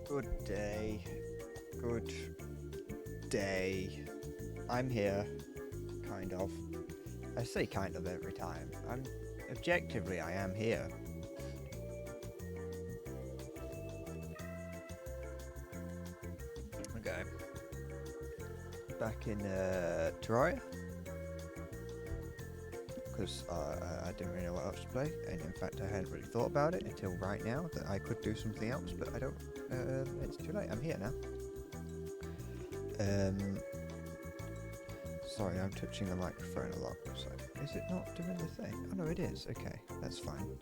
Good day. Good day. I'm here. Kind of. I say kind of every time. Objectively, I am here. Okay. Back in Terraria. Because I didn't really know what else to play. And in fact, I hadn't really thought about it until right now that I could do something else. But I don't. It's too late. I'm here now. Sorry, I'm touching the microphone a lot. So, is it not doing the thing? Oh no, it is. Okay, that's fine.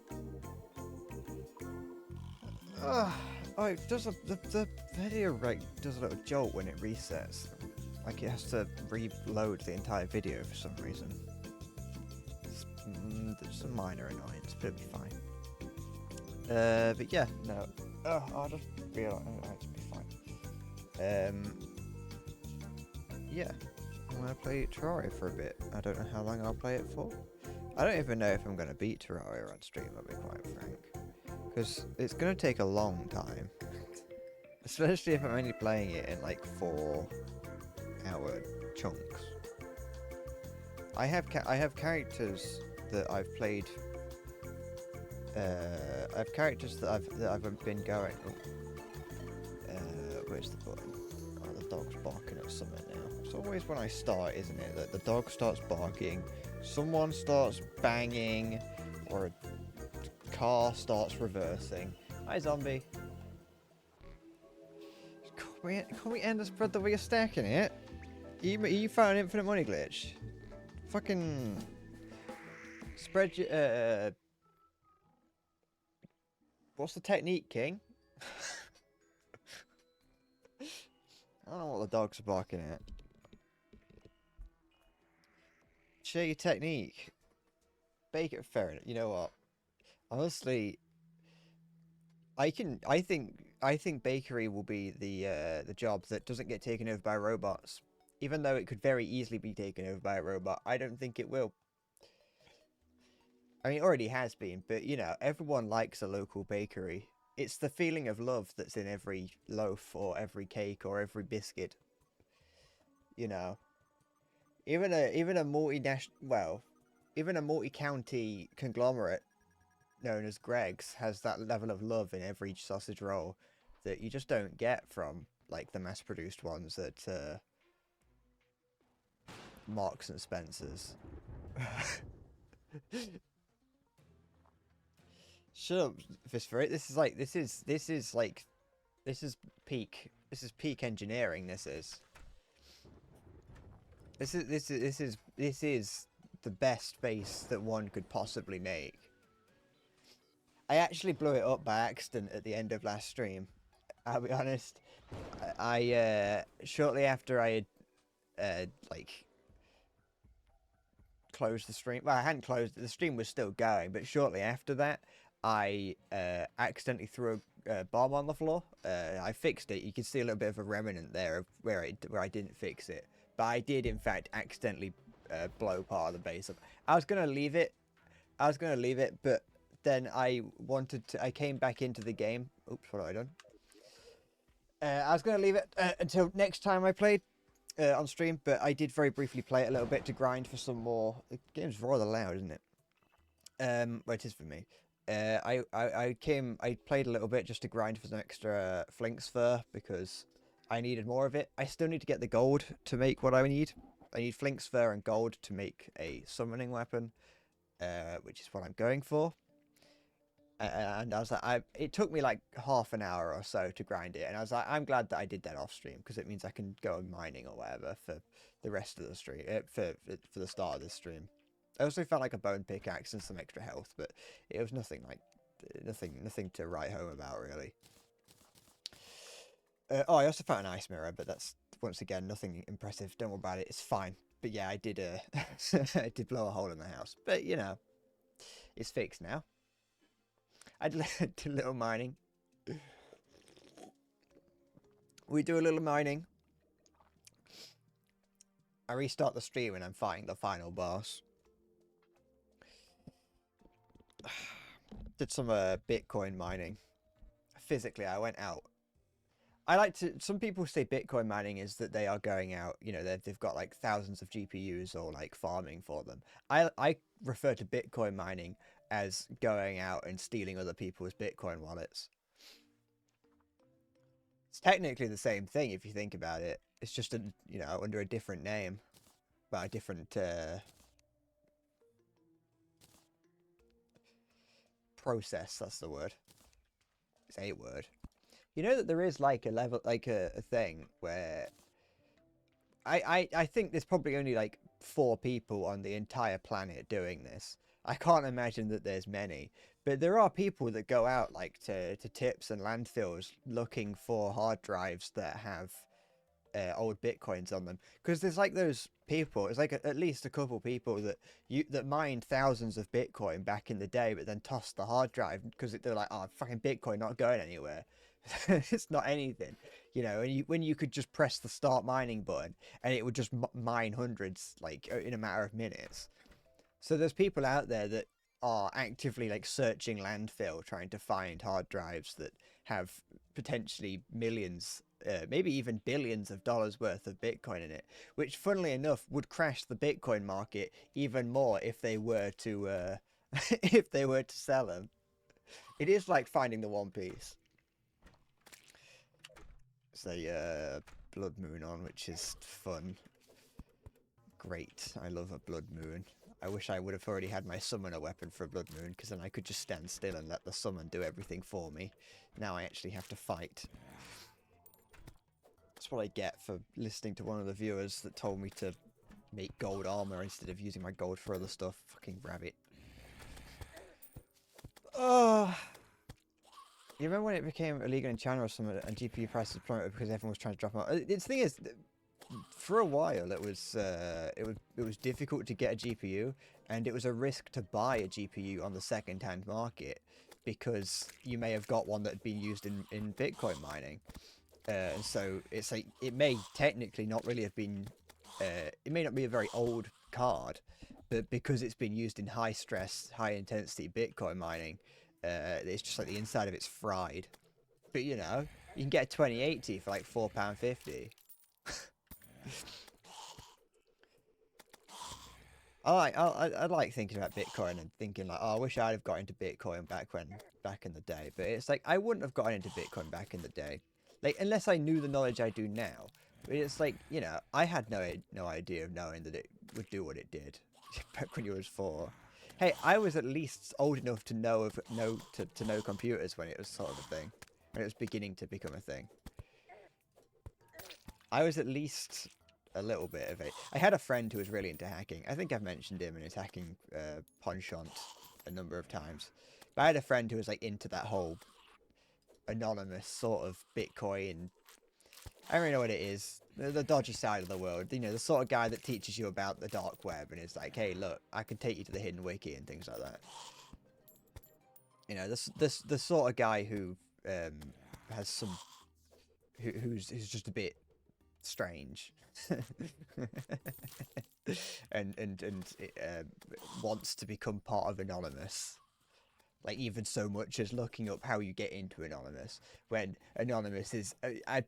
Oh, it does the video rate does a little jolt when it resets. Like it has to reload the entire video for some reason. There's some minor annoyance, but it'll be fine. But yeah, no. I just realised it'll be fine. Yeah. I'm going to play Terraria for a bit. I don't know how long I'll play it for. I don't even know if I'm going to beat Terraria on stream, I'll be quite frank. Because it's going to take a long time. Especially if I'm only playing it in like 4-hour chunks. I have characters that I've played. I have characters that I've been going. Where's the button? Oh, the dog's barking at something now. It's always when I start, isn't it? That the dog starts barking, someone starts banging, or a car starts reversing. Hi, zombie. Can we end this brother where you're stacking it? You found an infinite money glitch. Fucking spread your what's the technique, King? I don't know what the dogs are barking at. Share your technique. Bake it fair enough. You know what? Honestly, I think bakery will be the job that doesn't get taken over by robots. Even though it could very easily be taken over by a robot, I don't think it will. I mean, it already has been, but you know, everyone likes a local bakery. It's the feeling of love that's in every loaf or every cake or every biscuit. You know, even a multi-county conglomerate known as Greg's has that level of love in every sausage roll that you just don't get from like the mass-produced ones at Marks and Spencers. Shut up, Fistfrit. This is peak engineering. This is the best base that one could possibly make. I actually blew it up by accident at the end of last stream. I'll be honest. I shortly after I had like closed the stream. Well, I hadn't closed it. The stream was still going, but shortly after that, I accidentally threw a bomb on the floor. I fixed it. You can see a little bit of a remnant there of where I didn't fix it, but I did in fact accidentally blow part of the base up. I was gonna leave it, but then I came back into the game. Oops, what have I done? I was gonna leave it until next time I played on stream, but I did very briefly play it a little bit to grind for some more. The game's rather loud, isn't it? Well, it is for me. I played a little bit just to grind for some extra Flinks fur because I needed more of it. I still need to get the gold to make what I need. I need Flinks fur and gold to make a summoning weapon, which is what I'm going for. And I was like, it took me like half an hour or so to grind it, and I was like, I'm glad that I did that off stream because it means I can go mining or whatever for the rest of the stream, for the start of this stream. I also found like a bone pickaxe and some extra health, but it was nothing to write home about really. I also found an ice mirror, but that's once again nothing impressive. Don't worry about it; it's fine. But yeah, I did I did blow a hole in the house, but you know, it's fixed now. I did a little mining. We do a little mining. I restart the stream and I'm fighting the final boss. Did some Bitcoin mining. Physically, I went out I like to. Some people say Bitcoin mining is that they are going out. You know, they've got like thousands of GPUs or like farming for them. I refer to Bitcoin mining as going out and stealing other people's Bitcoin wallets. It's technically the same thing if you think about it. It's just a under a different name, but a different process. That's the word. It's a word. You know that there is like a level, like a thing where I think there's probably only like 4 people on the entire planet doing this. I can't imagine that there's many, but there are people that go out like to tips and landfills looking for hard drives that have old bitcoins on them, because there's like those people. It's like at least a couple people that mined thousands of bitcoin back in the day, but then tossed the hard drive because they're like, oh, fucking bitcoin not going anywhere. It's not anything, and when you could just press the start mining button and it would just mine hundreds like in a matter of minutes. So there's people out there that are actively like searching landfill trying to find hard drives that have potentially millions, maybe even billions of dollars worth of Bitcoin in it, which funnily enough would crash the Bitcoin market even more if they were to if they were to sell them. It is like finding the One Piece. It's a blood moon on, which is fun. Great. I love a blood moon. I wish I would have already had my summoner weapon for a blood moon, because then I could just stand still and let the summon do everything for me. Now I actually have to fight. That's what I get for listening to one of the viewers that told me to make gold armor instead of using my gold for other stuff. Fucking rabbit. Oh. You remember when it became illegal in China or something and GPU prices plummeted because everyone was trying to drop them out? The thing is, for a while it was difficult to get a GPU, and it was a risk to buy a GPU on the second-hand market because you may have got one that had been used in Bitcoin mining. And so it's like, it may technically not really have been, it may not be a very old card, but because it's been used in high stress, high intensity Bitcoin mining, it's just like the inside of it's fried. But you can get a 2080 for like £4.50. I like thinking about Bitcoin and thinking like, oh, I wish I'd have got into Bitcoin back in the day. But it's like, I wouldn't have gotten into Bitcoin back in the day, like, unless I knew the knowledge I do now. But it's like, I had no idea of knowing that it would do what it did back when you was 4. Hey, I was at least old enough to know computers when it was sort of a thing, when it was beginning to become a thing. I was at least a little bit of it. I had a friend who was really into hacking. I think I've mentioned him in his hacking penchant a number of times. But I had a friend who was like into that whole anonymous sort of Bitcoin. I don't really know what it is. The dodgy side of the world. The sort of guy that teaches you about the dark web and is like, hey, look, I can take you to the hidden wiki and things like that. The sort of guy who has some, who's just a bit strange and wants to become part of Anonymous, like even so much as looking up how you get into Anonymous, when Anonymous is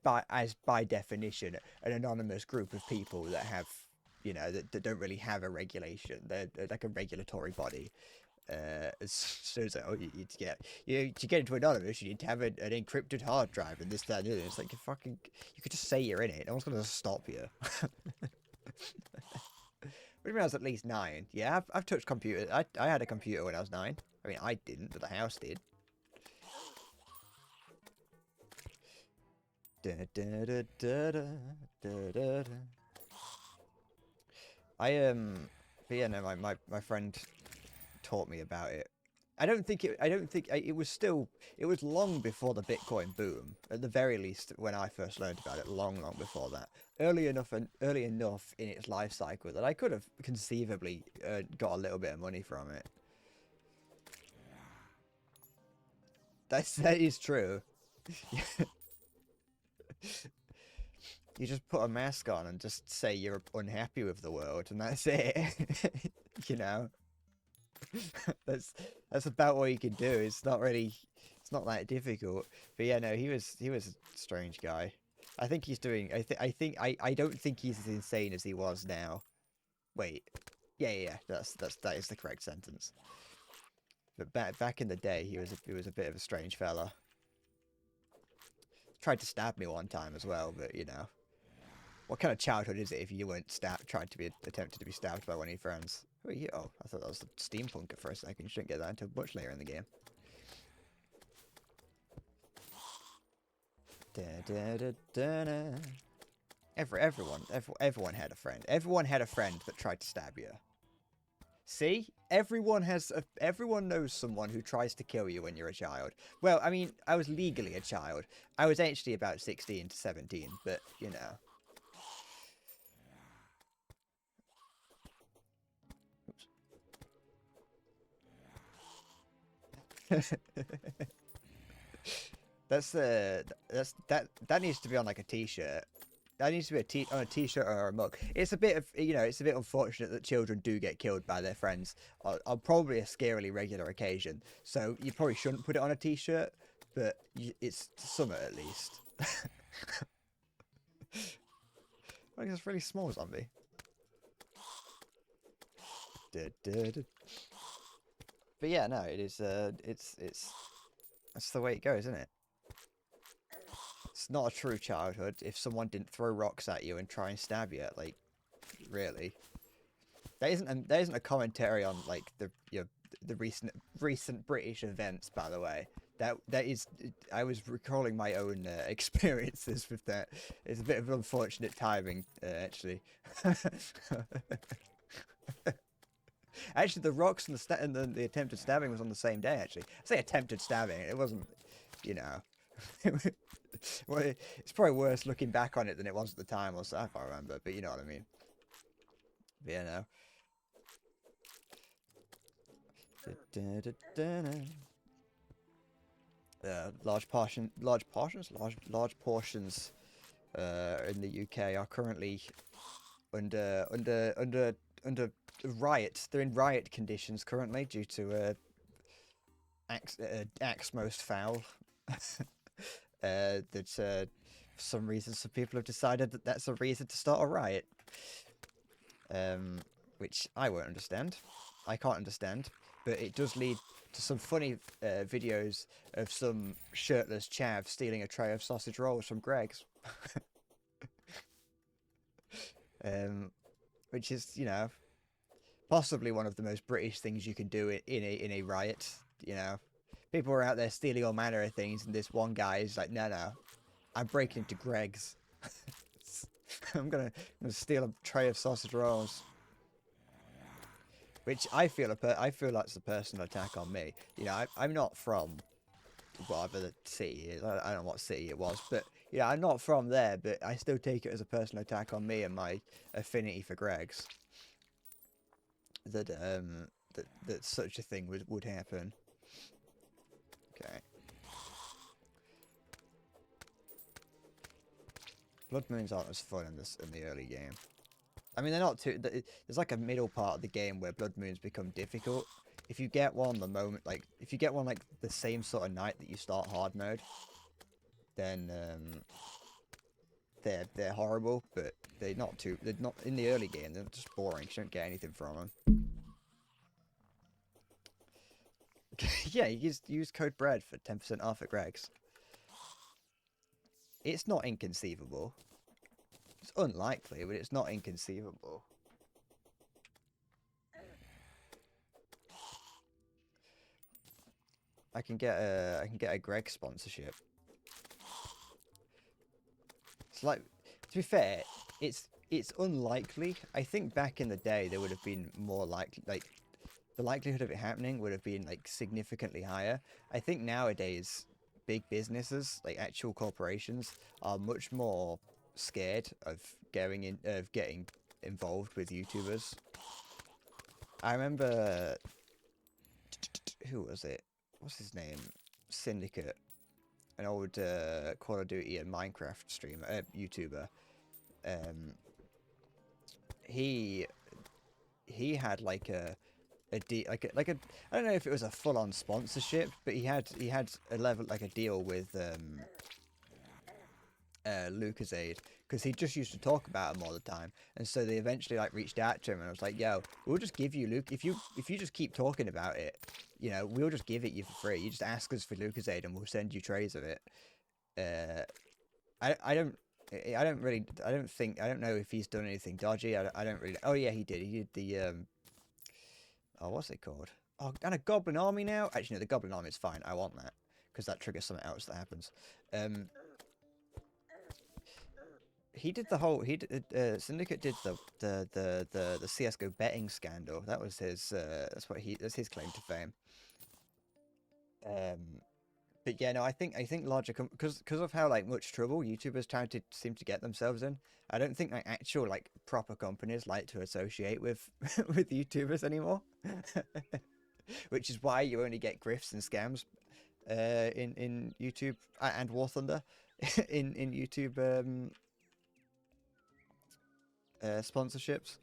by definition an anonymous group of people that have that don't really have a regulation. They're like a regulatory body. So it's like, oh, to get into Anonymous, you need to have an encrypted hard drive and this, that, and the other. It's like, you could just say you're in it. No one's going to stop you. When I was at least 9. Yeah, I've touched computers. I had a computer when I was 9. I mean, I didn't, but the house did. But yeah, no, my friend taught me about it. It was long before the Bitcoin boom, at the very least when I first learned about it, long before that. Early enough in its life cycle that I could have conceivably got a little bit of money from it. That is true. You just put a mask on and just say you're unhappy with the world, and that's it. That's about what you can do. It's not It's not that difficult. But yeah, no, he was a strange guy. I think he's doing. I don't think he's as insane as he was now. Wait, yeah. That is the correct sentence. But back in the day, he was a bit of a strange fella. Tried to stab me one time as well, but you know, what kind of childhood is it if you weren't tried to be attempted to be stabbed by one of your friends? Who are you? Oh, I thought that was the steampunker for a second. You shouldn't get that until much later in the game. Everyone had a friend. Everyone had a friend that tried to stab you. See, everyone knows someone who tries to kill you when you're a child. Well, I mean, I was legally a child. I was actually about 16 to 17, but you know. That needs to be on like a t-shirt. That needs to be on a t-shirt or a mug. It's a bit of, it's a bit unfortunate that children do get killed by their friends on probably a scarily regular occasion. So you probably shouldn't put it on a t-shirt, but it's summer at least. Like it's a really small zombie. But yeah, no, it is. It's that's the way it goes, isn't it? It's not a true childhood if someone didn't throw rocks at you and try and stab you. Like, really, that isn't a commentary on like the recent British events. By the way, that is, I was recalling my own experiences with that. It's a bit of unfortunate timing, actually. Actually, the rocks and the attempted stabbing was on the same day. Actually, I say attempted stabbing. It wasn't, you know. Well, it's probably worse looking back on it than it was at the time, or so if I remember. But you know what I mean. But, you know. Large portions in the UK are currently under riot. They're in riot conditions currently due to axe most foul. That for some reason some people have decided that that's a reason to start a riot. Which I won't understand. I can't understand, but it does lead to some funny videos of some shirtless chav stealing a tray of sausage rolls from Greg's. Which is, possibly one of the most British things you can do in a riot. People are out there stealing all manner of things, and this one guy is like, no, I'm breaking into Greg's. I'm gonna steal a tray of sausage rolls. Which I feel that's a personal attack on me. I'm not from whatever the city is. I don't know what city it was, but I'm not from there. But I still take it as a personal attack on me and my affinity for Greg's. That such a thing would happen. Okay. Blood moons aren't as fun in the early game. I mean, they're not too. There's like a middle part of the game where blood moons become difficult. If you get one the same sort of night that you start hard mode, then they're horrible. But they're not in the early game. They're just boring. You don't get anything from them. Yeah, you use code BREAD for 10% off at Greg's. It's not inconceivable. It's unlikely, but it's not inconceivable. I can get a Greg sponsorship. It's like, to be fair, it's unlikely. I think back in the day there would have been more likely, like the likelihood of it happening would have been like significantly higher. I think nowadays big businesses, like actual corporations, are much more scared of getting involved with YouTubers. I remember, who was it? What's his name? Syndicate, an old Call of Duty and Minecraft streamer, YouTuber. He had like like a I don't know if it was a full-on sponsorship, but he had a level like a deal with Lucasade, because he just used to talk about him all the time, and so they eventually like reached out to him and I was like, yo, we'll just give you Luke if you just keep talking about it, you know, we'll just give it you for free. You just ask us for Lucasade and we'll send you trays of it. uh I don't really, I don't know if he's done anything dodgy. I don't really. Oh yeah, he did. He did the oh, what's it called? Oh, and a goblin army now. Actually, no, the goblin army is fine. I want that because that triggers something else that happens. Um, he did the whole. He did, Syndicate did the CS:GO betting scandal. That was his. That's his claim to fame. Um, but yeah, no, I think larger because of how like much trouble YouTubers seem to get themselves in. I don't think like actual like proper companies like to associate with with YouTubers anymore. Which is why you only get grifts and scams in YouTube and War Thunder in YouTube sponsorships.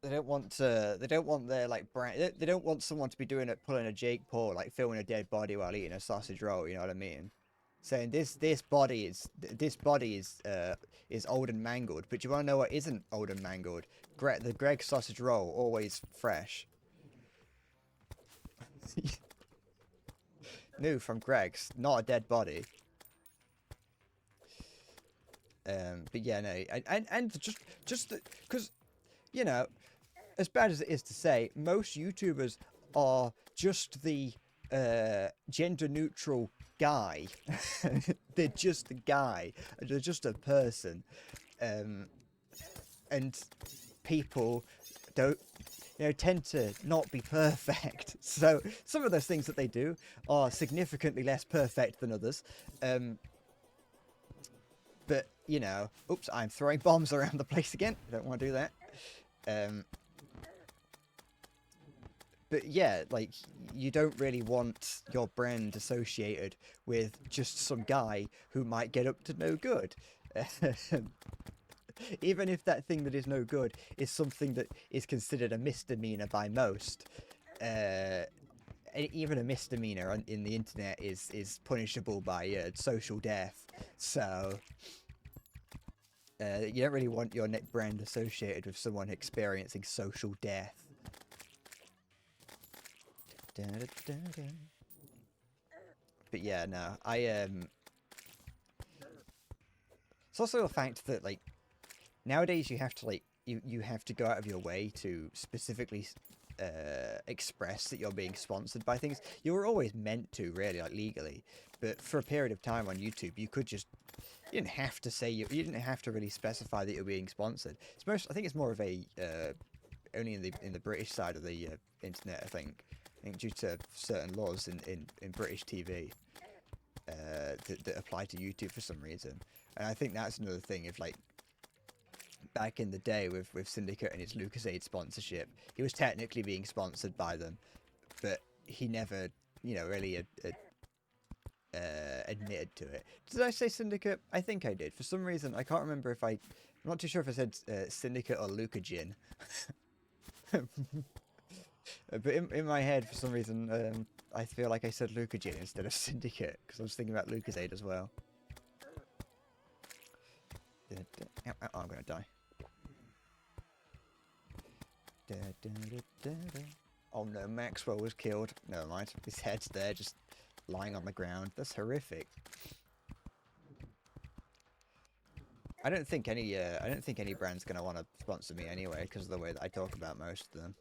They don't want their like brand. They don't want someone to be pulling a Jake Paul, like filming a dead body while eating a sausage roll. You know what I mean? Saying this body is old and mangled. But you want to know what isn't old and mangled? The Greg sausage roll, always fresh. New from Greg's, not a dead body. But yeah, no, and just because you know, as bad as it is to say, most YouTubers are just the gender neutral guy. They're just a guy. They're just a person. And people don't, tend to not be perfect. So some of those things that they do are significantly less perfect than others. But, oops, I'm throwing bombs around the place again. I don't want to do that. But yeah, like, you don't really want your brand associated with just some guy who might get up to no good. Even if that thing that is no good is something that is considered a misdemeanor by most. Even a misdemeanor in the internet is punishable by social death. So you don't really want your brand associated with someone experiencing social death. But yeah, no, it's also the fact that like nowadays you have to you have to go out of your way to specifically express that you're being sponsored by things. You were always meant to, really, like legally, but for a period of time on YouTube, you didn't have to say you didn't have to really specify that you're being sponsored. I think it's more of a only in the British side of the internet. I think due to certain laws in British TV that apply to YouTube for some reason. And I think that's another thing. If like back in the day with Syndicate and his Lucasade sponsorship, he was technically being sponsored by them, but he never, really admitted to it. Did I say Syndicate? I think I did. For some reason, I can't remember if I'm not too sure if I said Syndicate or Lucagin. But in my head, for some reason, I feel like I said Lucagin instead of Syndicate, because I was thinking about Lucasade as well. Ow, ow, I'm gonna die. Oh no, Maxwell was killed. Never mind. His head's there, just lying on the ground. That's horrific. I don't think any brand's gonna want to sponsor me anyway, because of the way that I talk about most of them.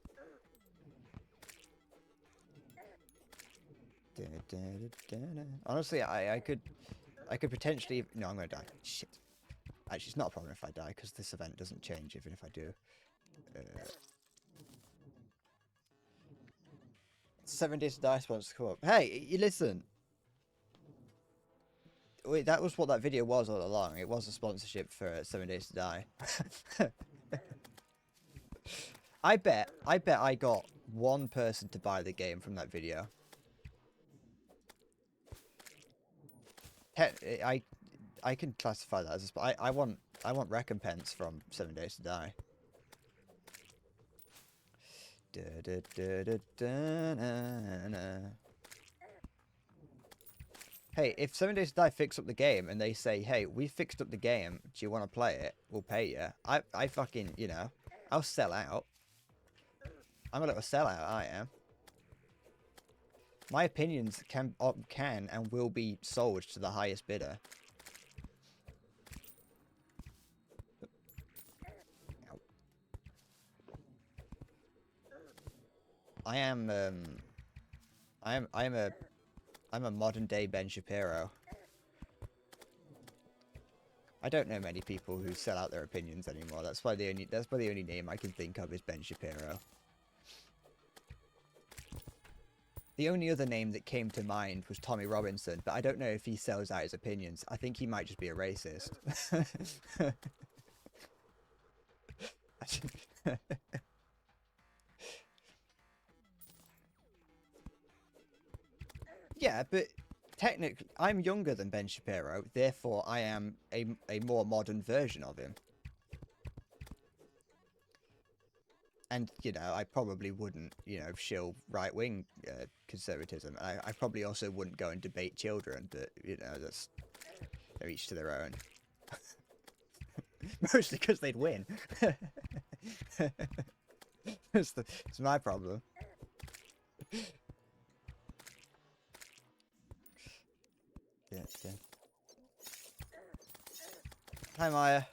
Honestly, I could potentially. No, I'm gonna die. Shit. Actually, it's not a problem if I die, because this event doesn't change even if I do. 7 Days to Die wants to come up. Hey, you listen. Wait, that was what that video was all along. It was a sponsorship for 7 Days to Die. I bet I got one person to buy the game from that video. I can classify that as I want recompense from 7 Days to Die. Hey, if 7 Days to Die fix up the game and they say, hey, we fixed up the game, do you want to play it? We'll pay you. I fucking, you know, I'll sell out. I'm a little sellout, I am. My opinions can and will be sold to the highest bidder. I'm a modern day Ben Shapiro. I don't know many people who sell out their opinions anymore. That's why the only name I can think of is Ben Shapiro. The only other name that came to mind was Tommy Robinson, but I don't know if he sells out his opinions. I think he might just be a racist. Yeah, but technically, I'm younger than Ben Shapiro, therefore I am a more modern version of him. And, you know, I probably wouldn't, you know, shill right-wing conservatism. I probably also wouldn't go and debate children, but, you know, they're each to their own. Mostly because they'd win. It's my problem. Yeah. Hi, Maya.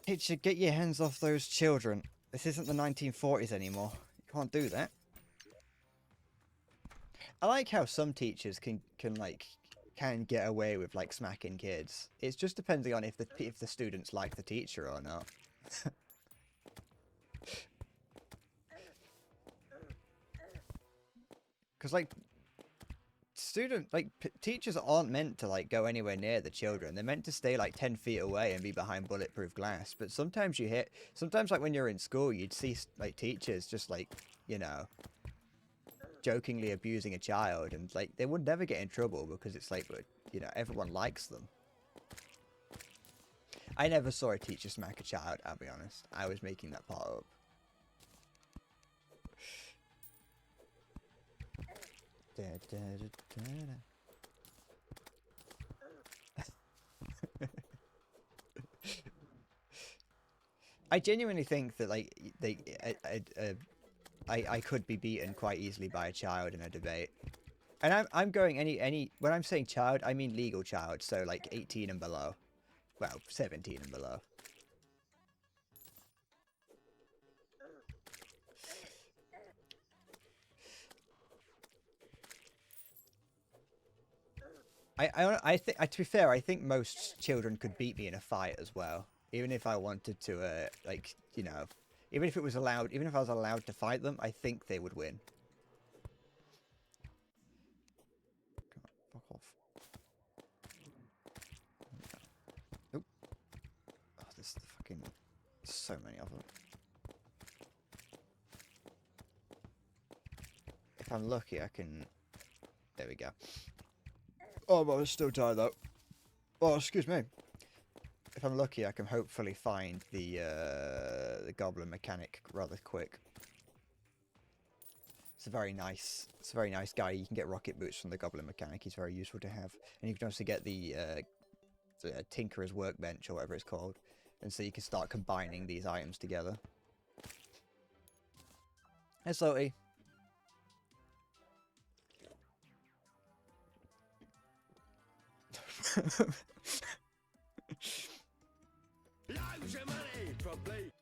Teacher, get your hands off those children. This isn't the 1940s anymore. You can't do that. I like how some teachers can get away with like smacking kids. It's just depending on if the students like the teacher or not. Because like teachers aren't meant to like go anywhere near the children. They're meant to stay like 10 feet away and be behind bulletproof glass. But sometimes like when you're in school, you'd see like teachers just like, you know, jokingly abusing a child, and like they would never get in trouble because it's like, you know, everyone likes them. I never saw a teacher smack a child, I'll be honest. I was making that part up. I genuinely think that like I could be beaten quite easily by a child in a debate. And I'm going when I'm saying child, I mean legal child, so like 18 and below. Well, 17 and below. To be fair, I think most children could beat me in a fight as well. Even if I wanted to, like, you know, even if I was allowed to fight them, I think they would win. Come on, fuck off. Nope. Oh, there's fucking so many of them. If I'm lucky, I can. There we go. Oh, but I was still tired though. Oh, excuse me. If I'm lucky, I can hopefully find the goblin mechanic rather quick. It's a very nice guy. You can get rocket boots from the goblin mechanic. He's very useful to have, and you can also get the tinkerer's workbench or whatever it's called, and so you can start combining these items together. Hey, Salty.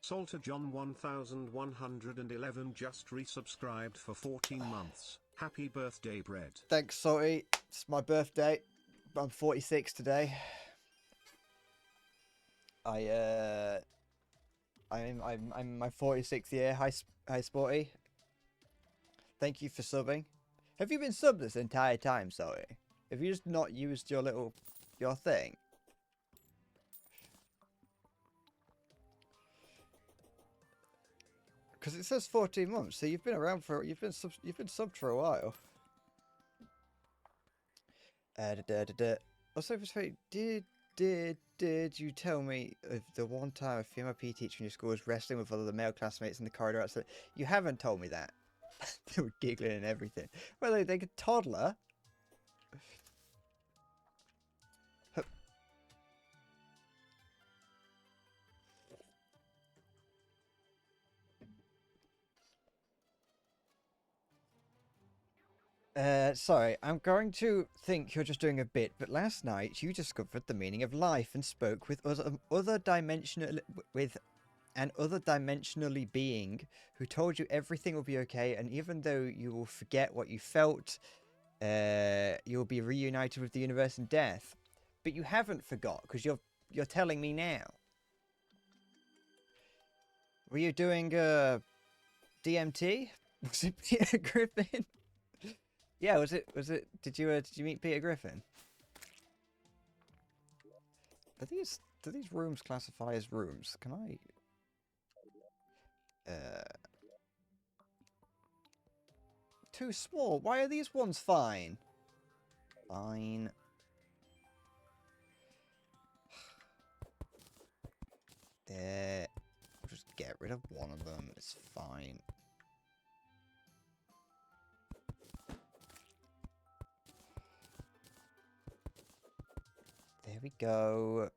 Salter John 1111 just resubscribed for 14 months. Happy birthday, Bread. Thanks, Salty. It's my birthday. I'm 46 today. I'm my 46th year. Hi, Sporty. Thank you for subbing. Have you been subbed this entire time, Salty? Have you just not used your thing? Because it says 14 months, so you've been around for you've been subbed for a while. Also, did did you tell me of the one time a female PE teacher in your school was wrestling with other male classmates in the corridor outside? You haven't told me that. They were giggling and everything. Well, they a toddler. Sorry, I'm going to think you're just doing a bit, but last night you discovered the meaning of life and spoke with other dimensional with an other dimensionally being who told you everything will be okay, and even though you will forget what you felt, you'll be reunited with the universe in death. But you haven't forgot because you're telling me now. Were you doing DMT? Was it Peter Griffin? Yeah, was it? Did you meet Peter Griffin? Do these rooms classify as rooms? Can I? Too small. Why are these ones fine? Fine. There. I'll just get rid of one of them. It's fine. There we go.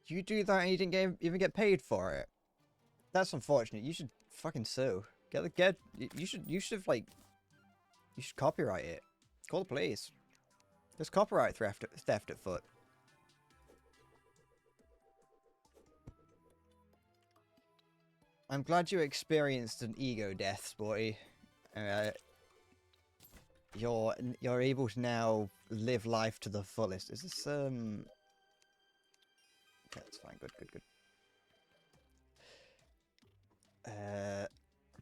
You do that and you didn't even get paid for it. That's unfortunate. You should fucking sue. You should have like. You should copyright it. Call the police. There's copyright theft at foot. I'm glad you experienced an ego death, Sporty. You're able to now live life to the fullest. Is this Okay, that's fine. Good.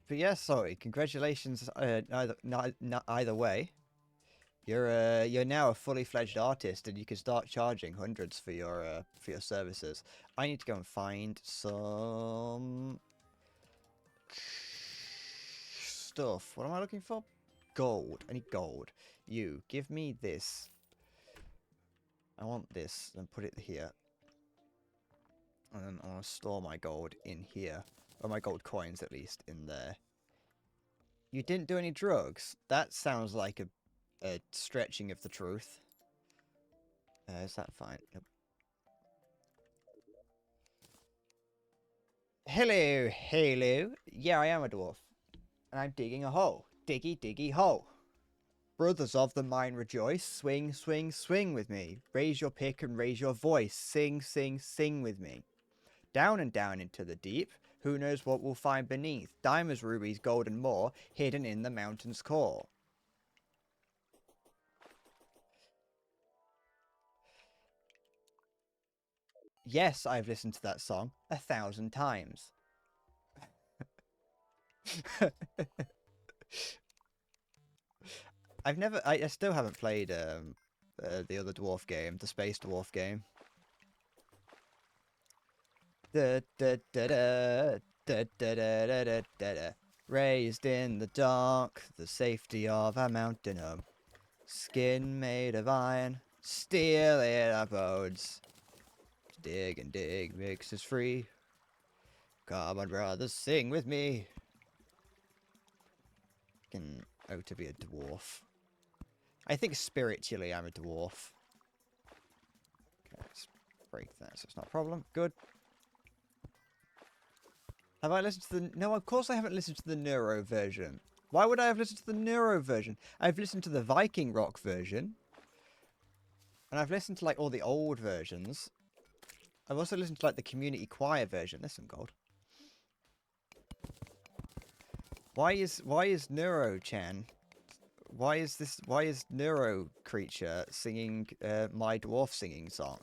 But yeah, sorry. Congratulations. Either way, you're now a fully fledged artist, and you can start charging hundreds for your services. I need to go and find some stuff. What am I looking for? Gold. I need gold. You give me this. I want this, and put it here. And then I want to store my gold in here. Or my gold coins, at least, in there. You didn't do any drugs? That sounds like a stretching of the truth. Is that fine? Yep. Hello. Yeah, I am a dwarf. And I'm digging a hole. Diggy hole. Brothers of the mine rejoice. Swing with me. Raise your pick and raise your voice. Sing with me. Down and down into the deep. Who knows what we'll find beneath? Diamonds, rubies, gold and more, hidden in the mountain's core. Yes, I've listened to that song 1,000 times. I still haven't played the other dwarf game, the space dwarf game. Raised in the dark, the safety of our mountain home. Skin made of iron, steel in our bones. Dig and dig makes us free. Come on, brothers, sing with me. Out to be a dwarf. I think spiritually I'm a dwarf. Okay, let's break that so it's not a problem. Good. Have I listened to the... No, of course I haven't listened to the Neuro version. Why would I have listened to the Neuro version? I've listened to the Viking Rock version. And I've listened to, like, all the old versions. I've also listened to, like, the community choir version. There's some gold. Why is Neuro-chan... Why is Neuro Creature singing my dwarf singing song?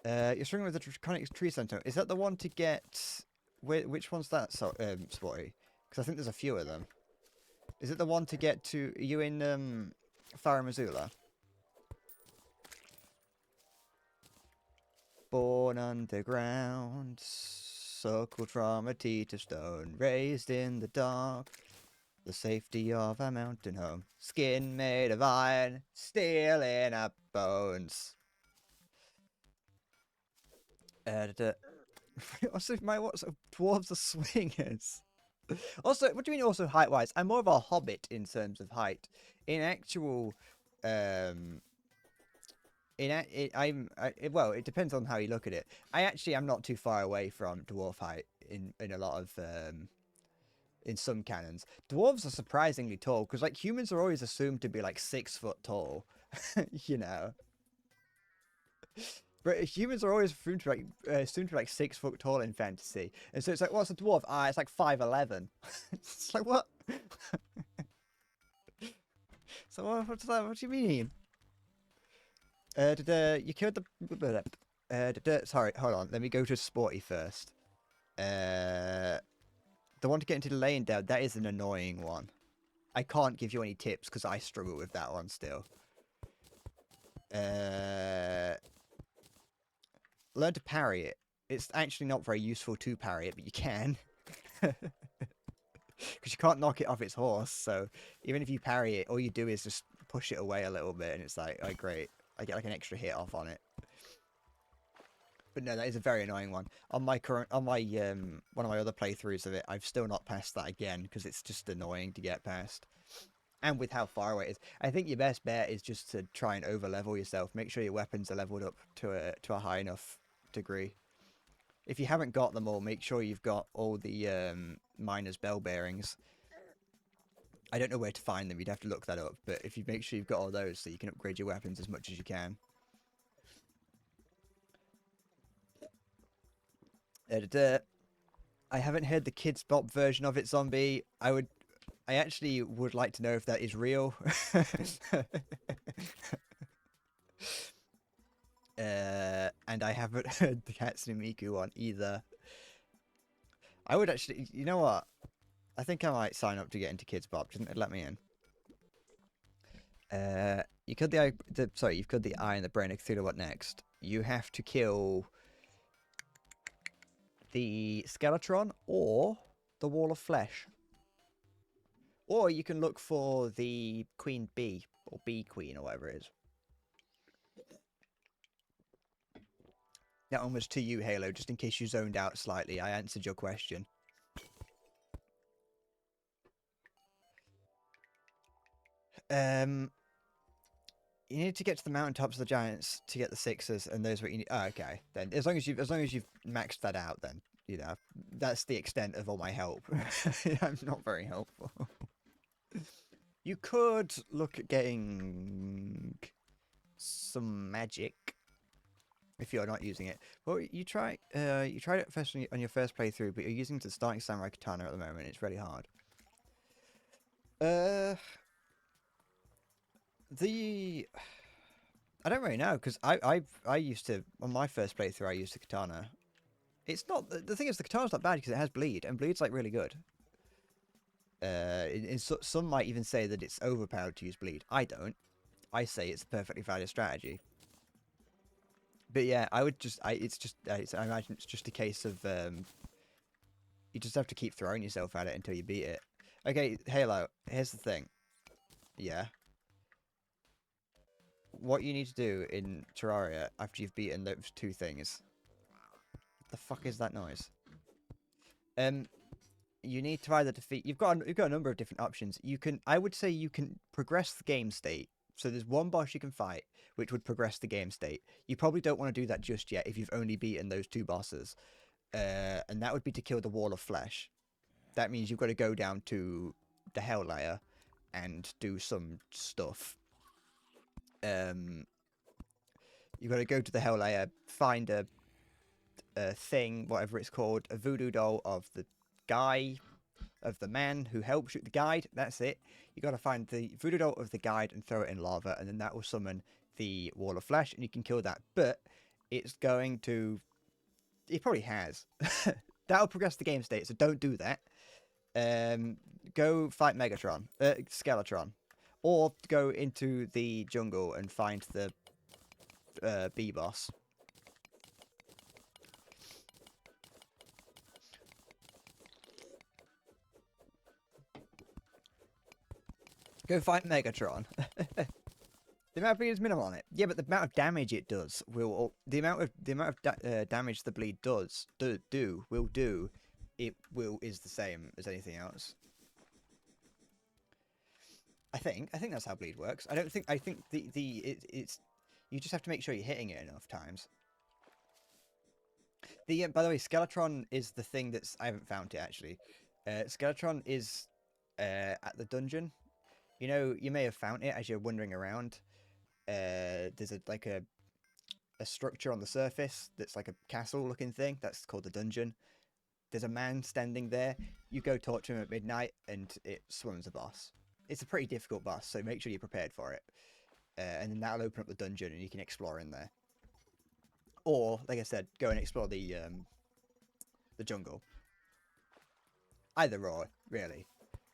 You're struggling with the Draconic Tree Center. Is that the one to get... Which one's that, Spotty? Because I think there's a few of them. Is it the one to get to... Are you in Farah Missoula? Born underground. suckled from a teat of stone, raised in the dark, the safety of our mountain home, skin made of iron, steel in our bones. Also, what sort of dwarves are swingers? Also, what do you mean also height-wise? I'm more of a hobbit in terms of height. In actual, well, it depends on how you look at it. I actually am not too far away from dwarf height in a lot of in some canons. Dwarves are surprisingly tall because like humans are always assumed to be like 6 foot tall, you know. But humans are always assumed to be like 6 foot tall in fantasy, and so it's like, what's a dwarf? Ah, it's like 5'11". It's like what? So what's that? What do you mean? You killed the. Sorry, hold on. Let me go to sporty first. The one to get into the lane down, that is an annoying one. I can't give you any tips because I struggle with that one still. Learn to parry it. It's actually not very useful to parry it, but you can. Because you can't knock it off its horse, so even if you parry it, all you do is just push it away a little bit, and it's like, oh great, I get like an extra hit off on it. But no, that is a very annoying one. On my one of my other playthroughs of it, I've still not passed that again because it's just annoying to get past. And with how far away it is, I think your best bet is just to try and over-level yourself. Make sure your weapons are leveled up to a high enough degree. If you haven't got them all, make sure you've got all the miner's bell bearings. I don't know where to find them. You'd have to look that up. But if you make sure you've got all those, so you can upgrade your weapons as much as you can. I haven't heard the Kids Bop version of it, Zombie. I actually would like to know if that is real. And I haven't heard the Hatsune Miku one either. I would actually, you know what? I think I might sign up to get into Kids Bop. Didn't it let me in? You killed you've killed the eye and the brain of Cthulhu. What next? You have to kill the Skeletron or the Wall of Flesh. Or you can look for the Queen Bee, or Bee Queen, or whatever it is. That one was to you, Halo, just in case you zoned out slightly. I answered your question. You need to get to the mountaintops of the giants to get the sixes, and those are what you need. Oh, okay. Then as long as you've maxed that out, then you know that's the extent of all my help. I'm not very helpful. You could look at getting some magic if you're not using it. Well, you tried it first on your first playthrough, but you're using the starting samurai katana at the moment. It's really hard. I don't really know because I used to on my first playthrough I used the katana. It's not the thing is the katana's not bad because it has bleed and bleed's like really good. Some might even say that it's overpowered to use bleed. I don't. I say it's a perfectly valid strategy. But yeah, I imagine it's just a case of you just have to keep throwing yourself at it until you beat it. Okay, Halo. Here's the thing. Yeah. What you need to do in Terraria after you've beaten those two things. What the fuck is that noise? You need to either defeat. You've got a number of different options. I would say you can progress the game state. So there's one boss you can fight, which would progress the game state. You probably don't want to do that just yet if you've only beaten those two bosses, and that would be to kill the Wall of Flesh. That means you've got to go down to the Hell Layer and do some stuff. You've got to go to the Hell Layer, find a thing, whatever it's called, a voodoo doll of the man who helped shoot the guide. That's it. You got to find the voodoo doll of the guide and throw it in lava, and then that will summon the Wall of Flesh, and you can kill that. But it's going to. It probably has. That'll progress the game state, so don't do that. Go fight Skeletron, or go into the jungle and find the bee boss. Go fight Megatron. The amount of bleed is minimal on it. Yeah, but the amount of damage it does the amount of damage the bleed does is the same as anything else. I think that's how bleed works. I think it's you just have to make sure you're hitting it enough times. By the way, Skeletron is the thing that's I haven't found it actually. Skeletron is at the dungeon. You know, you may have found it as you're wandering around. There's a structure on the surface that's like a castle-looking thing. That's called the dungeon. There's a man standing there. You go talk to him at midnight, and it summons a boss. It's a pretty difficult boss, so make sure you're prepared for it. And then that'll open up the dungeon, and you can explore in there. Or, like I said, go and explore the jungle. Either or, really.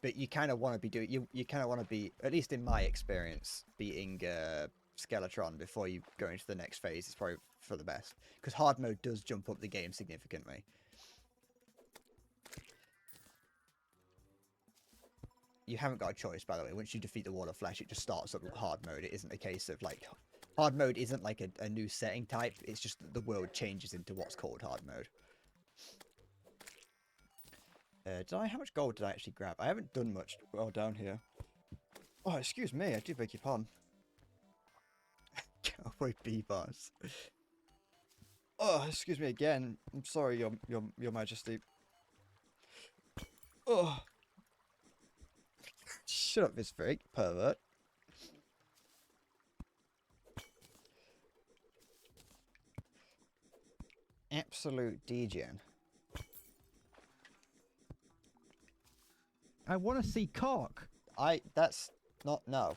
But you kind of want to be doing you kind of want to be, at least in my experience, beating Skeletron before you go into the next phase is probably for the best, because hard mode does jump up the game significantly. You haven't got a choice, by the way. Once you defeat the wall of flesh, it just starts up hard mode. It isn't a case of like hard mode isn't like a new setting type. It's just that the world changes into what's called hard mode. How much gold did I actually grab? I haven't done much well down here. Oh, excuse me, I do beg your pardon. Cowboy Bebas. Oh, excuse me again. I'm sorry, your Majesty. Oh. Shut up, this freak, pervert. Absolute degen. I want to see cock. That's not, no.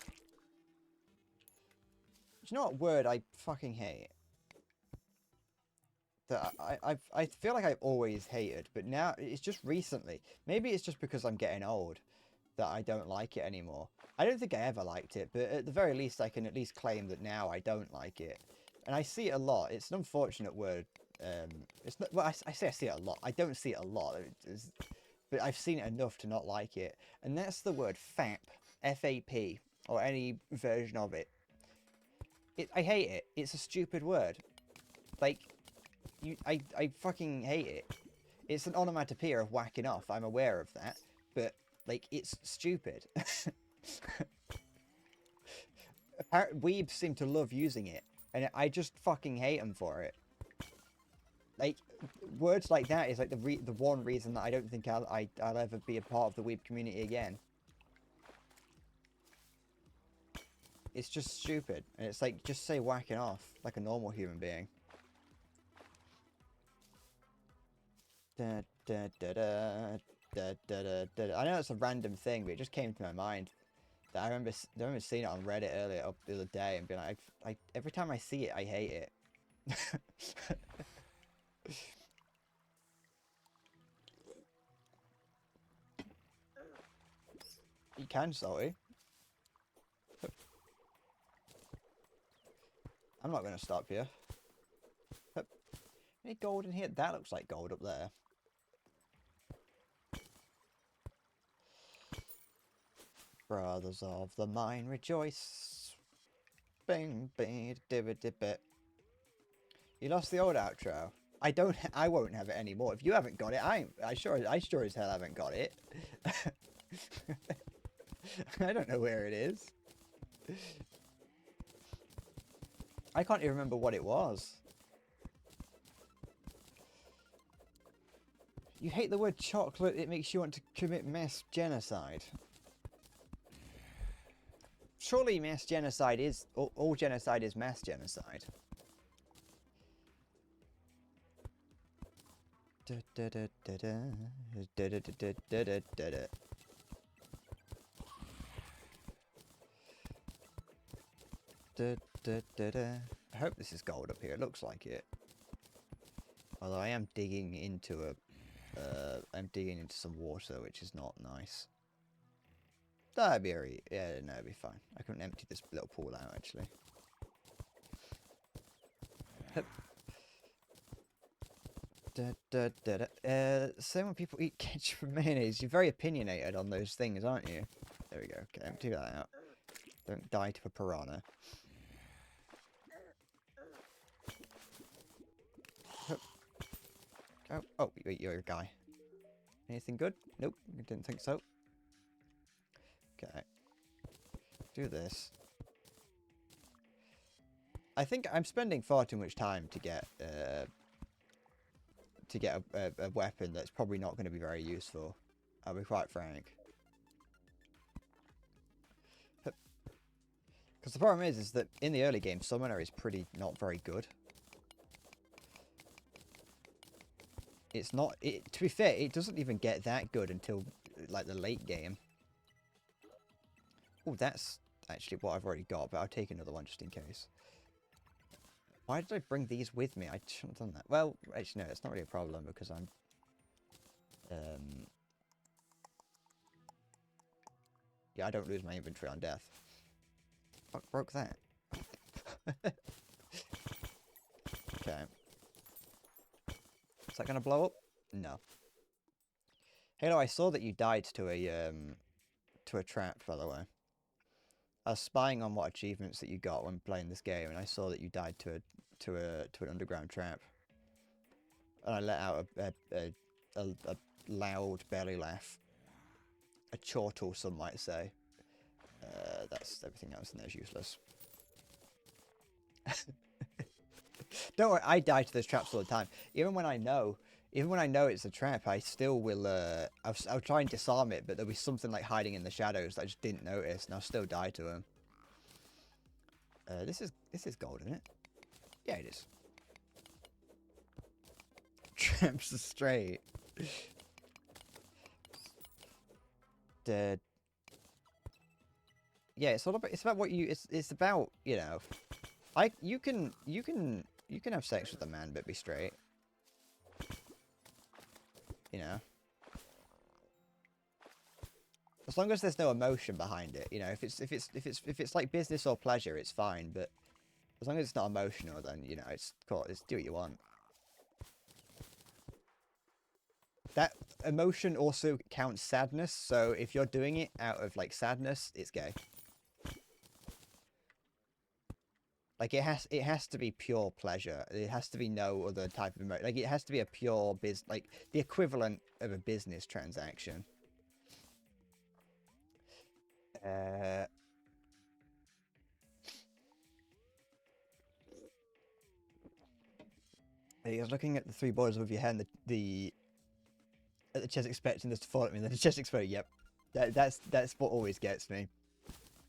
Do you know what word I fucking hate? That I feel like I've always hated, but now it's just recently. Maybe it's just because I'm getting old that I don't like it anymore. I don't think I ever liked it, but at the very least I can at least claim that now I don't like it. And I see it a lot. It's an unfortunate word. It's not, well, I say I see it a lot. I don't see it a lot. But I've seen it enough to not like it. And that's the word FAP. F-A-P. Or any version of it. I hate it. It's a stupid word. Like, I fucking hate it. It's an onomatopoeia of whacking off. I'm aware of that. But, like, it's stupid. Weebs seem to love using it. And I just fucking hate them for it. Like, words like that is like the one reason that I don't think I'll ever be a part of the weeb community again. It's just stupid, and it's like, just say whacking off like a normal human being. Da, da, da, da, da, da, da, da. I know it's a random thing, but it just came to my mind. That I remember seeing it on Reddit earlier the other day and being like, every time I see it, I hate it. You can, Salty. I'm not going to stop you. Any gold in here? That looks like gold up there. Brothers of the mine rejoice. Bing, bing, dibba-dibba. You lost the old outro. I won't have it anymore. If you haven't got it, I sure as hell haven't got it. I don't know where it is. I can't even remember what it was. You hate the word chocolate, it makes you want to commit mass genocide. Surely mass genocide is... all genocide is mass genocide. I hope this is gold up here. It looks like it. Although I am digging into I'm digging into some water, which is not nice. That'd be alright. Yeah, no, it'd be fine. I couldn't empty this little pool out, actually. So when people eat ketchup and mayonnaise, you're very opinionated on those things, aren't you? There we go. Okay, empty that out. Don't die to a piranha. Oh, oh, wait, you're a guy. Anything good? Nope, I didn't think so. Okay. Do this. I think I'm spending far too much time to get a weapon that's probably not going to be very useful. I'll be quite frank. Because the problem is that in the early game, Summoner is not very good. It's not, to be fair, it doesn't even get that good until, like, the late game. Oh, that's actually what I've already got, but I'll take another one just in case. Why did I bring these with me? I shouldn't have done that. Well, actually, no, it's not really a problem because I'm... yeah, I don't lose my inventory on death. Fuck, broke that. Okay. Is that going to blow up? No. Halo, I saw that you died to a trap, by the way. I was spying on what achievements that you got when playing this game, and I saw that you died to an underground trap. And I let out a loud belly laugh. A chortle, some might say. That's everything else in there is useless. Don't worry, I die to those traps all the time. Even when I know it's a trap, I still will. I'll try and disarm it, but there'll be something like hiding in the shadows that I just didn't notice, and I'll still die to him. This is gold, isn't it? Yeah, it is. Traps are straight. Dead. Yeah, it's about what you. It's about, you know. You can have sex with a man, but be straight. You know. As long as there's no emotion behind it, you know. If it's like business or pleasure, it's fine. But as long as it's not emotional, then you know it's cool. It's do what you want. That emotion also counts sadness. So if you're doing it out of like sadness, it's gay. Like it has to be pure pleasure. It has to be no other type of emotion. Like it has to be a pure like the equivalent of a business transaction. I was looking at the three boys above your head, and at the chest, expecting this to fall at me, and then the chest exploded. Yep, that's what always gets me.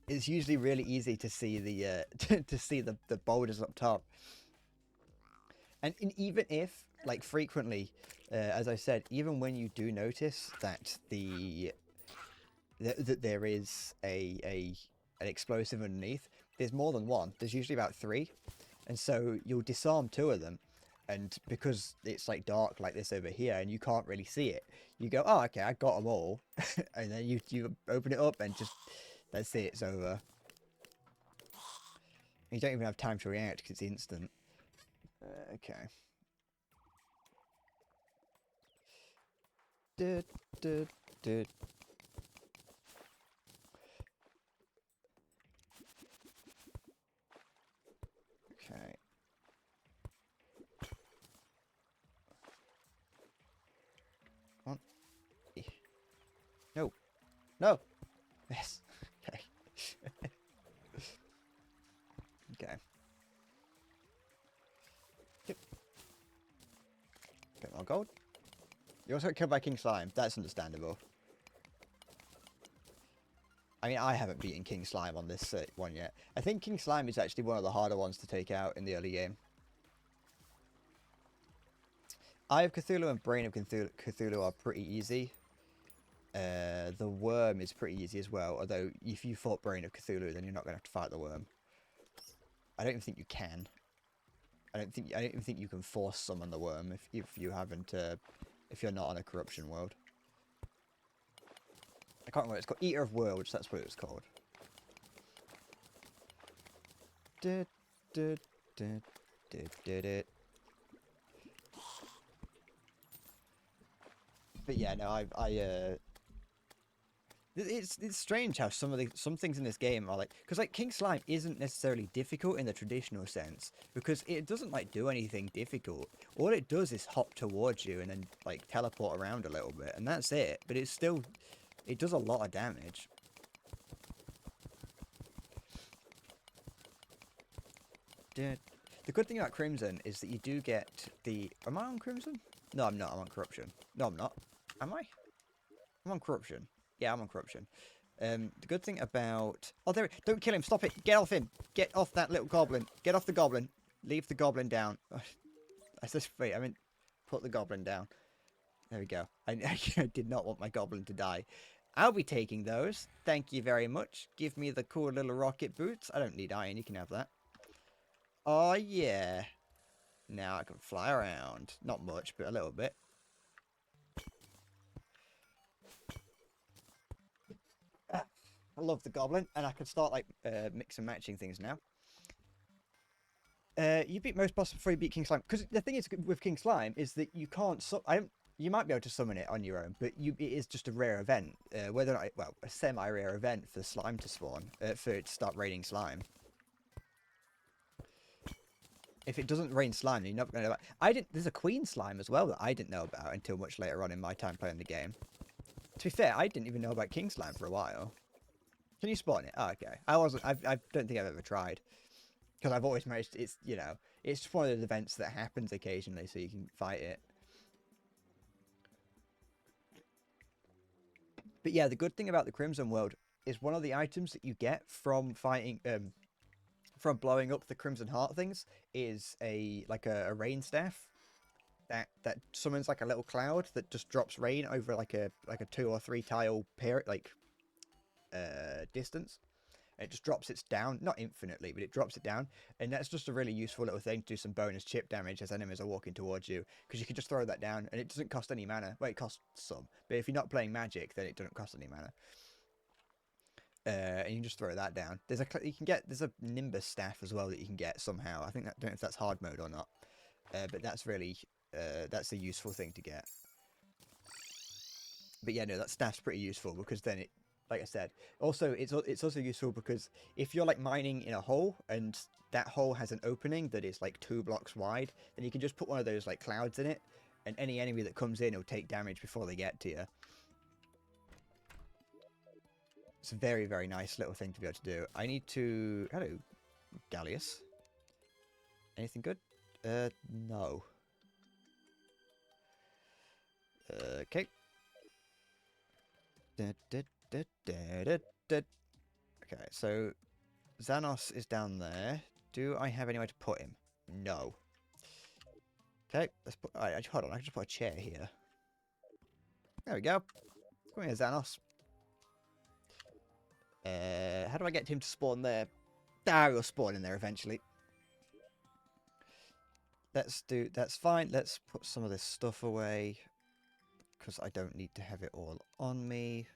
It's usually really easy to see the to see the boulders up top, and even if like frequently, as I said, even when you do notice that that there is an explosive underneath, there's more than one. There's usually about 3, and so you'll disarm 2 of them. And because it's like dark like this over here and you can't really see it, you go, oh, okay, I got them all. And then you open it up and just, that's it, it's over. You don't even have time to react because it's instant. Okay. Okay. Come on. No. No. Yes. Okay. Okay. Yep. Bit more gold. You also got killed by King Slime. That's understandable. I mean, I haven't beaten King Slime on this one yet. I think King Slime is actually one of the harder ones to take out in the early game. Eye of Cthulhu and Brain of Cthulhu are pretty easy. The Worm is pretty easy as well, although if you fought Brain of Cthulhu, then you're not going to have to fight the Worm. I don't even think you can. I don't even think you can force summon the Worm if you haven't if you're not on a corruption world. I can't remember what it's called. Eater of Worlds, that's what it was called. But yeah, no, It's strange how some things in this game are like, because like King Slime isn't necessarily difficult in the traditional sense, because it doesn't like do anything difficult. All it does is hop towards you and then like teleport around a little bit, and that's it. But it's still, it does a lot of damage. The good thing about Crimson is that you do get the... Am I on Crimson? No, I'm not. I'm on Corruption. No, I'm not. Am I? I'm on Corruption. Yeah, I'm on Corruption. The good thing about... Oh, there... Don't kill him. Stop it. Get off him. Get off that little goblin. Get off the goblin. Leave the goblin down. I said, wait, I mean, put the goblin down. There we go. I did not want my goblin to die. I'll be taking those. Thank you very much. Give me the cool little rocket boots. I don't need iron. You can have that. Oh, yeah. Now I can fly around. Not much, but a little bit. I love the goblin, and I can start, like, mix and matching things now. You beat most bosses before you beat King Slime. Because the thing is with King Slime is that you can't... You might be able to summon it on your own, but it is just a rare event. Whether or not... Well, a semi-rare event for slime to spawn. For it to start raining slime. If it doesn't rain slime, you're not going to know about... There's a queen slime as well that I didn't know about until much later on in my time playing the game. To be fair, I didn't even know about king slime for a while. Can you spawn it? Oh, okay. I don't think I've ever tried. Because I've always managed... It's, you know... It's just one of those events that happens occasionally so you can fight it. But yeah, the good thing about the Crimson World is one of the items that you get from fighting... from blowing up the Crimson Heart things is a rain staff that summons like a little cloud that just drops rain over like a 2 or 3 tile distance. And it just drops it down, not infinitely, but it drops it down, and that's just a really useful little thing to do some bonus chip damage as enemies are walking towards you, because you can just throw that down and it doesn't cost any mana. Well, it costs some, but if you're not playing magic, then it doesn't cost any mana. And you can just throw that down. There's a Nimbus staff as well that you can get somehow. I don't know if that's hard mode or not, but that's really that's a useful thing to get. But yeah, no, that staff's pretty useful because then it, like I said, also it's also useful because if you're like mining in a hole and that hole has an opening that is like 2 blocks wide, then you can just put one of those like clouds in it, and any enemy that comes in will take damage before they get to you. It's a very, very nice little thing to be able to do. I need to... Hello, Gallius. Anything good? No. Okay. Okay, so Xanos is down there. Do I have anywhere to put him? No. Okay, let's put... Alright, hold on, I can just put a chair here. There we go. Come here, Xanos. How do I get him to spawn there? Ah, he'll spawn in there eventually. That's fine. Let's put some of this stuff away, because I don't need to have it all on me.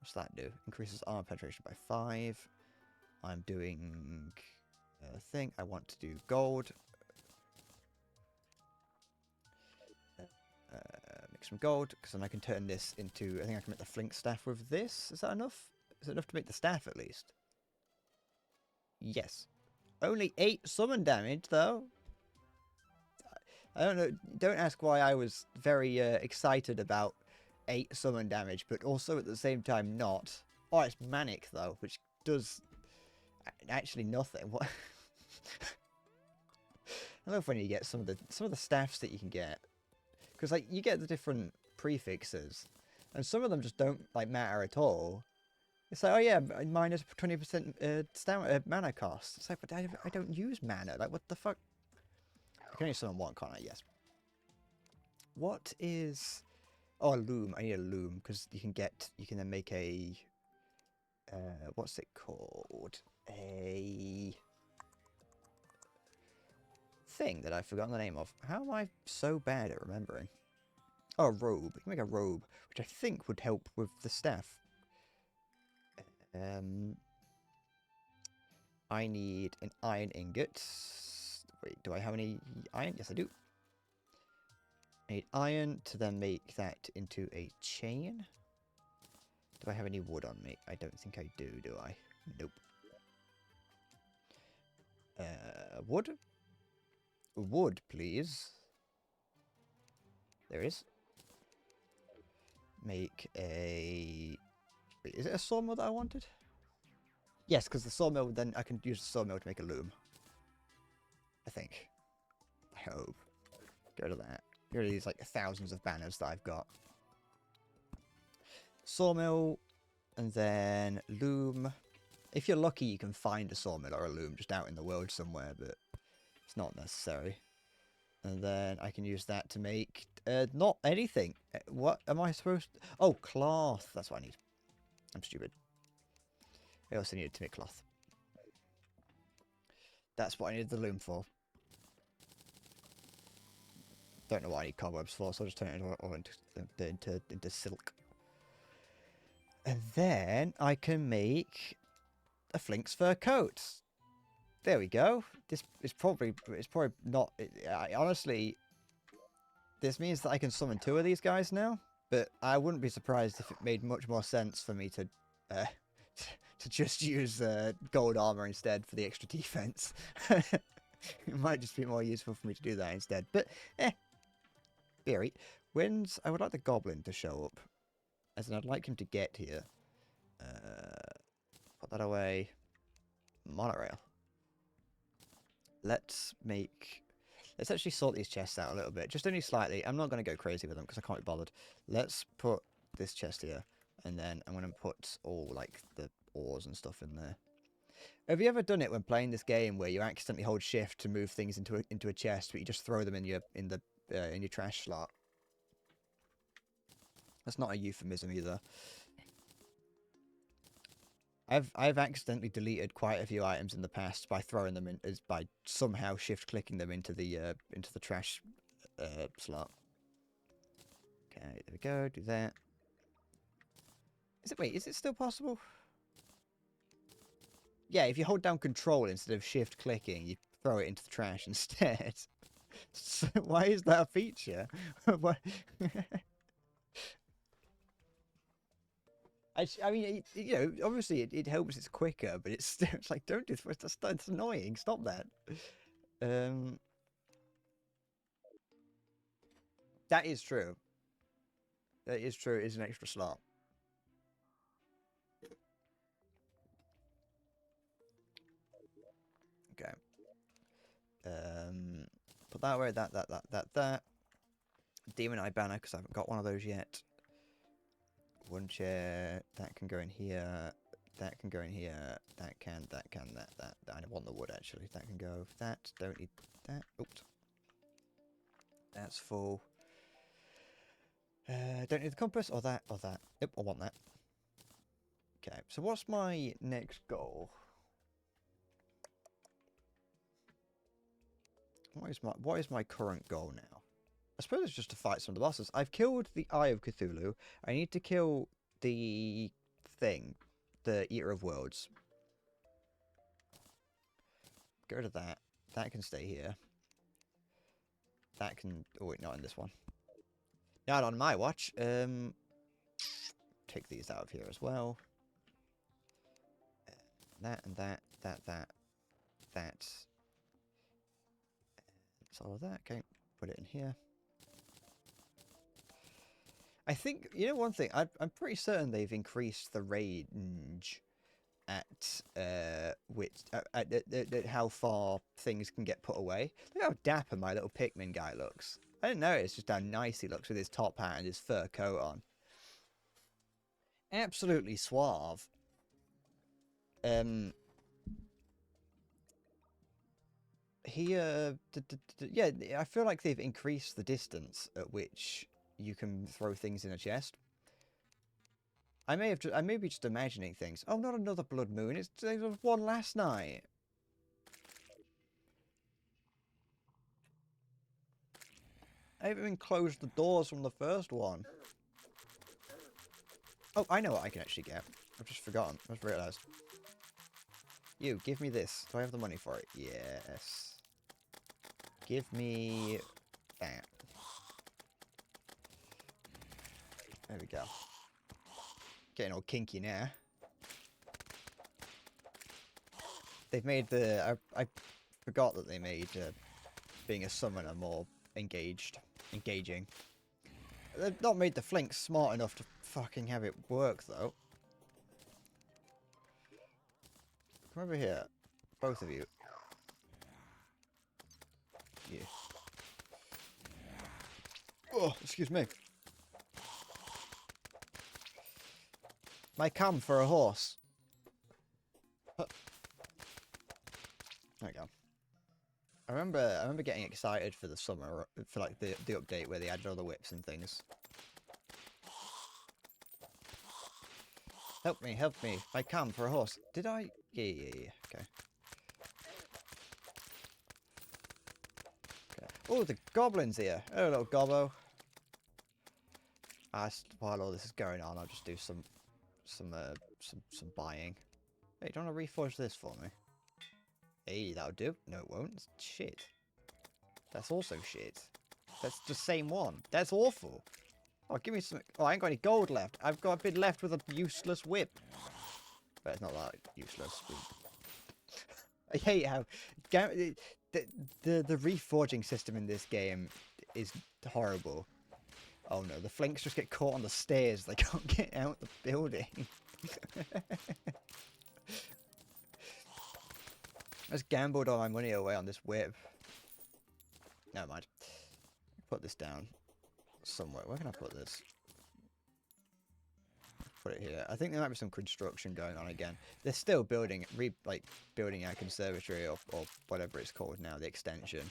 What's that do? Increases armor penetration by 5. I'm doing a thing. I want to do gold. Make some gold, because then I can turn this into... I think I can make the flint staff with this. Is that enough? Is it enough to make the staff, at least? Yes. Only 8 summon damage, though. I don't know. Don't ask why I was very excited about 8 summon damage, but also at the same time not. Oh, it's manic, though, which does actually nothing. What? I love when you get some of the staffs that you can get. Because, like, you get the different prefixes, and some of them just don't, like, matter at all. It's like, oh yeah, minus 20% mana cost. It's like, but I don't use mana. Like, what the fuck? I can only summon one, can't I? Yes. What is... Oh, a loom. I need a loom, because you can then make a... what's it called? A... thing that I've forgotten the name of. How am I so bad at remembering? Oh, a robe. You can make a robe, which I think would help with the staff. I need an iron ingot. Wait, do I have any iron? Yes, I do. I need iron to then make that into a chain. Do I have any wood on me? I don't think I do I? Nope. Wood? Wood, please. There is. Make a... Wait, is it a sawmill that I wanted? Yes, because the sawmill, then I can use the sawmill to make a loom. I think. I hope. Get rid of that. Get rid of these, like, thousands of banners that I've got. Sawmill, and then loom. If you're lucky, you can find a sawmill or a loom just out in the world somewhere, but it's not necessary. And then I can use that to make not anything. What am I supposed to... Oh, cloth. That's what I need. I'm stupid. I also needed to make cloth. That's what I needed the loom for. Don't know what I need cobwebs for, so I'll just turn it into silk. And then I can make a flink's fur coat. There we go. This is probably not. Honestly, this means that I can summon 2 of these guys now. But I wouldn't be surprised if it made much more sense for me to to just use gold armor instead for the extra defense. It might just be more useful for me to do that instead. But very. When's I would like the goblin to show up, as in I'd like him to get here. Put that away. Monorail. Let's actually sort these chests out a little bit. Just only slightly. I'm not going to go crazy with them because I can't be bothered. Let's put this chest here. And then I'm going to put all, like, the ores and stuff in there. Have you ever done it when playing this game where you accidentally hold shift to move things into a chest, but you just throw them in your trash slot? That's not a euphemism either. I've accidentally deleted quite a few items in the past by throwing them in, by somehow shift clicking them into the trash slot. Okay, there we go. Do that. Is it still possible? Yeah, if you hold down control instead of shift clicking, you throw it into the trash instead. So why is that a feature? Why? I mean, you know, obviously it helps it's quicker, but it's still, it's like, don't do this, that's annoying, stop that. That is true. That is true, it is an extra slot. Okay. Put that away, that. Demon Eye banner, because I haven't got one of those yet. One chair, that can go in here, that can go in here, that. I want the wood actually, that can go, that, don't need that, oops. That's full. Don't need the compass, or that. Yep, I want that. Okay, so what's my next goal? What is my current goal now? I suppose it's just to fight some of the bosses. I've killed the Eye of Cthulhu. I need to kill the thing, the Eater of Worlds. Get rid of that. That can stay here. That can... Oh, wait, not in this one. Not on my watch. Take these out of here as well. That and that. That's all of that. Okay, put it in here. I think, you know, one thing, I'm pretty certain they've increased the range at how far things can get put away. Look how dapper my little Pikmin guy looks. I didn't notice just how nice he looks with his top hat and his fur coat on. Absolutely suave. Yeah, I feel like they've increased the distance at which you can throw things in a chest. I may be just imagining things. Oh, not another blood moon. There was one last night. I haven't even closed the doors from the first one. Oh, I know what I can actually get. I've just forgotten. I've just realised. You, give me this. Do I have the money for it? Yes. Give me that. There we go. Getting all kinky now. They've made the... I forgot that they made being a summoner more engaging. They've not made the flinks smart enough to fucking have it work, though. Come over here. Both of you. Yeah. Oh, excuse me. My cam for a horse. Huh. There we go. I remember getting excited for the summer, for like the update where they added all the whips and things. Help me, help me. My cam for a horse. Did I? Yeah. Okay. Oh, the goblin's here. Oh, little gobbo. While all this is going on, I'll just do some buying. Hey, do you want to reforge this for me? Hey, that'll do. No, it won't. It's shit. That's also shit. That's the same one. That's awful. Oh, give me some... Oh, I ain't got any gold left. I've got a bit left with a useless whip. But it's not that useless. I hate how... The reforging system in this game is horrible. Oh no, the flinks just get caught on the stairs. They can't get out the building. I just gambled all my money away on this whip. Never mind. Put this down somewhere. Where can I put this? Put it here. I think there might be some construction going on again. They're still building, building our conservatory or whatever it's called now, the extension.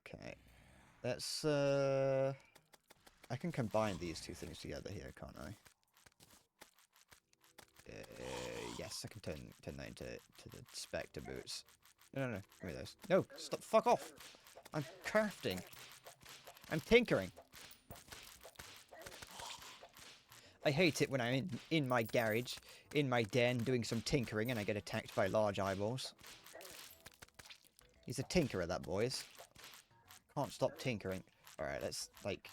Okay. Let's, I can combine these two things together here, can't I? Yes, I can turn that into the Spectre boots. No, give me those. No, stop, fuck off! I'm crafting. I'm tinkering. I hate it when I'm in my garage, in my den, doing some tinkering and I get attacked by large eyeballs. He's a tinkerer, that boy is. Can't stop tinkering. Alright, let's, make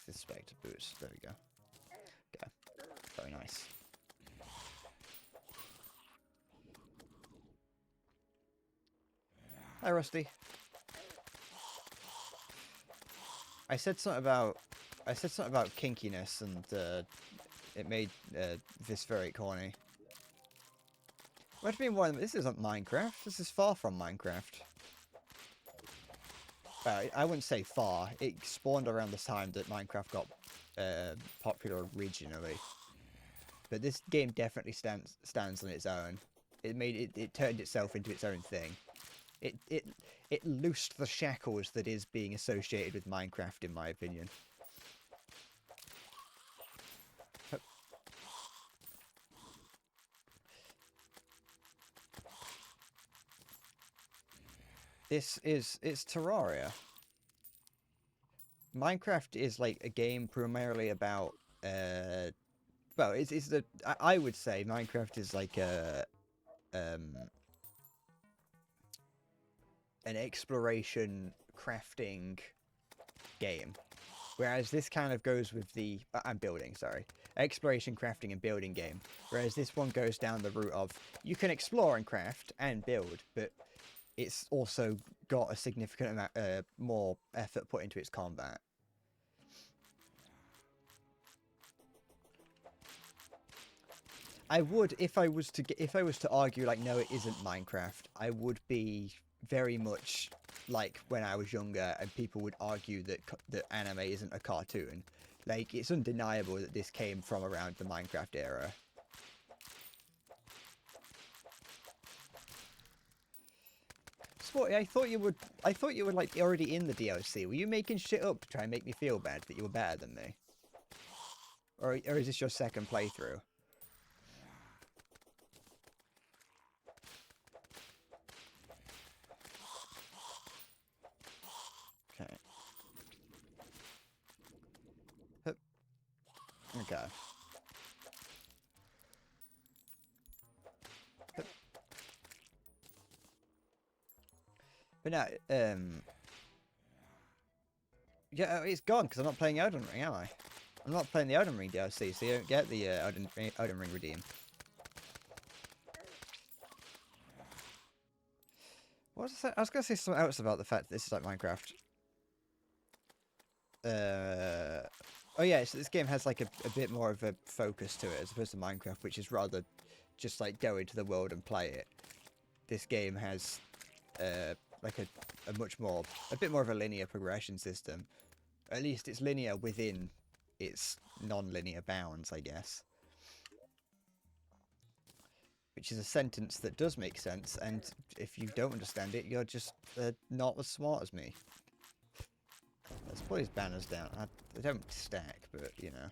the Spectre boots. There we go. Okay. Very nice. Hi, Rusty. I said something about kinkiness, and it made this very corny. What do you mean? This isn't Minecraft. This is far from Minecraft. I wouldn't say far. It spawned around the time that Minecraft got popular originally. But this game definitely stands on its own. It turned itself into its own thing. It loosed the shackles that is being associated with Minecraft, in my opinion. It's Terraria. Minecraft is like a game primarily about well, I would say Minecraft is like an exploration crafting game, whereas this kind of goes with the exploration crafting and building game, whereas this one goes down the route of you can explore and craft and build, but it's also got a significant amount more effort put into its combat. I would, if I was to argue like no, it isn't Minecraft, I would be very much like when I was younger and people would argue that anime isn't a cartoon. Like, it's undeniable that this came from around the Minecraft era. Sporty, I thought you were like already in the DLC. Were you making shit up to try and make me feel bad that you were better than me? Or is this your second playthrough? Okay. Okay. But now, Yeah, it's gone because I'm not playing Elden Ring, am I? I'm not playing the Elden Ring DLC, so you don't get the Elden Ring redeem. What was I was going to say something else about the fact that this is like Minecraft. Oh yeah, so this game has like a bit more of a focus to it as opposed to Minecraft, which is rather just like go into the world and play it. This game has like a bit more of a linear progression system. At least it's linear within its non-linear bounds, I guess. Which is a sentence that does make sense, and if you don't understand it, you're just not as smart as me. Let's put these banners down. They don't stack, but, you know.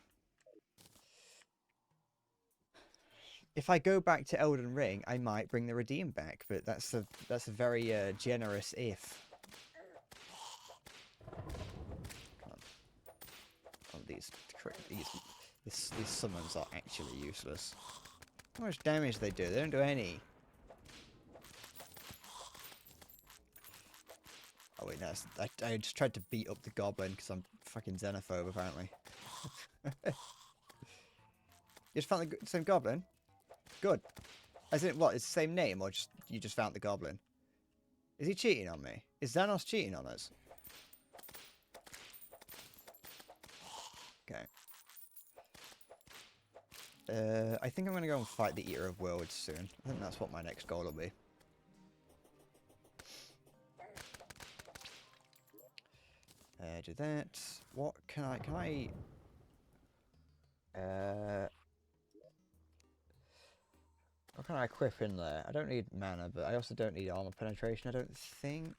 If I go back to Elden Ring, I might bring the redeem back, but that's a very generous if. Come on. Oh, these summons are actually useless. How much damage they do? They don't do any. Oh wait, no, I just tried to beat up the goblin because I'm fucking xenophobe, apparently. You just found the same goblin? Good. As in, what, it's the same name, or just you just found the goblin? Is he cheating on me? Is Xanos cheating on us? Okay. I think I'm going to go and fight the Eater of Worlds soon. I think that's what my next goal will be. Do that. What can I... What can I equip in there? I don't need mana, but I also don't need armor penetration, I don't think.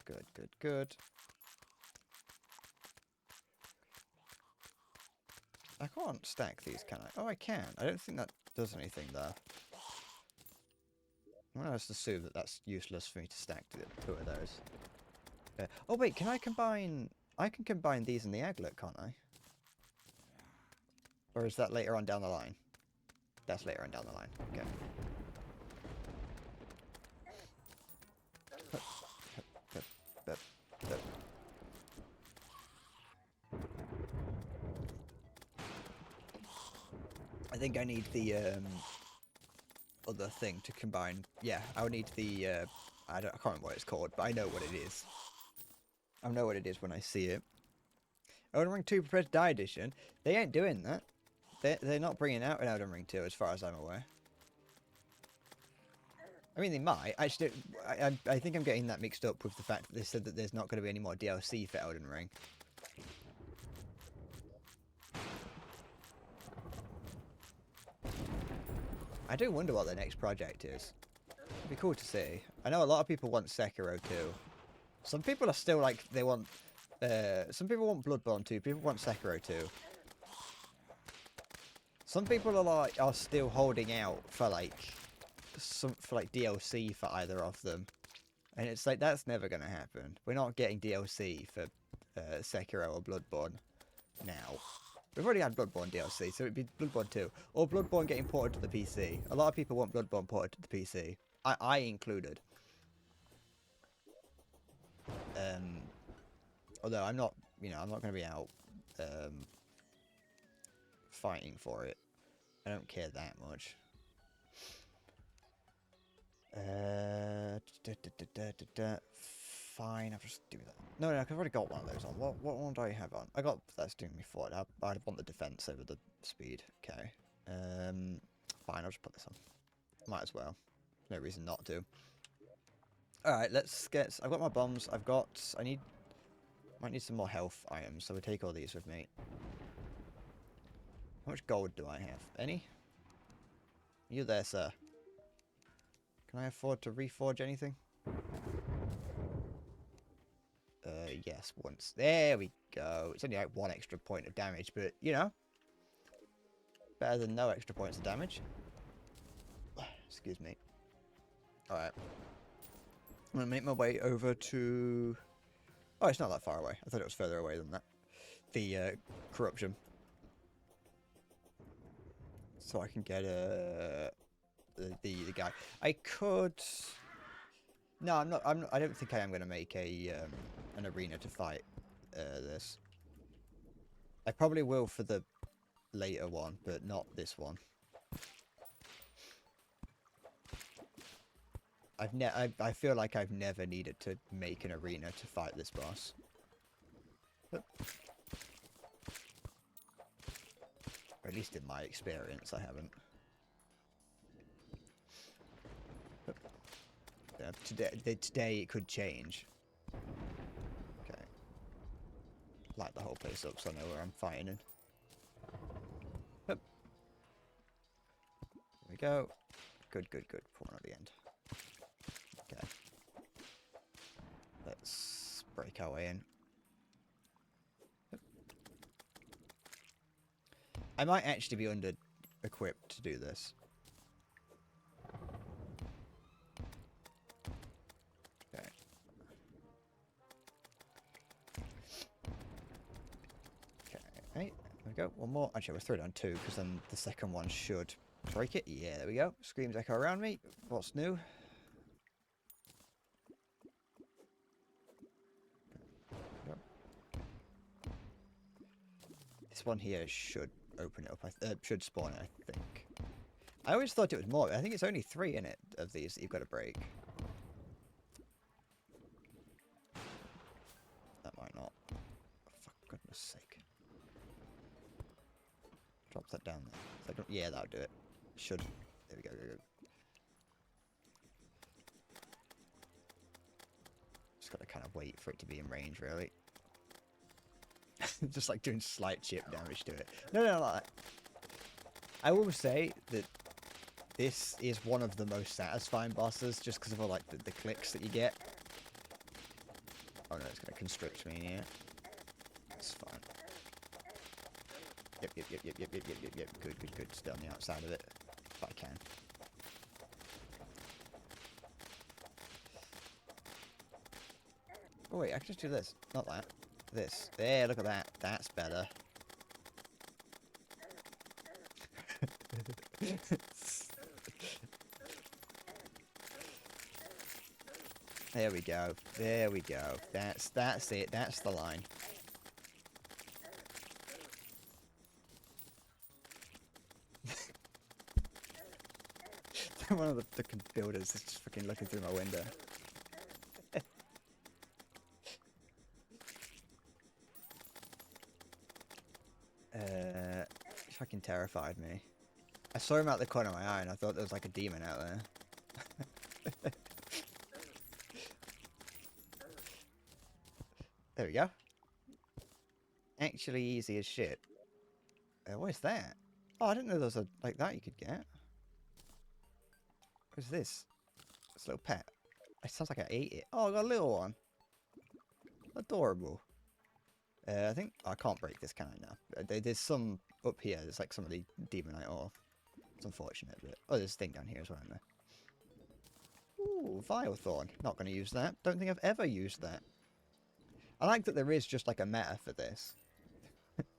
Good, good, good. I can't stack these, can I? Oh, I can. I don't think that does anything, though. I'm going to just assume that that's useless for me to stack two of those. Oh, wait, can I combine... I can combine these and the aglet, can't I? Or is that later on down the line? That's later on down the line. Okay. I think I need the other thing to combine. Yeah, I would need the I can't remember what it's called, but I know what it is. I know what it is when I see it. Elden Ring 2 Prepared to Die Edition. They ain't doing that. They're not bringing out an Elden Ring 2 as far as I'm aware. I mean, they might. Actually, I think I'm getting that mixed up with the fact that they said that there's not going to be any more DLC for Elden Ring. I do wonder what the next project is. It'd be cool to see. I know a lot of people want Sekiro 2. Some people are still like, they want... some people want Bloodborne 2, people want Sekiro 2. Some people are still holding out for like DLC for either of them, and it's like that's never gonna happen. We're not getting DLC for Sekiro or Bloodborne now. We've already had Bloodborne DLC, so it'd be Bloodborne 2 or Bloodborne getting ported to the PC. A lot of people want Bloodborne ported to the PC, I included. Although I'm not, I'm not gonna be out fighting for it. I don't care that much. Fine, I'll just do that. No, I've already got one of those on. What one do I have on? I got that's doing me forward. I want the defense over the speed. Okay. Fine, I'll just put this on. Might as well. No reason not to. Alright, let's get... I've got my bombs. Might need some more health items, so we'll take all these with me. How much gold do I have? Any? You there, sir? Can I afford to reforge anything? Yes, once. There we go. It's only like 1 extra point of damage, but, better than no extra points of damage. Excuse me. Alright. I'm going to make my way over to... Oh, it's not that far away. I thought it was further away than that. The, corruption. So I can get, the guy. I could... No, I'm not. I don't think I am going to make a an arena to fight this. I probably will for the later one, but not this one. I feel like I've never needed to make an arena to fight this boss. But, or at least in my experience, I haven't. But, today it could change. Okay. Light the whole place up so I know where I'm fighting in. Yep. There we go. Good, good, good. Put one at the end. Okay. Let's break our way in. Yep. I might actually be under-equipped to do this. Okay. Okay, there we go. One more. Actually, we'll throw down two, because then the second one should break it. Yeah, there we go. Screams echo around me. What's new? Yep. This one here should open it up. Should spawn it, I think. I always thought it was more. I think it's only 3 in it of these that you've got to break. That might not. Oh, for goodness sake. Drop that down there. So yeah, that'll do it. Should. There we go, go, go. Just got to kind of wait for it to be in range, really. Just like doing slight chip damage to it. No, like, I will say that this is one of the most satisfying bosses, just because of all like the clicks that you get. Oh no, it's gonna constrict me here. It's fine. Yep. Good, good, good. Stay on the outside of it, if I can. Oh wait, I can just do this. Not that. This. There, look at that. That's better. There we go. There we go. That's it. That's the line. One of the fucking builders is just fucking looking through my window. Fucking terrified me. I saw him out the corner of my eye and I thought there was like a demon out there. There we go. Actually easy as shit. What is that? Oh, I didn't know there was a like that you could get. What is this? This little pet. It sounds like I ate it. Oh, I got a little one. Adorable. I think I can't break this, can I now? There's some up here. There's like some of the demonite ore. It's unfortunate, but oh, there's a thing down here as well, isn't there? Ooh, Vile Thorn. Not going to use that. Don't think I've ever used that. I like that there is just like a meta for this.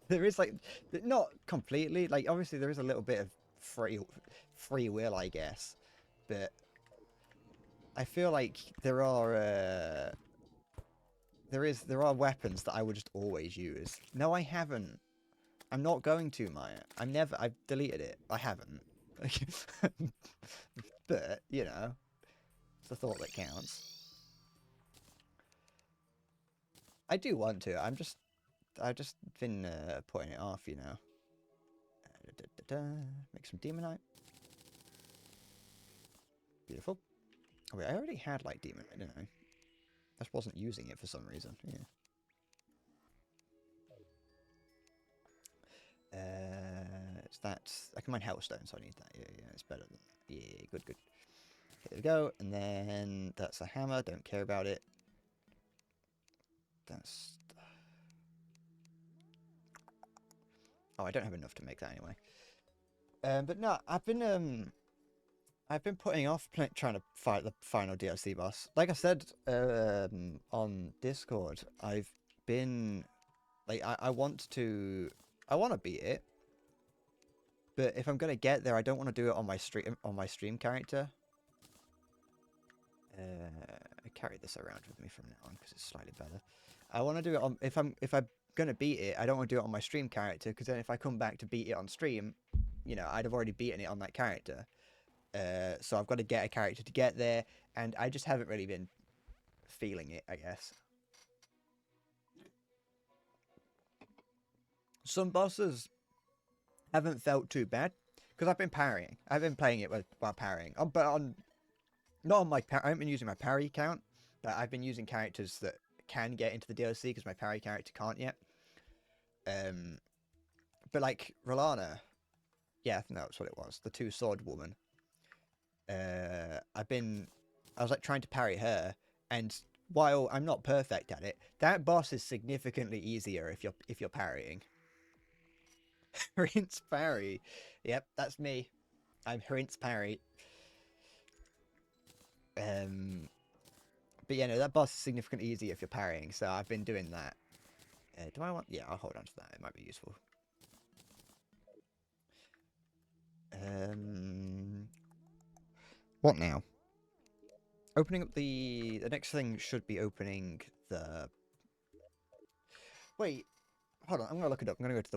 There is like, not completely. Like obviously there is a little bit of free will, I guess, but I feel like there are weapons that I would just always use. No, I haven't. I'm not going to, Maya. I've deleted it. I haven't. But, you know, it's the thought that counts. I do want to. I've just been putting it off, you know. Make some demonite. Beautiful. Oh wait, I already had like demonite, didn't I? I just wasn't using it for some reason. Yeah. It's that. I can mine hellstone, so I need that. Yeah, it's better than that. Yeah, good, good. Okay, there we go. And then that's a hammer. Don't care about it. That's. Oh, I don't have enough to make that anyway. But no, I've been putting off trying to fight the final DLC boss. Like I said on Discord, I've been like I want to beat it, but if I'm gonna get there, I don't want to do it on my stream character. carry this around with me from now on because it's slightly better. I want to do it on if I'm gonna beat it. I don't want to do it on my stream character because then if I come back to beat it on stream, you know, I'd have already beaten it on that character. So I've got to get a character to get there, and I just haven't really been feeling it, I guess. Some bosses haven't felt too bad because I've been parrying. I've been playing it while parrying. But on not on my I haven't been using my parry count, but I've been using characters that can get into the DLC because my parry character can't yet. But like Rolana, yeah, I think that's what it was. The two-sword woman. I was like trying to parry her, and while I'm not perfect at it, that boss is significantly easier if you're parrying. Rinse parry. Yep, that's me. I'm Rinse parry. But yeah, no, that boss is significantly easier if you're parrying, so I've been doing that. Do I want... Yeah, I'll hold on to that. It might be useful. What now? Opening up the next thing should be opening the... Wait, hold on. I'm gonna look it up. I'm gonna go to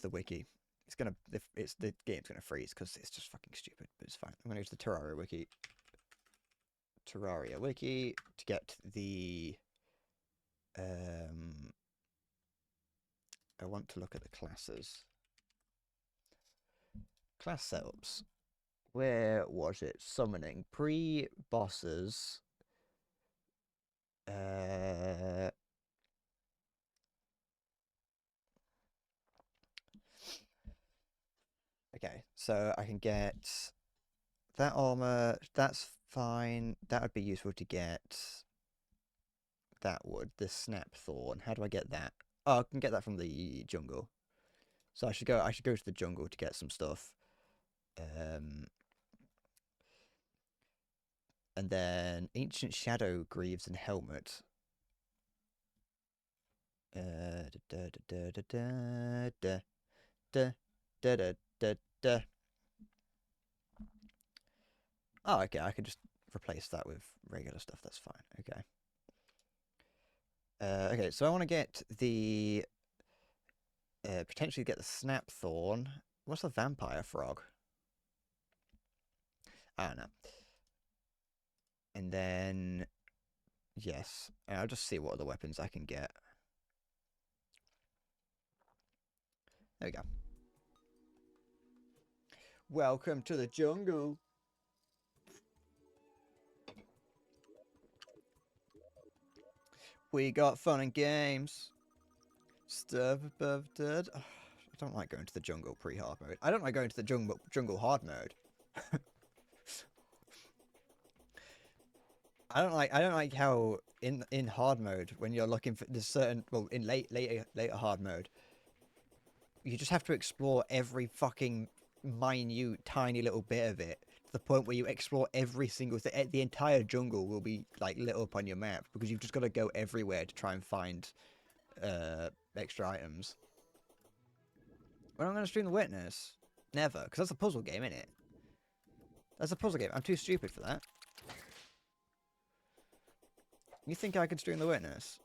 the wiki. It's gonna... the game's gonna freeze because it's just fucking stupid, but it's fine. I'm gonna go to the Terraria wiki. Terraria wiki to get the... I want to look at the classes. Class setups. Where was it? Summoning. Pre-bosses. Okay, so I can get that armor. That's fine. That would be useful to get. That would. The snap thorn. How do I get that? Oh, I can get that from the jungle. So I should go to the jungle to get some stuff. And then Ancient Shadow Greaves and Helmet. Oh, okay, I can just replace that with regular stuff, that's fine, okay. Okay, so I want to get the... potentially get the Snap Thorn. What's the Vampire Frog? I don't know. And then... Yes, I'll just see what other weapons I can get. There we go. Welcome to the jungle. We got fun and games. Stuff above dead. Oh, I don't like going to the jungle pre-hard mode. I don't like going to the jungle hard mode. I don't like how in hard mode when you're looking for this certain in later hard mode, you just have to explore every fucking minute tiny little bit of it to the point where you explore every single thing. The entire jungle will be like lit up on your map because you've just got to go everywhere to try and find extra items. When I'm going to stream The Witness? Never, because that's a puzzle game, isn't it? That's a puzzle game. I'm too stupid for that. You think I could stream The Witness?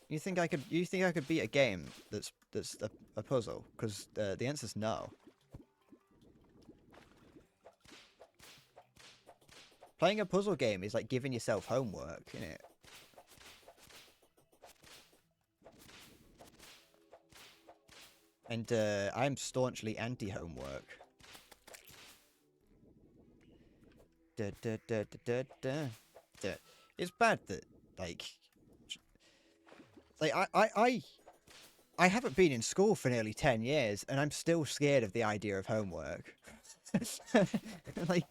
You think I could beat a game that's a puzzle? Because the answer's no. Playing a puzzle game is like giving yourself homework, isn't it? And I'm staunchly anti-homework. It's bad that I haven't been in school for nearly 10 years and I'm still scared of the idea of homework. like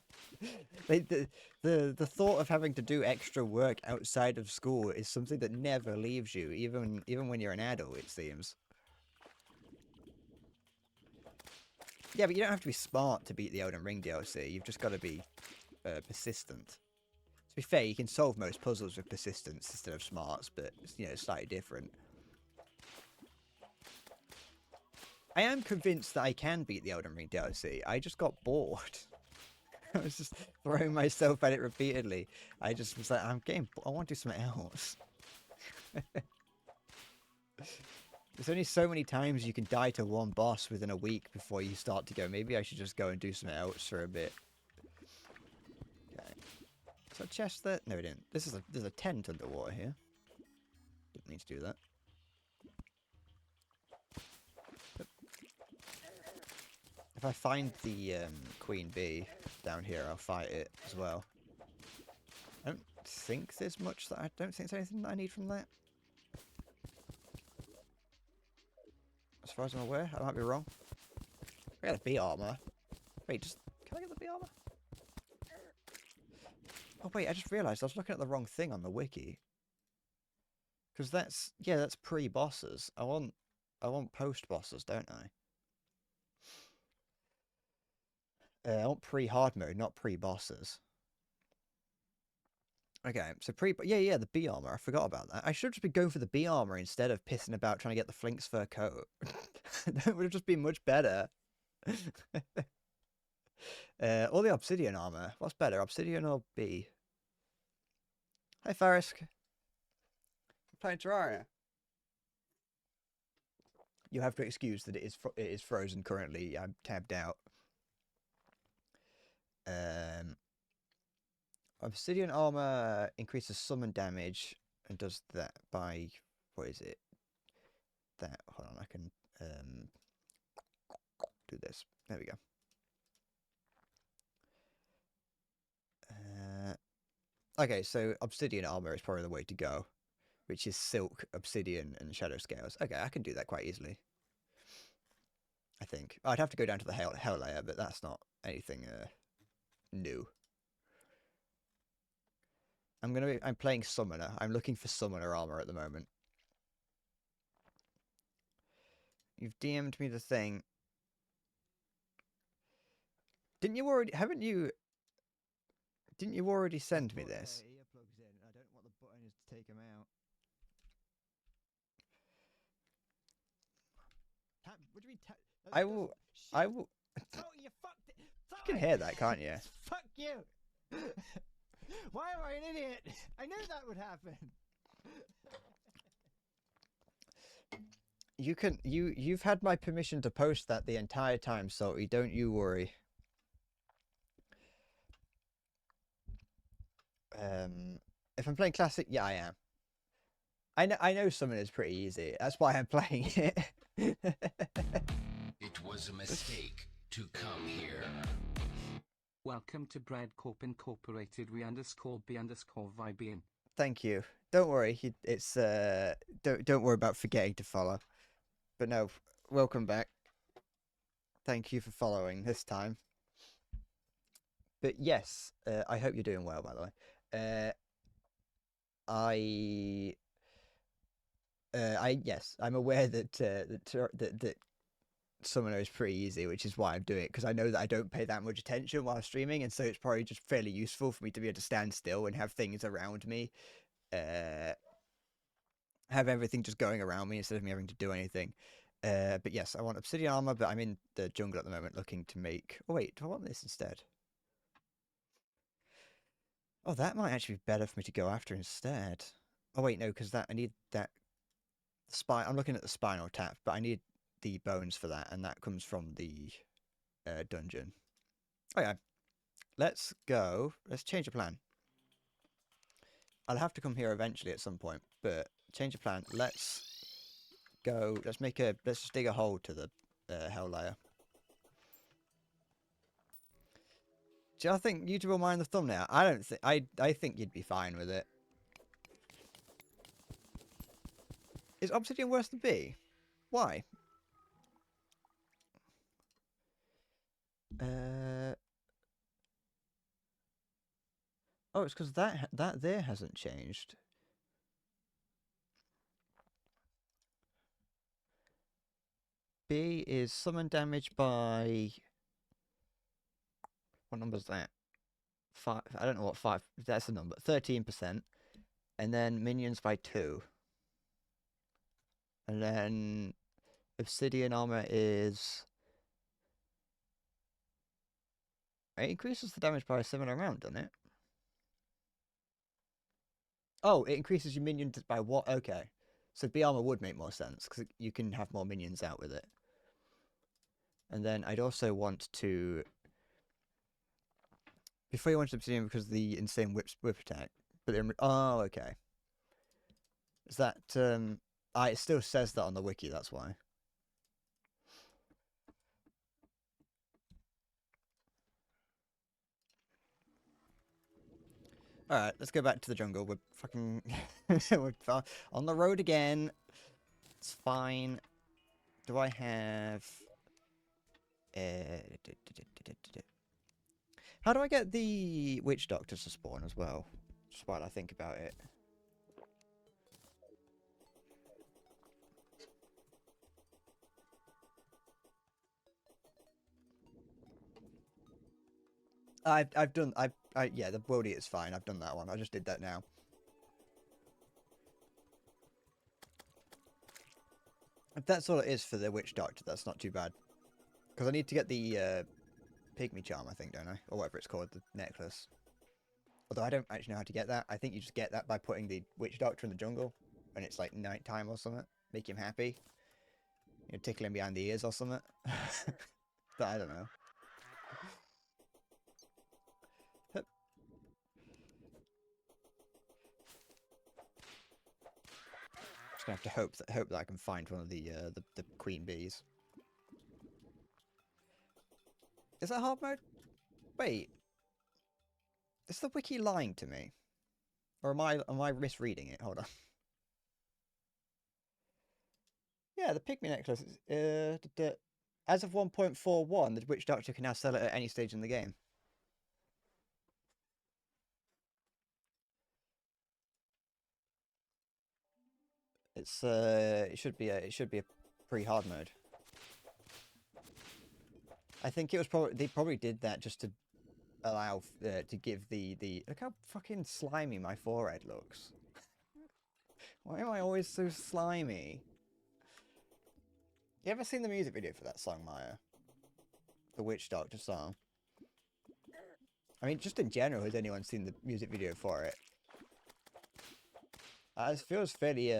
the thought of having to do extra work outside of school is something that never leaves you, even when you're an adult, it seems. Yeah, but you don't have to be smart to beat the Elden Ring DLC. You've just got to be persistent. To be fair, you can solve most puzzles with persistence instead of smarts, but you know, it's slightly different. I am convinced that I can beat the Elden Ring DLC. I just got bored. I was just throwing myself at it repeatedly. I just was like, I want to do something else. There's only so many times you can die to one boss within a week before you start to go, maybe I should just go and do something else for a bit. Okay. Is that a chest there? No, it didn't. There's a tent underwater here. Didn't need to do that. If I find the queen bee down here, I'll fight it as well. I don't think there's much that I don't think there's anything that I need from that. As far as I'm aware, I might be wrong. I got a bee armor. Wait, can I get the bee armor? Oh wait, I just realised I was looking at the wrong thing on the wiki. Because that's pre-bosses. I want post-bosses, don't I? I want pre-hard mode, not pre-bosses. Okay, so the bee armor. I forgot about that. I should just be going for the bee armor instead of pissing about trying to get the Flink's fur coat. That would have just been much better. Or the obsidian armor. What's better, obsidian or bee? Hi, Farisk. Playing Terraria. You have to excuse that it is frozen currently. I'm tabbed out. Obsidian armor increases summon damage and does that by, what is it? That, hold on, I can do this. There we go. Okay, so obsidian armor is probably the way to go, which is silk, obsidian, and shadow scales. Okay, I can do that quite easily. I think. I'd have to go down to the hell layer, but that's not anything new. I'm playing summoner. I'm looking for summoner armor at the moment. You've DM'd me the thing. Didn't you already send me this? Earplugs in. I don't know what the button is to take them out. What do you mean I will. You fucked it. You can hear that, can't you? Fuck you. Why am I an idiot? I knew that would happen. You've had my permission to post that the entire time, Salty. Don't you worry. If I'm playing classic, yeah, I am. I know Summon is pretty easy. That's why I'm playing it. It was a mistake to come here. Welcome to Bread Corp Incorporated. We _B _Vibian. Thank you. Don't worry. It's don't worry about forgetting to follow. But no, welcome back. Thank you for following this time. But yes, I hope you're doing well, by the way. I'm aware that Summoner is pretty easy, which is why I'm doing it, because I know that I don't pay that much attention while streaming, and so it's probably just fairly useful for me to be able to stand still and have things around me, have everything just going around me instead of me having to do anything. But yes, I want obsidian armor, but I'm in the jungle at the moment looking to make... Oh wait, do I want this instead? Oh, that might actually be better for me to go after instead. Oh wait, no, because I need that... I'm looking at the spinal tap, but I need the bones for that, and that comes from the dungeon. Okay, let's go. Let's change the plan. I'll have to come here eventually at some point, but change the plan. Let's go. Let's just dig a hole to the hell layer. Do you think YouTube will mind the thumbnail? I don't think. I think you'd be fine with it. Is obsidian worse than B? Why? Oh, it's because that there hasn't changed. B is summon damage by... What number is that? 5. I don't know what 5... That's the number. 13%. And then minions by 2. And then obsidian armor is It increases the damage by a similar amount, doesn't it? Oh, it increases your minions by what? Okay. So B armor would make more sense, because you can have more minions out with it. And then I'd also want to... Before you want to obsidian because of the insane whip attack. But then, oh, okay. Is that... it still says that on the wiki, that's why. Alright, let's go back to the jungle. We're fucking... we're on the road again. It's fine. Do I have... How do I get the witch doctors to spawn as well? Just while I think about it. I've done yeah, the world eater's fine. I've done that one. I just did that now. If that's all it is for the witch doctor, that's not too bad. Because I need to get the pygmy charm, I think, don't I? Or whatever it's called, the necklace. Although I don't actually know how to get that. I think you just get that by putting the witch doctor in the jungle, and it's like nighttime or something. Make him happy. You know, tickle him behind the ears or something. But I don't know. Just gonna have to hope that I can find one of the queen bees. Is that hard mode? Wait, is the wiki lying to me, or am I misreading it? Hold on. Yeah, the pygmy necklace. As of 1.41, the witch doctor can now sell it at any stage in the game. It's it should be a pre-hard mode. I think it was they probably did that just to allow to give the look how fucking slimy my forehead looks. Why am I always so slimy? You ever seen the music video for that song, Maya? The Witch Doctor song. I mean, just in general, has anyone seen the music video for it? It feels fairly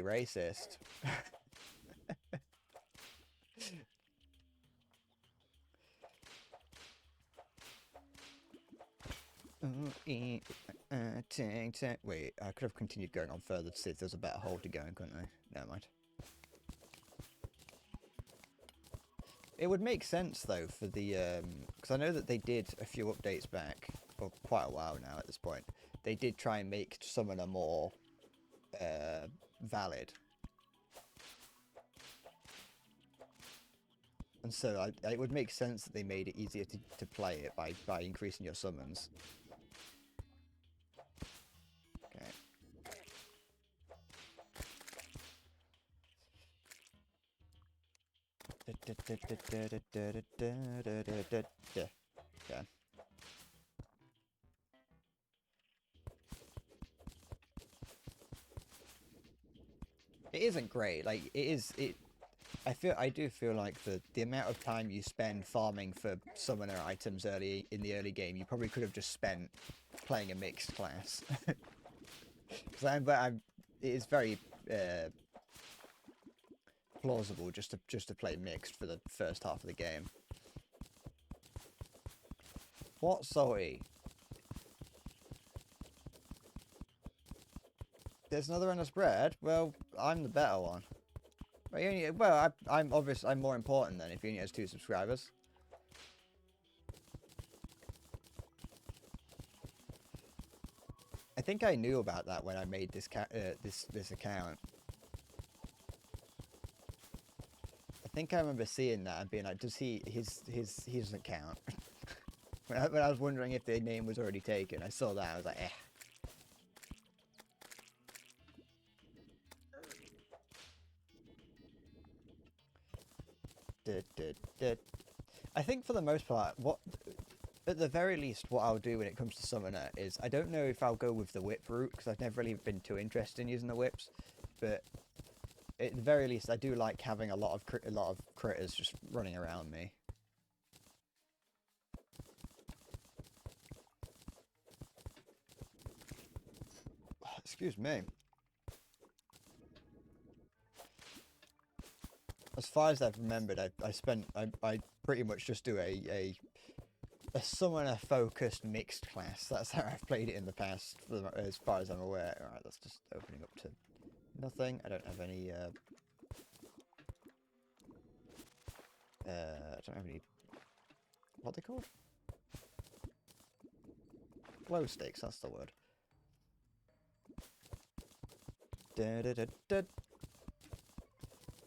racist. Wait, I could have continued going on further to see if there's a better hole to go in, couldn't I? Never mind. It would make sense though for the because I know that they did a few updates back, or quite a while now at this point. They did try and make Summoner more valid, and so it would make sense that they made it easier to play it by increasing your summons. Okay. Okay. It isn't great. Like I do feel like the amount of time you spend farming for summoner items early in the early game, you probably could have just spent playing a mixed class. Because it is very plausible just to play mixed for the first half of the game. What, sorry? There's another endless bread? Well, I'm the better one. Well, I'm obviously I'm more important than if he only has 2 subscribers. I think I knew about that when I made this this account. I think I remember seeing that and being like, does his account? when I was wondering if the name was already taken, I saw that, I was like, eh. I think for the most part, at the very least, what I'll do when it comes to Summoner is, I don't know if I'll go with the whip route, because I've never really been too interested in using the whips, but at the very least, I do like having a lot of critters just running around me. Excuse me. As far as I've remembered, I pretty much just do a summoner focused mixed class. That's how I've played it in the past, as far as I'm aware. Alright, that's just opening up to nothing. I don't have any I don't have any, what are they called? Glow sticks, that's the word.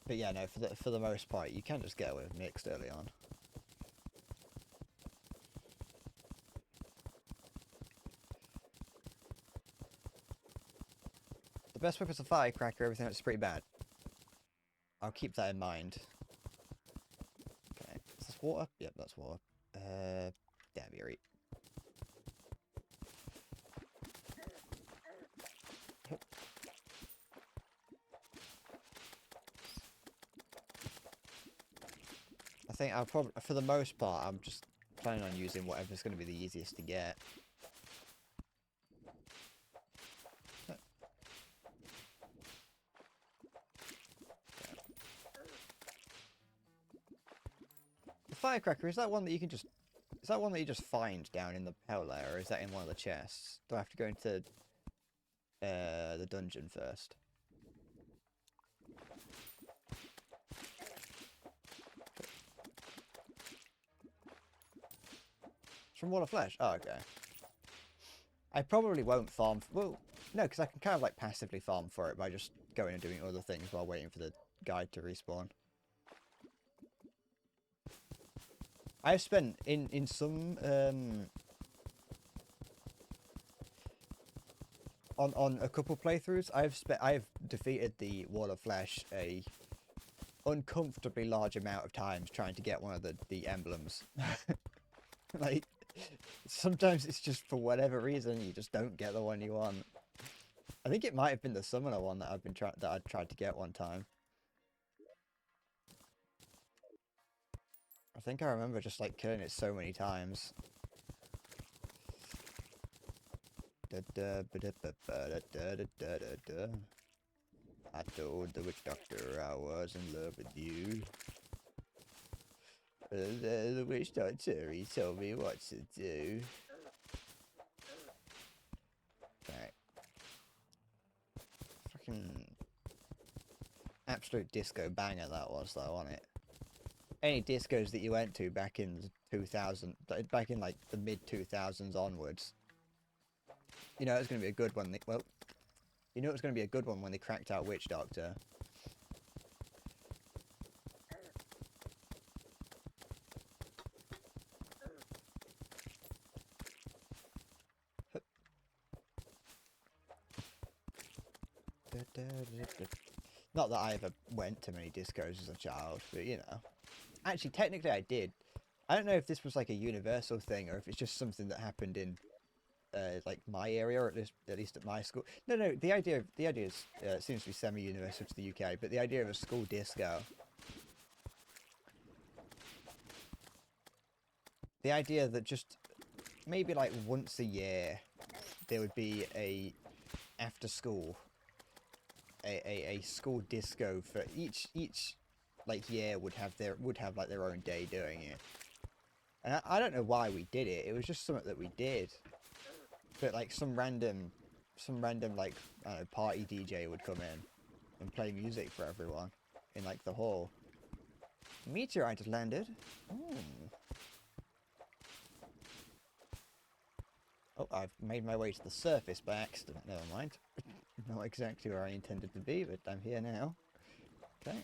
But yeah, no, for the most part, you can just get away with mixed early on. The best weapon's a firecracker, everything else is pretty bad. I'll keep that in mind. Okay, is this water? Yep, that's water. Damn, you're right. I think I'll probably, for the most part, I'm just planning on using whatever's going to be the easiest to get. The firecracker, is that one that you can just, is that one that you just find down in the hell layer, or is that in one of the chests? Do I have to go into the dungeon first? It's from Wall of Flesh? Oh, okay. I probably won't farm... Well, no, because I can kind of like passively farm for it by just going and doing other things while waiting for the guide to respawn. I've spent, in some... On a couple playthroughs, I've defeated the Wall of Flesh a uncomfortably large amount of times trying to get one of the emblems. Like, sometimes it's just for whatever reason you just don't get the one you want. I think it might have been the summoner one that I tried to get one time. I think I remember just like killing it so many times. I told the witch doctor I was in love with you. The witch doctor, he told me what to do. Right. Fucking absolute disco banger that was, though, wasn't it? Any discos that you went to back in 2000, back in like the mid 2000s onwards, you know it was going to be a good one. Well, you know it was going to be a good one when they cracked out Witch Doctor. Not that I ever went to many discos as a child, but you know. Actually, technically I did. I don't know if this was like a universal thing or if it's just something that happened in like my area, or at least at my school. No, the idea is seems to be semi-universal to the UK, but the idea of a school disco. The idea that just maybe like once a year there would be a after school a school disco for each like year would have like their own day doing it. And I don't know why we did it. It was just something that we did. But like some random like I don't know, party DJ would come in and play music for everyone in like the hall. Meteorite has landed. Ooh. Oh, I've made my way to the surface by accident. Never mind. Not exactly where I intended to be, but I'm here now. Okay.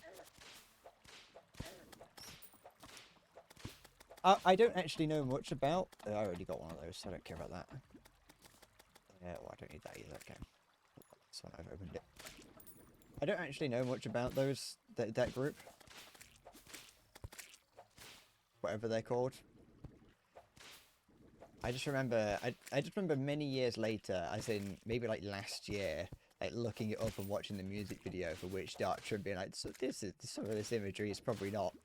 I don't actually know much about... I already got one of those, so I don't care about that. Well, I don't need that either. Okay. This one, I've opened it. I don't actually know much about those, that group. Whatever they're called. I just remember, I just remember many years later, as in maybe like last year, like looking it up and watching the music video for Witch Doctor and being like, so some of this imagery is probably not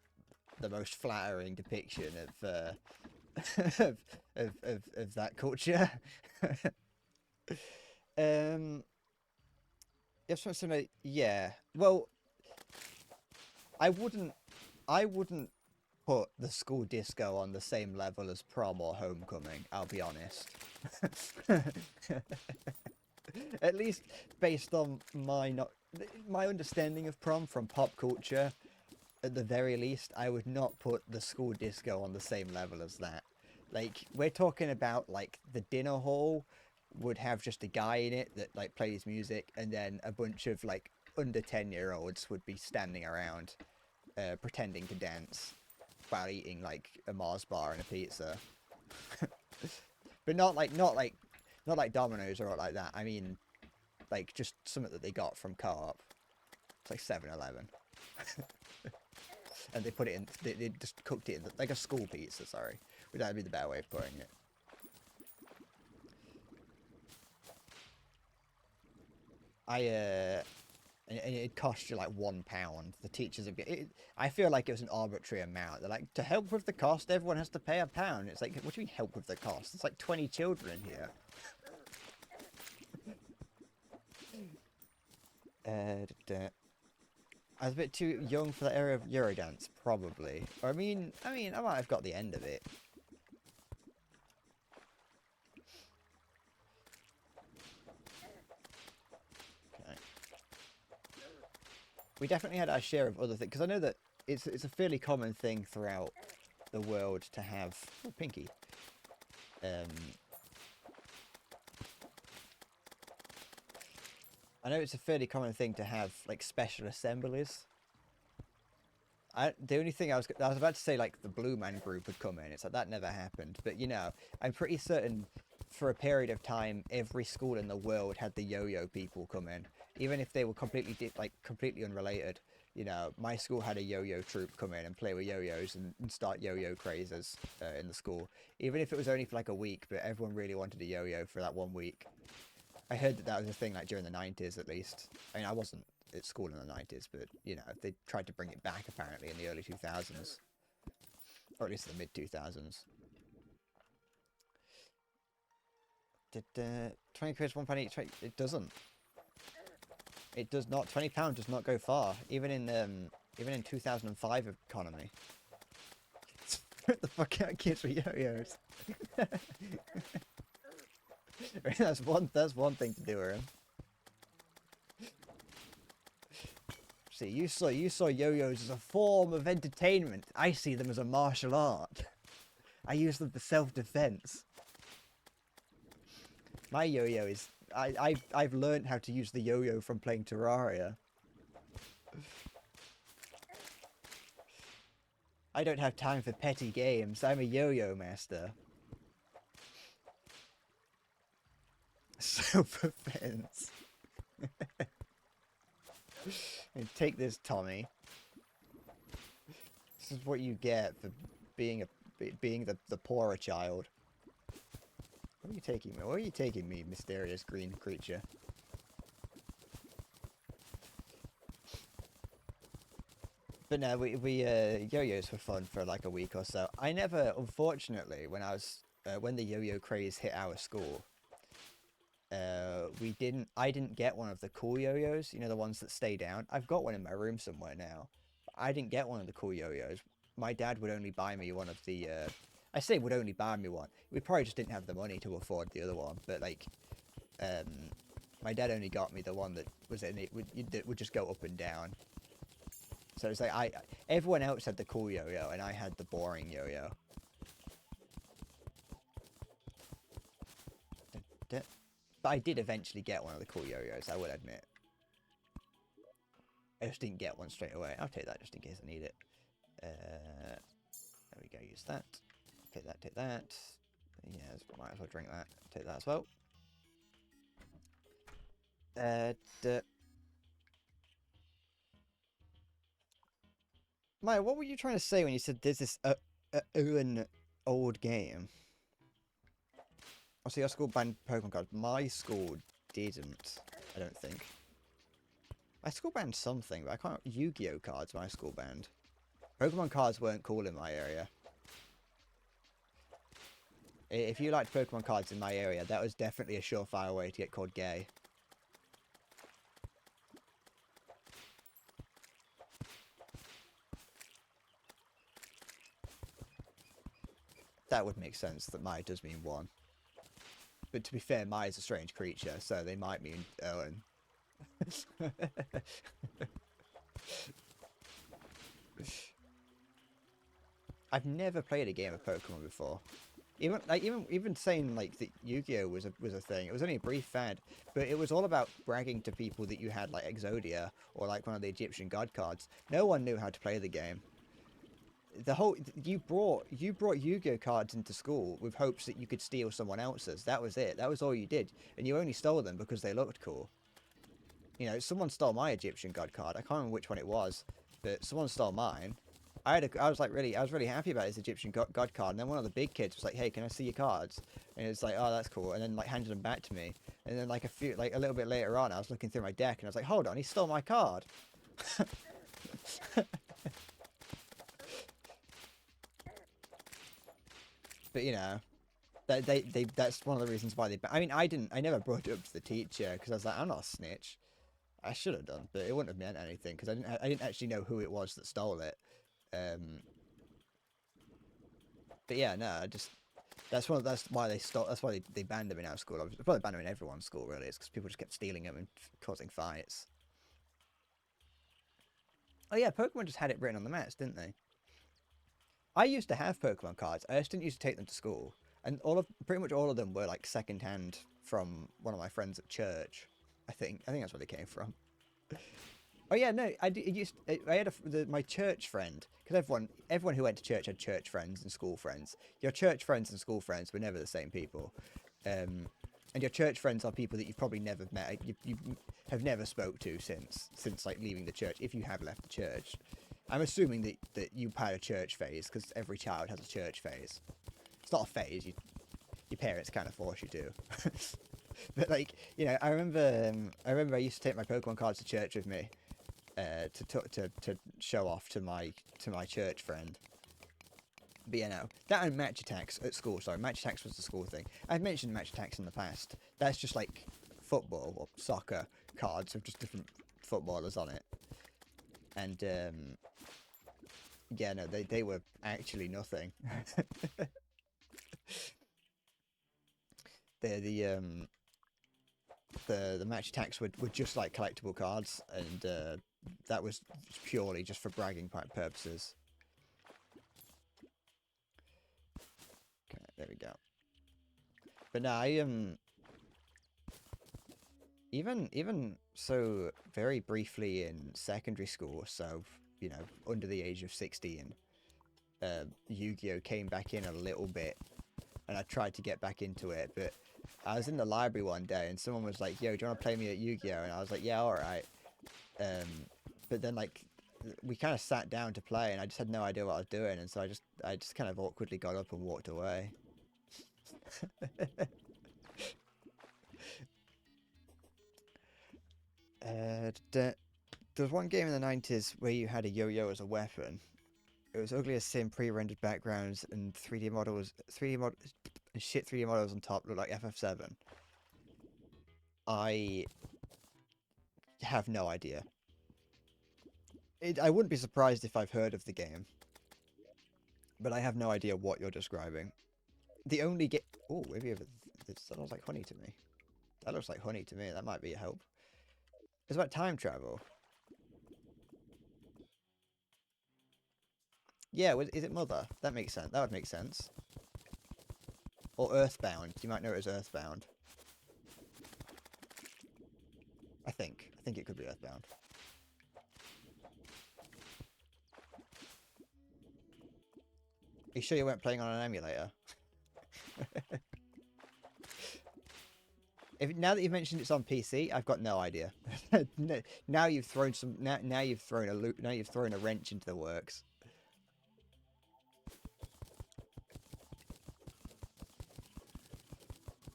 the most flattering depiction of that culture. If something similar, yeah. Well, I wouldn't. I wouldn't put the school disco on the same level as prom or homecoming. I'll be honest. At least based on my understanding of prom from pop culture, at the very least, I would not put the school disco on the same level as that. Like, we're talking about, like, the dinner hall would have just a guy in it that, like, plays music, and then a bunch of, like, under 10-year-olds would be standing around, pretending to dance while eating, like, a Mars bar and a pizza. But not like Domino's or like that. I mean, like, just something that they got from Co-op. It's like 7-Eleven. And they put it in, they just cooked it in, like a school pizza, sorry. Would that be the better way of putting it? And it cost you like £1. The teachers would be, I feel like it was an arbitrary amount. They're like, to help with the cost, everyone has to pay £1. It's like, what do you mean help with the cost? It's like 20 children here. I was a bit too young for that era of Eurodance, probably. Or I mean, I might have got the end of it. Okay. We definitely had our share of other things, because I know that it's a fairly common thing throughout the world to have Pinky. I know it's a fairly common thing to have like special assemblies. The only thing I was about to say, like, the Blue Man Group would come in. It's like that never happened. But you know, I'm pretty certain for a period of time, every school in the world had the yo-yo people come in, even if they were completely unrelated. You know, my school had a yo-yo troupe come in and play with yo-yos and start yo-yo crazes in the school, even if it was only for like a week. But everyone really wanted a yo-yo for that 1 week. I heard that was a thing like during the 90s at least. I mean, I wasn't at school in the 90s, but you know, they tried to bring it back apparently in the early 2000s, or at least the mid 2000s. 20 quid, £1 each? It doesn't. It does not. £20 does not go far, even in 2005 economy. What the fuck out kids with yo-yos? That's one thing to do, Aaron. See, you saw yo-yos as a form of entertainment. I see them as a martial art. I use them for self-defense. My yo-yo is I've learned how to use the yo-yo from playing Terraria. I don't have time for petty games. I'm a yo-yo master. Self-defense. And take this, Tommy. This is what you get for being the poorer child. Where are you taking me? Where are you taking me, mysterious green creature? But no, we yo-yos for fun for like a week or so. I never, unfortunately, when the yo-yo craze hit our school, I didn't get one of the cool yo-yos, you know, the ones that stay down. I've got one in my room somewhere now. I didn't get one of the cool yo-yos. My dad would only buy me one of the, I say would only buy me one. We probably just didn't have the money to afford the other one, but like, my dad only got me the one that was in it, that would just go up and down. So it's like, everyone else had the cool yo-yo, and I had the boring yo-yo. But I did eventually get one of the cool yo-yos, I will admit. I just didn't get one straight away. I'll take that just in case I need it. There we go, use that. Take that. Yeah, might as well drink that. Take that as well. Maya, what were you trying to say when you said there's this an old game? Oh, so your school banned Pokemon cards. My school didn't, I don't think. My school banned something, but I can't... Yu-Gi-Oh cards my school banned. Pokemon cards weren't cool in my area. If you liked Pokemon cards in my area, that was definitely a surefire way to get called gay. That would make sense that Mai does mean one. But to be fair, Mai is a strange creature, so they might mean Owen. I've never played a game of Pokemon before. Even saying like that Yu-Gi-Oh was a thing. It was only a brief fad, but it was all about bragging to people that you had like Exodia or like one of the Egyptian god cards. No one knew how to play the game. You brought Yu-Gi-Oh cards into school with hopes that you could steal someone else's. That was it. That was all you did, and you only stole them because they looked cool. You know, someone stole my Egyptian god card. I can't remember which one it was, but someone stole mine. I was really happy about his Egyptian god card, and then one of the big kids was like, "Hey, can I see your cards?" And it's like, "Oh, that's cool," and then like handed them back to me. And then like a little bit later on, I was looking through my deck, and I was like, "Hold on, he stole my card." But you know, that's one of the reasons why I mean, I never brought it up to the teacher because I was like, I'm not a snitch. I should have done, but it wouldn't have meant anything because I didn't actually know who it was that stole it. But yeah, no, that's why they stole. That's why they banned them in our school. Obviously, probably banned them in everyone's school. Really, it's because people just kept stealing them and causing fights. Oh yeah, Pokemon just had it written on the mats, didn't they? I used to have Pokemon cards. I just didn't used to take them to school, and pretty much all of them were like second hand from one of my friends at church. I think that's where they came from. Oh yeah, no, I had my church friend, because everyone who went to church had church friends and school friends. Your church friends and school friends were never the same people, and your church friends are people that you've probably never met. You have never spoke to since like leaving the church, if you have left the church. I'm assuming that you had a church phase, because every child has a church phase. It's not a phase. Your parents kind of force you to. But like, you know, I remember I used to take my Pokemon cards to church with me, to show off to my church friend. But you know, that and match attacks at school. Sorry, match attacks was the school thing. I've mentioned match attacks in the past. That's just like football or soccer cards with just different footballers on it. And yeah, no, they were actually nothing. The match attacks were just like collectible cards, and that was purely just for bragging purposes. Okay, there we go. But now even so very briefly in secondary school, so you know, under the age of 16, Yu-Gi-Oh came back in a little bit, and I tried to get back into it, but I was in the library one day and someone was like, "Yo, do you want to play me at Yu-Gi-Oh?" And I was like, "Yeah, all right." But then like we kind of sat down to play, and I just had no idea what I was doing, and so I just kind of awkwardly got up and walked away. There was one game in the 90s where you had a yo-yo as a weapon. It was ugly as sin, pre-rendered backgrounds, and 3D models, and shit 3D models on top look like FF7. I have no idea. I wouldn't be surprised if I've heard of the game, but I have no idea what you're describing. The only game... Oh, maybe that looks like honey to me. That looks like honey to me. That might be a help. It's about time travel. Yeah, is it Mother? That makes sense. That would make sense. Or Earthbound. You might know it as Earthbound. I think it could be Earthbound. Are you sure you weren't playing on an emulator? Now that you've mentioned it's on PC, I've got no idea. Now you've thrown now you've thrown a wrench into the works.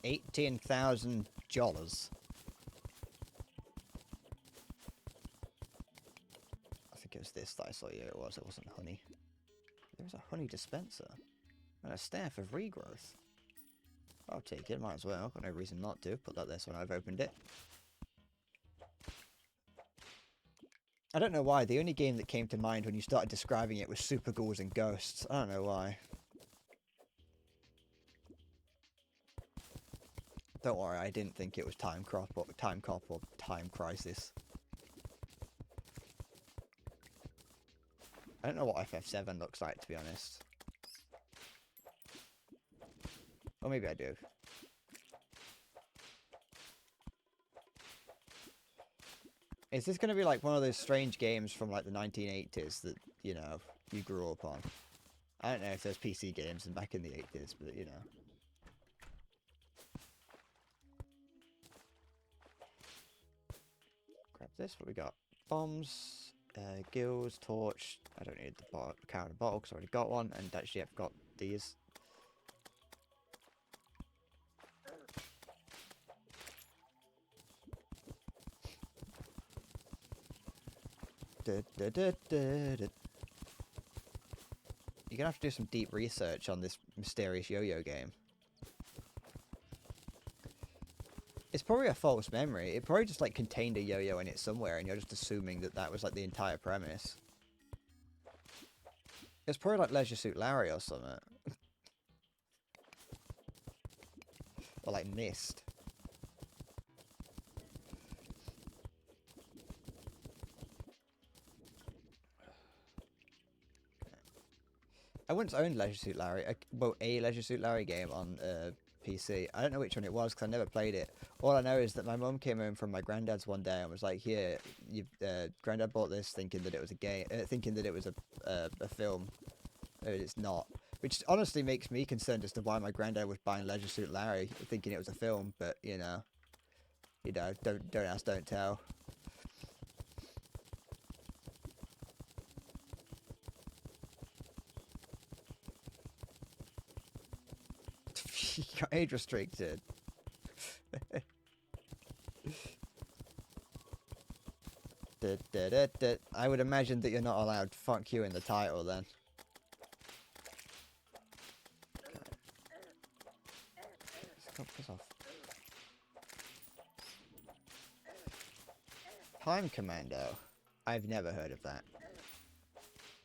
$18,000. I think it was this that I saw. Yeah, it wasn't honey. There was a honey dispenser and a staff of regrowth. I'll take it, might as well. Got no reason not to. Put that there so when I've opened it. I don't know why. The only game that came to mind when you started describing it was Super Ghouls and Ghosts. I don't know why. Don't worry, I didn't think it was Time Cop or Time Crisis. I don't know what FF7 looks like, to be honest. Or maybe I do. Is this going to be like one of those strange games from like the 1980s that, you know, you grew up on? I don't know if there's PC games back in the 80s, but you know. Grab this, what we got? Bombs, gills, torch. I don't need the counter bottle because I already got one, and actually I've got these. You're gonna have to do some deep research on this mysterious yo-yo game. It's probably a false memory. It probably just like contained a yo-yo in it somewhere, and you're just assuming that that was like the entire premise. It's probably like Leisure Suit Larry or something. Or like Mist. I once owned Leisure Suit Larry, a Leisure Suit Larry game on PC. I don't know which one it was because I never played it. All I know is that my mum came home from my granddad's one day and was like, "Here, granddad bought this, thinking that it was a game, thinking that it was a film. It's not." Which honestly makes me concerned as to why my granddad was buying Leisure Suit Larry, thinking it was a film. But you know, don't ask, don't tell. You got age restricted. I would imagine that you're not allowed "fuck you" in the title then. Piss off. Time Commando. I've never heard of that.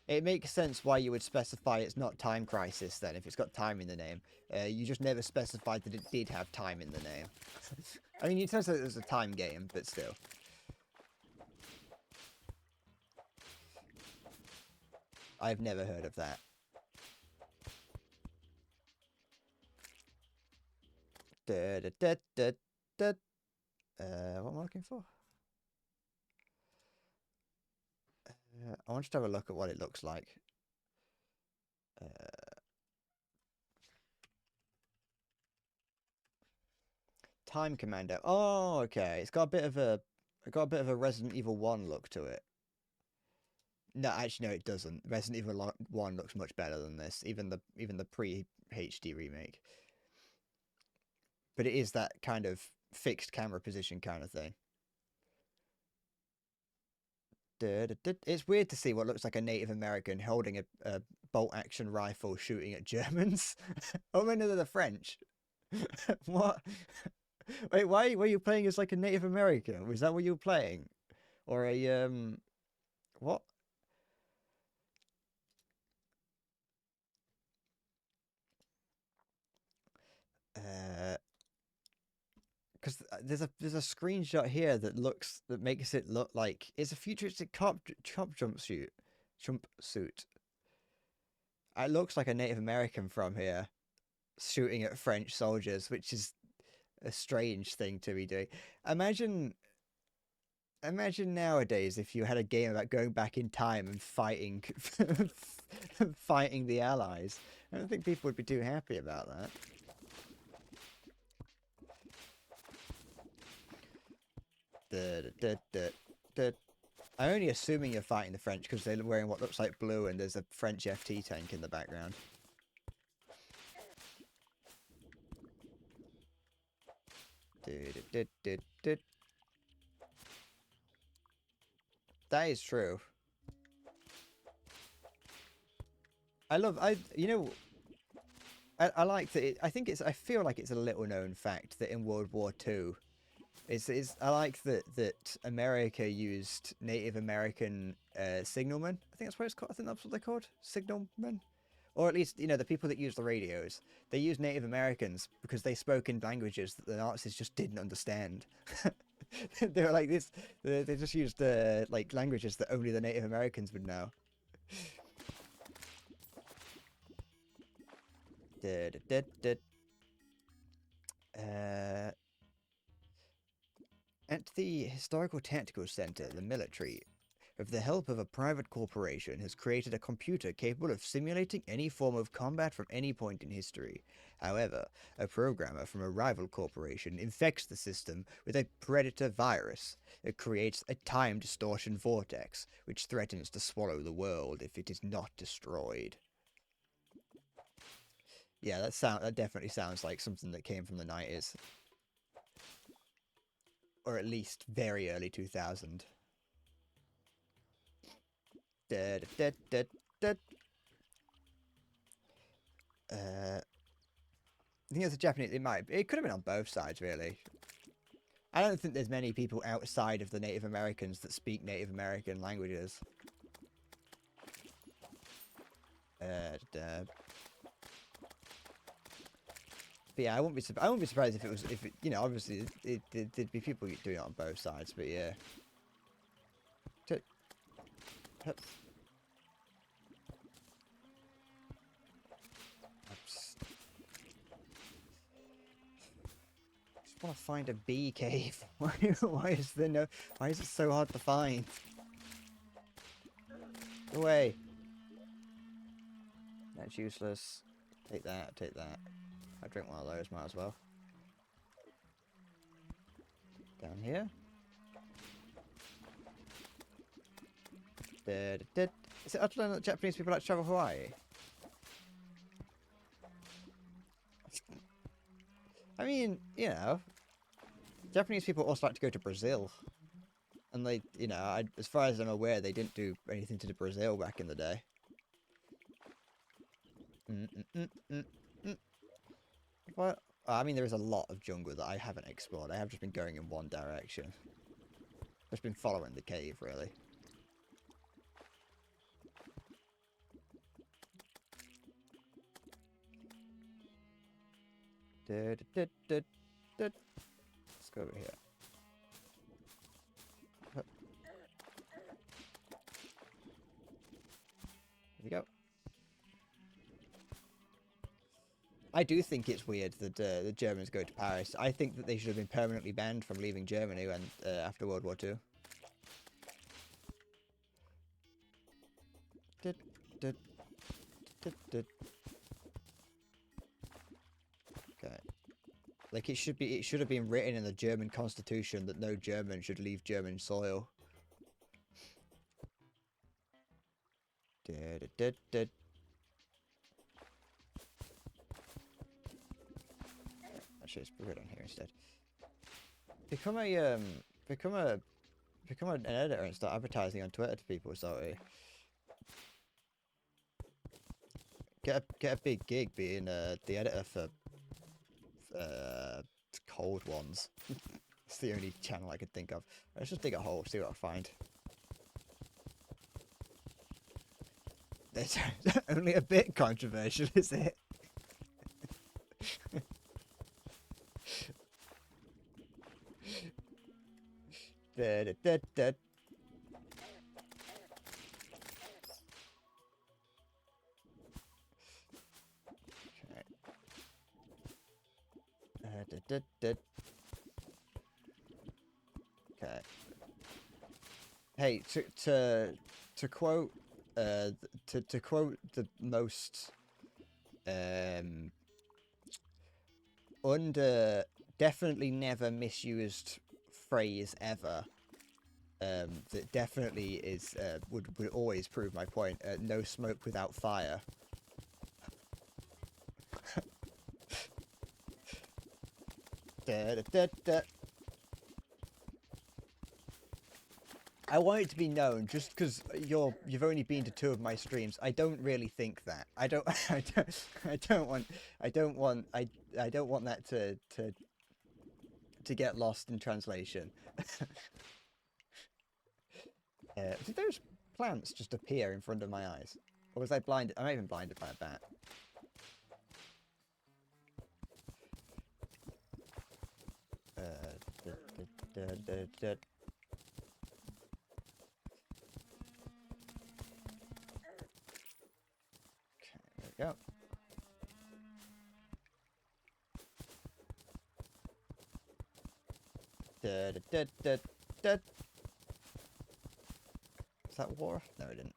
It makes sense why you would specify it's not Time Crisis then, if it's got time in the name. You just never specified that it did have time in the name. I mean, it turns out it was a time game, but still. I've never heard of that. What am I looking for? I want to have a look at what it looks like. Time Commando. Oh, okay. It's got a bit of a Resident Evil 1 look to it. No, actually, no, it doesn't. Resident Evil 1 looks much better than this, even the pre-HD remake. But it is that kind of fixed camera position kind of thing. It's weird to see what looks like a Native American holding a bolt-action rifle shooting at Germans. Oh, no, they're the French. What? Wait, why were you playing as like a Native American? Was that what you were playing? Or a, what? Because there's a screenshot here that makes it look like it's a futuristic cop jumpsuit. It looks like a Native American from here shooting at French soldiers, which is a strange thing to be doing. Imagine nowadays if you had a game about going back in time and fighting fighting the Allies. I don't think people would be too happy about that. I'm only assuming you're fighting the French because they're wearing what looks like blue and there's a French FT tank in the background. That is true. I like that. I feel like it's a little known fact that in World War II, I like that America used Native American signalmen. I think that's what it's called. I think that's what they're called, signalmen, Or at least, the people that use the radios, they use Native Americans because they spoke in languages that the Nazis just didn't understand. They were like this. They just used like languages that only the Native Americans would know. At the Historical Tactical Center, the military, with the help of a private corporation, has created a computer capable of simulating any form of combat from any point in history. However, a programmer from a rival corporation infects the system with a predator virus. It creates a time distortion vortex, which threatens to swallow the world if it is not destroyed. Yeah, that definitely sounds like something that came from the 90s. Or at least very early 2000. I think it's a Japanese. It could have been on both sides, really. I don't think there's many people outside of the Native Americans that speak Native American languages. But yeah, I wouldn't be surprised if obviously there'd be people doing it on both sides. But yeah. I want to find a bee cave. Why is it so hard to find? Go away. That's useless. Take that, take that. I drink one of those, might as well. Down here. Is it odd to learn that Japanese people like to travel Hawaii? I mean, Japanese people also like to go to Brazil. And they, as far as I'm aware, they didn't do anything to Brazil back in the day. What? I mean, there is a lot of jungle that I haven't explored. I have just been going in one direction. Just been following the cave, really. Let's go over here. There we go. I do think it's weird that the Germans go to Paris. I think that they should have been permanently banned from leaving Germany when after World War II. Okay. Like it should have been written in the German constitution that no German should leave German soil. Actually, let's put it on here instead. Become an editor and start advertising on Twitter to people, sorry. Get a big gig being the editor for cold ones. It's the only channel I could think of. Let's just dig a hole, see what I find. That's only a bit controversial, is it? Okay. Okay. Hey, to quote to quote the most definitely never misused phrase ever, that definitely is would always prove my point. No smoke without fire. I want it to be known, just because you've only been to 2 of my streams. I don't really think that. I don't want that to get lost in translation. Did those plants just appear in front of my eyes? Or was I blinded? I'm not even blinded by a bat. Da, da, da, da, da. Okay, there we go. Da, da, da, da, da. Is that water? No, it didn't.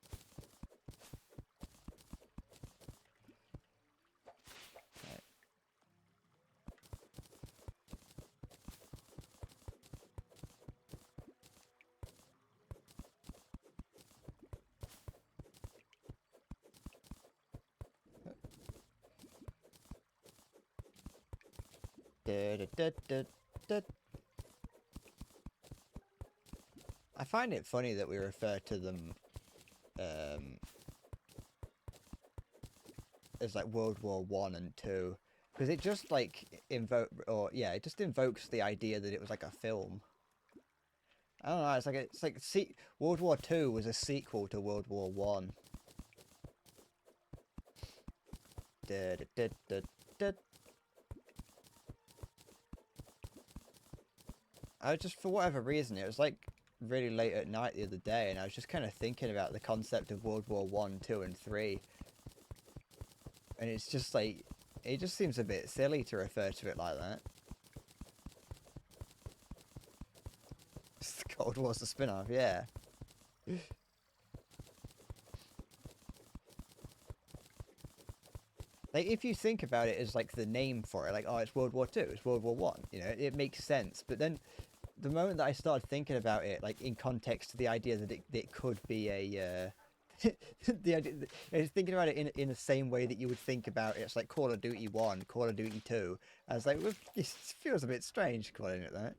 Right. Da, da, da, da, da. I find it funny that we refer to them as like World War One and Two, because it just like it just invokes the idea that it was like a film. I don't know. It's like World War Two was a sequel to World War One. Da, da, da, da, da. I was just, for whatever reason, it was like really late at night the other day, and I was just kind of thinking about the concept of World War One, Two, and Three, and it's just like, it just seems a bit silly to refer to it like that. Cold War's the spin-off, yeah. Like, if you think about it as like the name for it, like, oh, it's World War Two, it's World War One, you know, it makes sense. But then the moment that I started thinking about it, like in context to the idea that it could be a the idea, thinking about it in the same way that you would think about it, it's like Call of Duty 1, Call of Duty 2. I was like, well, it feels a bit strange calling it that.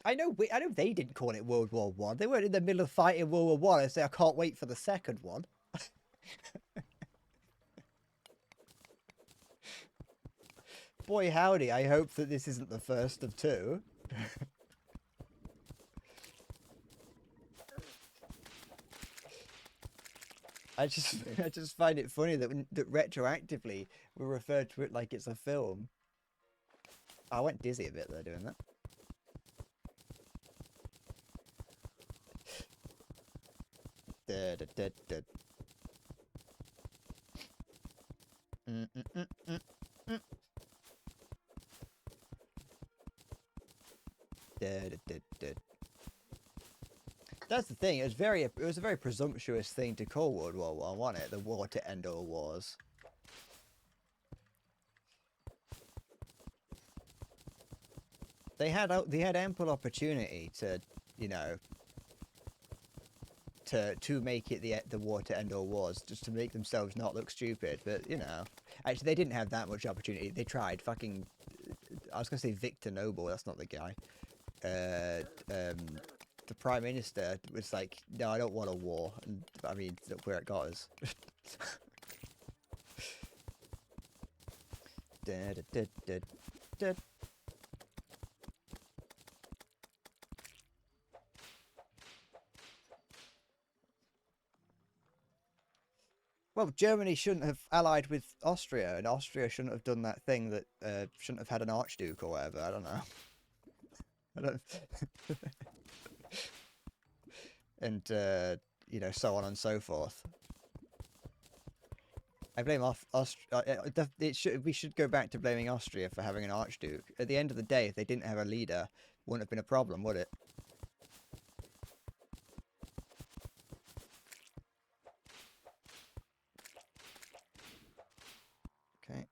I know they didn't call it World War One. They weren't in the middle of fighting World War One and say, I can't wait for the second one. Boy howdy, I hope that this isn't the first of two. I just find it funny that that retroactively we refer to it like it's a film. I went dizzy a bit though doing that. Da, da, da, da. Mm, mm, mm, mm, mm. Da, da, da, da. That's the thing. It was a very presumptuous thing to call World War One, wasn't it? The war to end all wars. They had ample opportunity to, you know, to make it the war to end all wars, just to make themselves not look stupid. But you know, actually they didn't have that much opportunity. They tried. Fucking, I was gonna say Victor Noble. That's not the guy. The Prime Minister was like, no, I don't want a war. And I mean, look where it got us. Da, da, da, da, da. Well, Germany shouldn't have allied with Austria, and Austria shouldn't have done that thing that shouldn't have had an archduke or whatever. I don't know. I don't. And you know, so on and so forth. I blame Austria. We should go back to blaming Austria for having an archduke. At the end of the day, if they didn't have a leader, wouldn't have been a problem, would it? Okay.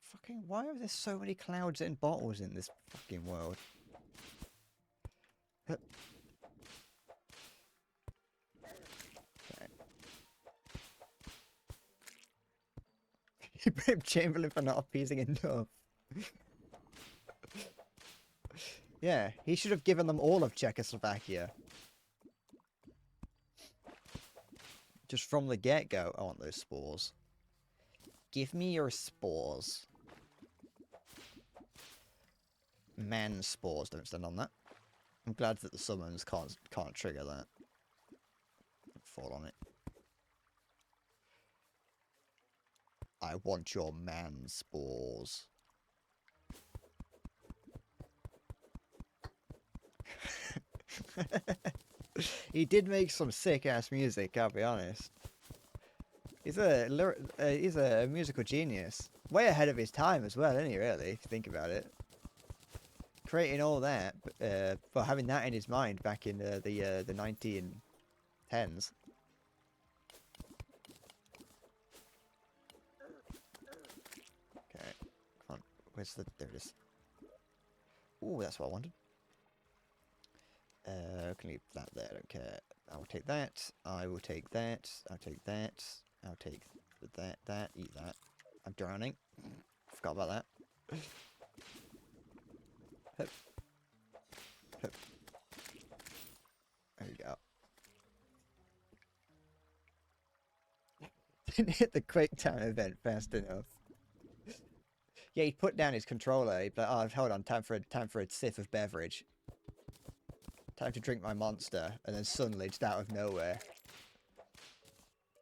Fucking, why are there so many clouds and bottles in this fucking world? You blame Chamberlain for not appeasing enough. Yeah, he should have given them all of Czechoslovakia. Just from the get-go. I want those spores. Give me your spores. Man spores, don't stand on that. I'm glad that the summons can't trigger that. fall on it. I want your man spores. He did make some sick-ass music, I'll be honest. He's a musical genius. Way ahead of his time as well, isn't he, really, if you think about it? Creating all that, well, having that in his mind back in the 1910s. Okay, come on. Where's the... There it is. Ooh, that's what I wanted. Can leave that there, I don't care. I will take that. I will take that. I'll take that. I'll take that. Eat that. I'm drowning. Forgot about that. Hup. Hup. There we go. Didn't hit the quick time event fast enough. Yeah, he'd put down his controller. He'd be like, oh, hold on, time for a sip of beverage. Time to drink my monster, and then suddenly, just out of nowhere.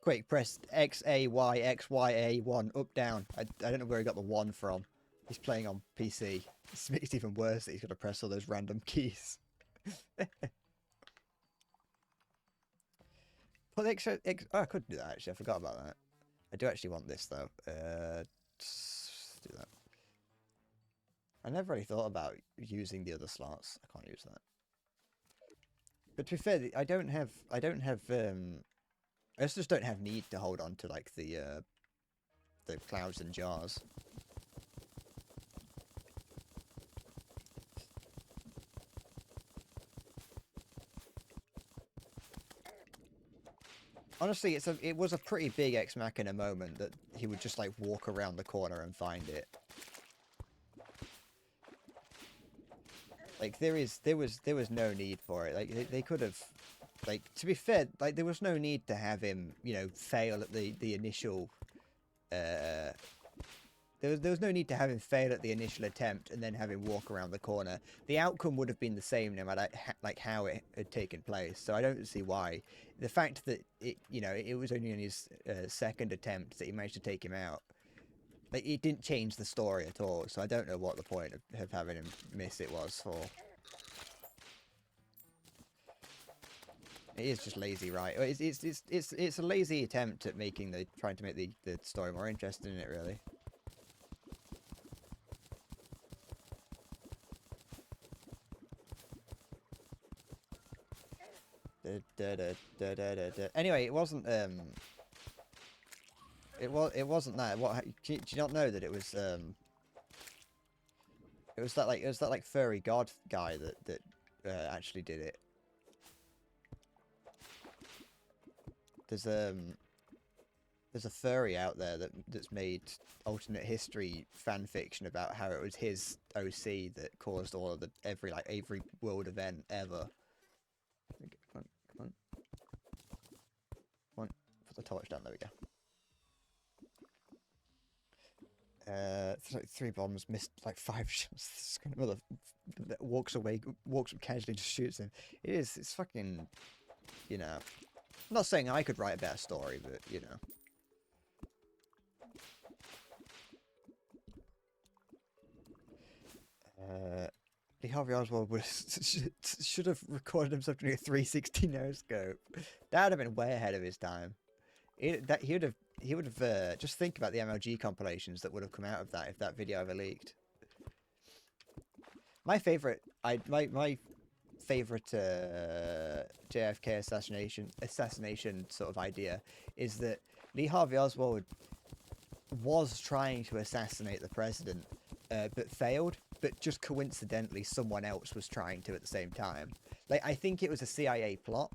Quick, press X, A, Y, X, Y, A, 1, up, down. I don't know where he got the 1 from. He's playing on PC. This makes it even worse that he's got to press all those random keys. Put the extra... Oh, I could do that, actually. I forgot about that. I do actually want this, though. Let's do that. I never really thought about using the other slots. I can't use that. But to be fair, I just don't have need to hold on to like the clouds and jars. Honestly, it was a pretty big Ex Machina moment that he would just like walk around the corner and find it. Like there was no need for it. Like they could have, like, to be fair, like there was no need to have him, you know, fail at the initial. There was no need to have him fail at the initial attempt and then have him walk around the corner. The outcome would have been the same no matter like how it had taken place. So I don't see why. The fact that it was only in his second attempt that he managed to take him out. Like, it didn't change the story at all, so I don't know what the point of having him miss it was for. It is just lazy, right? It's a lazy attempt at trying to make the story more interesting, isn't it, really? Anyway, it wasn't it wasn't that. What do you not know that it was that like furry god guy that actually did it. There's a furry out there that's made alternate history fan fiction about how it was his OC that caused all of every world event ever. Come on, put the torch down. There we go. It's like 3 bombs, missed like 5 shots. This kind of mother that walks up casually, just shoots him. It's fucking, you know. I'm not saying I could write a better story, but you know. Lee Harvey Oswald should have recorded himself doing a 360 no scope. That would have been way ahead of his time. He would have just think about the MLG compilations that would have come out of that if that video ever leaked. My favorite JFK assassination sort of idea is that Lee Harvey Oswald was trying to assassinate the president, but failed. But just coincidentally, someone else was trying to at the same time. Like, I think it was a CIA plot,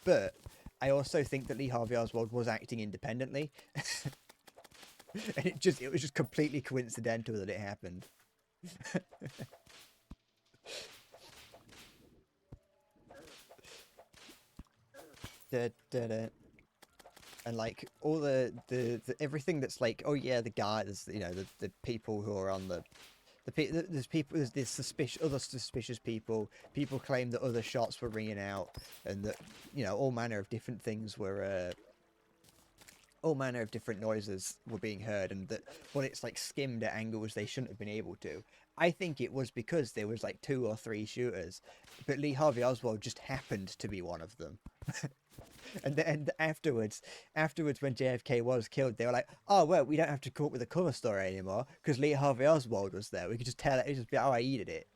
but I also think that Lee Harvey Oswald was acting independently. And it was just completely coincidental that it happened. And like all the everything that's like, oh yeah, the guys, you know, the people who are on the There's other suspicious people. People claim that other shots were ringing out, and that all manner of different things were, all manner of different noises were being heard, and that bullets like skimmed at angles they shouldn't have been able to. I think it was because there was like 2 or 3 shooters, but Lee Harvey Oswald just happened to be one of them. And afterwards, when JFK was killed, they were like, "Oh well, we don't have to come up with a cover story anymore because Lee Harvey Oswald was there. We could just tell it. It'd just be, oh, I eated it."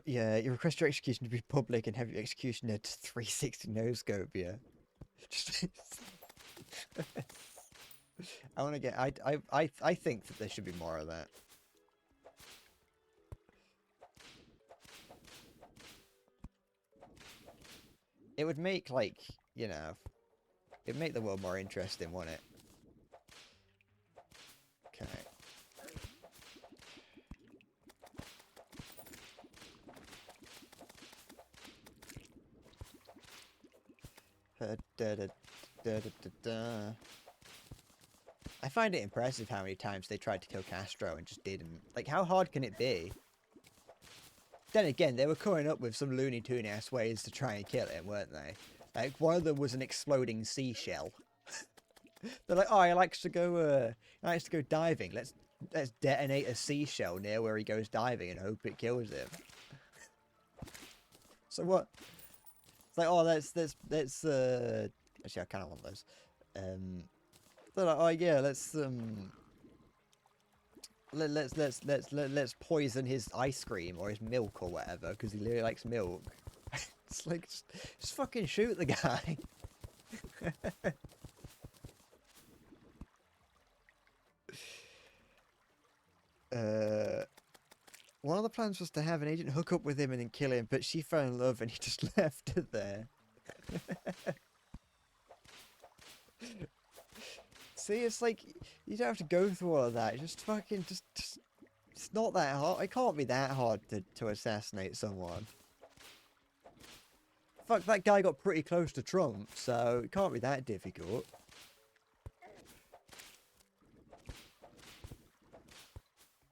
Your request your execution to be public and have your execution at 360 no scope. Yeah. I want to get. I think that there should be more of that. It would make, like, it'd make the world more interesting, wouldn't it? Okay. I find it impressive how many times they tried to kill Castro and just didn't. Like, how hard can it be? Then again, they were coming up with some Looney Tune ass ways to try and kill him, weren't they? Like, one of them was an exploding seashell. They're like, "Oh, he likes to go diving. Let's detonate a seashell near where he goes diving and hope it kills him." So what? It's like, "Oh, actually, I kind of want those." They're like, "Oh yeah, let's poison his ice cream or his milk or whatever because he really likes milk." It's like, just fucking shoot the guy. One of the plans was to have an agent hook up with him and then kill him, but she fell in love and he just left it there. See, it's like, you don't have to go through all of that. Just fucking, just it's not that hard. It can't be that hard to assassinate someone. Fuck, that guy got pretty close to Trump, so it can't be that difficult.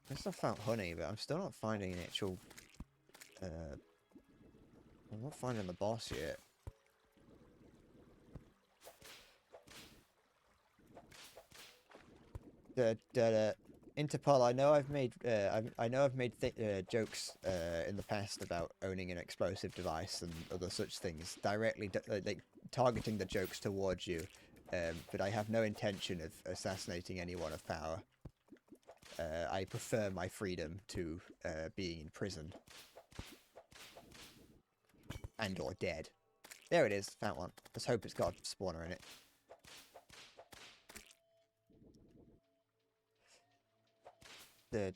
I guess I found honey, but I'm still not finding an actual... I'm not finding the boss yet. Interpol, I know I've made jokes in the past about owning an explosive device and other such things, directly like targeting the jokes towards you, but I have no intention of assassinating anyone of power. I prefer my freedom to being in prison and or dead. There it is, found one. Let's hope it's got a spawner in it. Light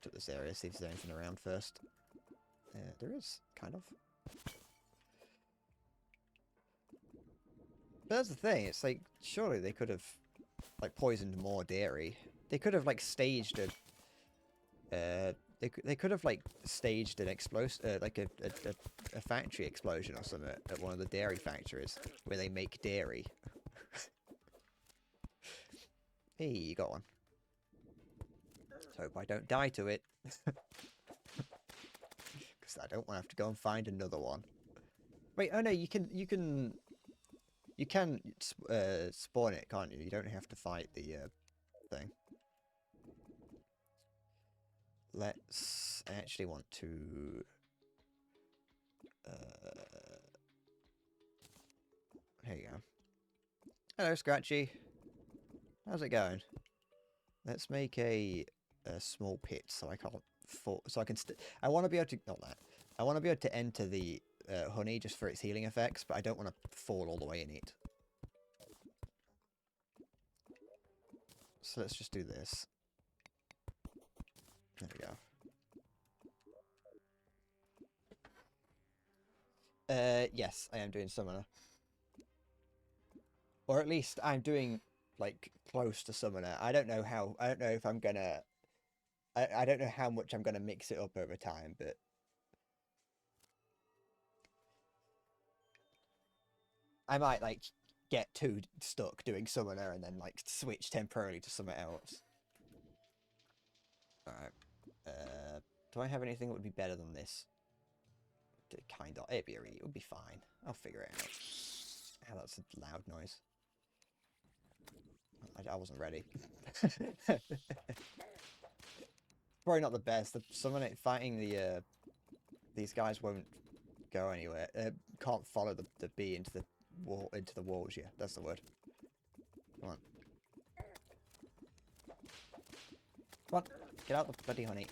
up this area, see if there's anything around first. There is, kind of. But that's the thing, it's like, surely they could have, like, poisoned more dairy. They could have, like, staged a... They could have, like, staged an like a factory explosion or something at one of the dairy factories where they make dairy. Hey, you got one. Let's hope I don't die to it. Because I don't want to have to go and find another one. Wait, oh no, you can spawn it, can't you? You don't have to fight the thing. Let's... I actually want to... Here you go. Hello, Scratchy. How's it going? Let's make a small pit so I can't fall... So I can... I want to be able to... Not that. I want to be able to enter the honey just for its healing effects, but I don't want to fall all the way in it. So let's just do this. There we go. Yes, I am doing summoner. Or at least I'm doing, like, close to summoner. I don't know if I'm gonna... I don't know how much I'm going to mix it up over time, but I might like get too stuck doing summoner and then like switch temporarily to something else. Alright. Do I have anything that would be better than this? Kind of. Aviary, it would be fine. I'll figure it out. Oh, that's a loud noise. I wasn't ready. Probably not the best. Fighting the these guys won't go anywhere. Can't follow the bee into the walls. Yeah, that's the word. Come on. Come on, get out the bloody honey.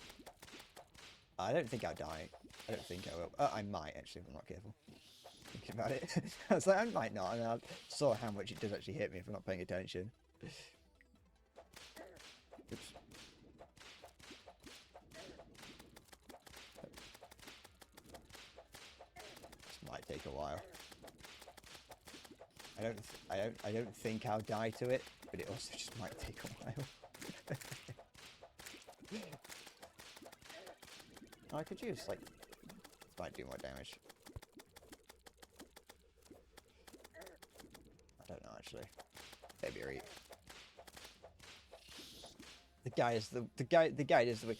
I don't think I'll die. I don't think I will. I might actually if I'm not careful. Thinking about it, I was like, I might not, and I saw how much it does actually hit me if I'm not paying attention. Oops. This might take a while. I don't think I'll die to it, but it also just might take a while. I could use like this might do more damage. I don't know actually. Maybe or eat. The guy is the guy is the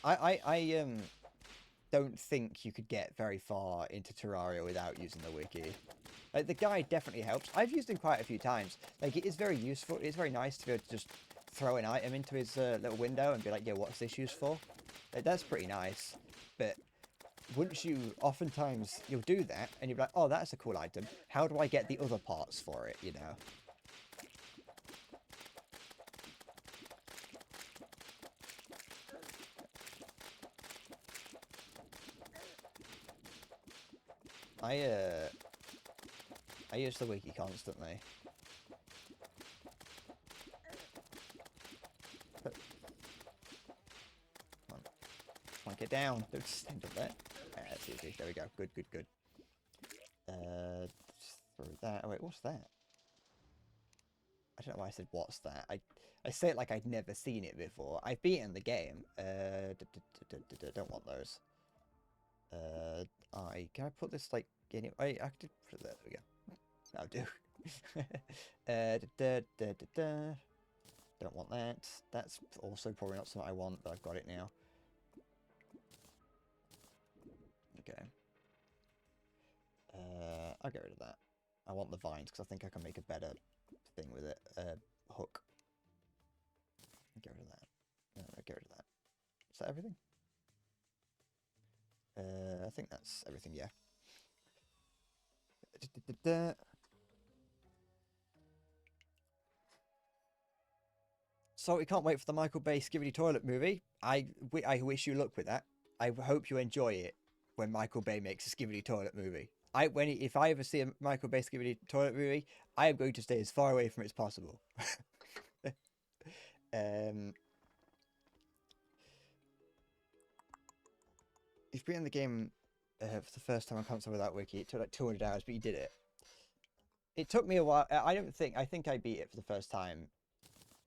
I don't think you could get very far into Terraria without using the wiki. Like, the guide definitely helps. I've used him quite a few times. Like, it is very useful. It's very nice to be able to just throw an item into his little window and be like, yeah, what's this used for? Like, that's pretty nice. But once oftentimes, you'll do that, and you'll be like, oh, that's a cool item. How do I get the other parts for it, you know? I use the wiki constantly. Come on, get down. Don't stand up there. That's easy. There we go. Good, good, good. Throw that. Oh, wait, what's that? I don't know why I said what's that. I say it like I'd never seen it before. I've beaten the game. Don't want those. Can I put this like I could put it there. There we go. That'll do. Don't want that. That's also probably not something I want, but I've got it now. Okay. I'll get rid of that. I want the vines because I think I can make a better thing with it. Hook. Get rid of that. No, get rid of that. Is that everything? I think that's everything, yeah. So we can't wait for the Michael Bay Skibidi Toilet movie. I wish you luck with that. I hope you enjoy it when Michael Bay makes a Skibidi Toilet movie. If I ever see a Michael Bay Skibidi Toilet movie, I am going to stay as far away from it as possible. You've beaten the game for the first time on console without wiki. It took like 200 hours, but you did it. It took me a while. I think I beat it for the first time.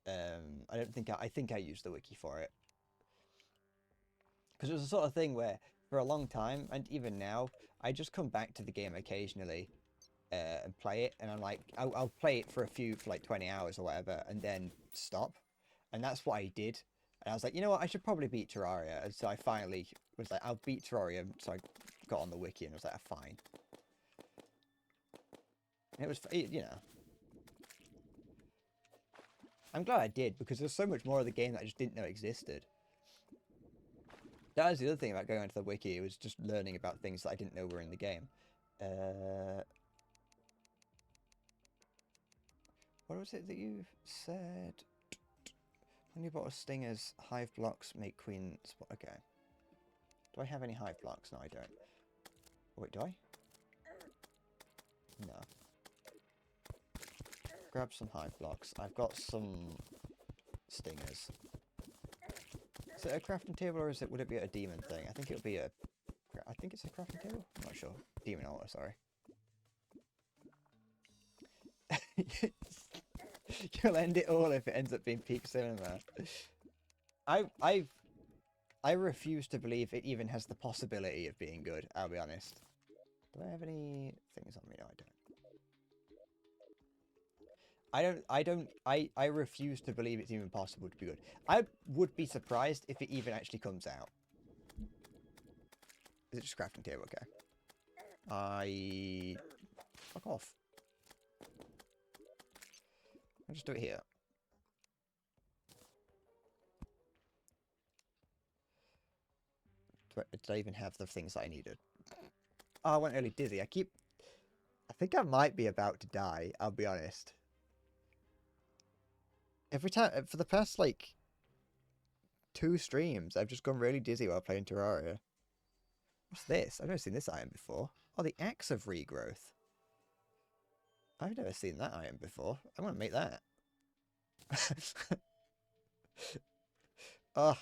I think I used the wiki for it. Because it was the sort of thing where, for a long time, and even now, I just come back to the game occasionally and play it, and I'm like, I'll play it for like 20 hours or whatever, and then stop. And that's what I did. And I was like, you know what, I should probably beat Terraria. And so I finally was like, I'll beat Terraria. So I got on the wiki and was like, fine. And it was, you know. I'm glad I did, because there's so much more of the game that I just didn't know existed. That was the other thing about going onto the wiki. It was just learning about things that I didn't know were in the game. What was it that you said? When you bought stingers, hive blocks make queens. Okay. Do I have any hive blocks? No, I don't. Wait, do I? No. Grab some hive blocks. I've got some stingers. Is it a crafting table or would it be a demon thing? I think it would be I think it's a crafting table? I'm not sure. Demon altar, sorry. You'll end it all if it ends up being peak cinema. I refuse to believe it even has the possibility of being good, I'll be honest. Do I have any things on me? No, I don't. I refuse to believe it's even possible to be good. I would be surprised if it even actually comes out. Is it just crafting table? Okay. Fuck off. I'll just do it here. Did I even have the things that I needed? Oh, I went early dizzy. I think I might be about to die, I'll be honest. Every time, for the past, like, 2 streams, I've just gone really dizzy while playing Terraria. What's this? I've never seen this item before. Oh, the Axe of Regrowth. I've never seen that item before. I'm gonna make that. Oh.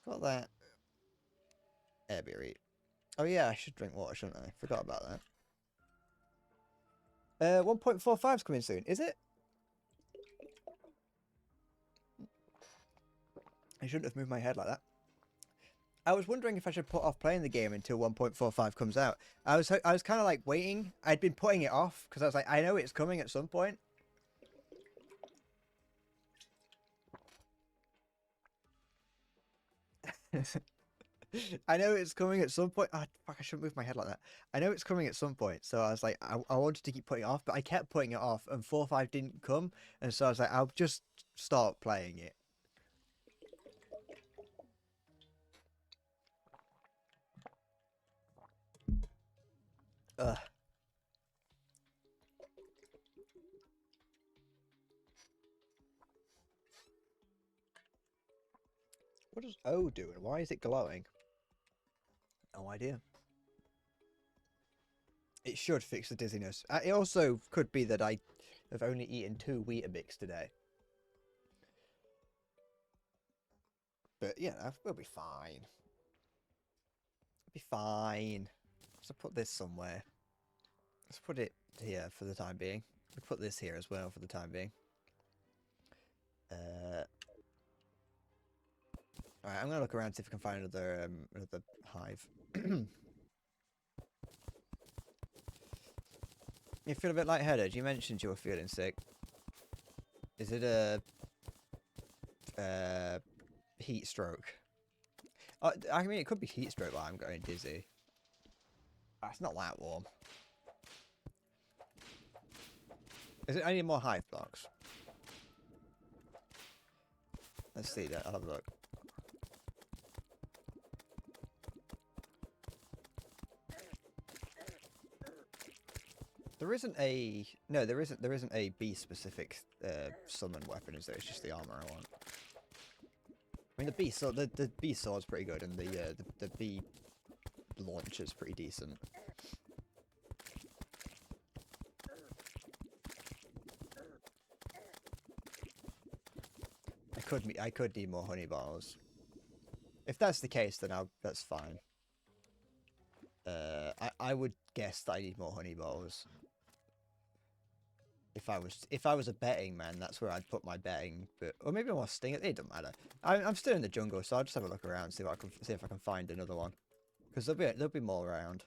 Got that. Airberry. Oh yeah, I should drink water, shouldn't I? Forgot about that. 1.45's coming soon, is it? I shouldn't have moved my head like that. I was wondering if I should put off playing the game until 1.45 comes out. I was kind of like waiting. I'd been putting it off because I was like, I know it's coming at some point. I know it's coming at some point. Oh, fuck, I shouldn't move my head like that. I know it's coming at some point. So I was like, I wanted to keep putting it off, but I kept putting it off and 4.5 didn't come. And so I was like, I'll just start playing it. Ugh. What does O do and why is it glowing? No idea. It should fix the dizziness. It also could be that I have only eaten 2 Weetabix today. But yeah, we'll be fine. We'll be fine. Let's put this somewhere. Let's put it here for the time being. We'll put this here as well for the time being. Alright, I'm gonna look around see if I can find another hive. You feel a bit lightheaded? You mentioned you were feeling sick. Is it a heat stroke? I mean, it could be heat stroke while I'm going dizzy. It's not that warm. Is it? I need more hive blocks. Let's see that. I'll have a look. There isn't a there isn't a bee specific summon weapon, is there? It's just the armor I want. I mean the bee sword, the bee sword's pretty good, and the bee launcher's pretty decent. I could need more honey bars. If that's the case, then that's fine. I would guess that I need more honey balls. If I was a betting man, that's where I'd put my betting. But or maybe I want to sting it. It doesn't matter. I'm still in the jungle, so I'll just have a look around, see if I can find another one, because there'll be more around.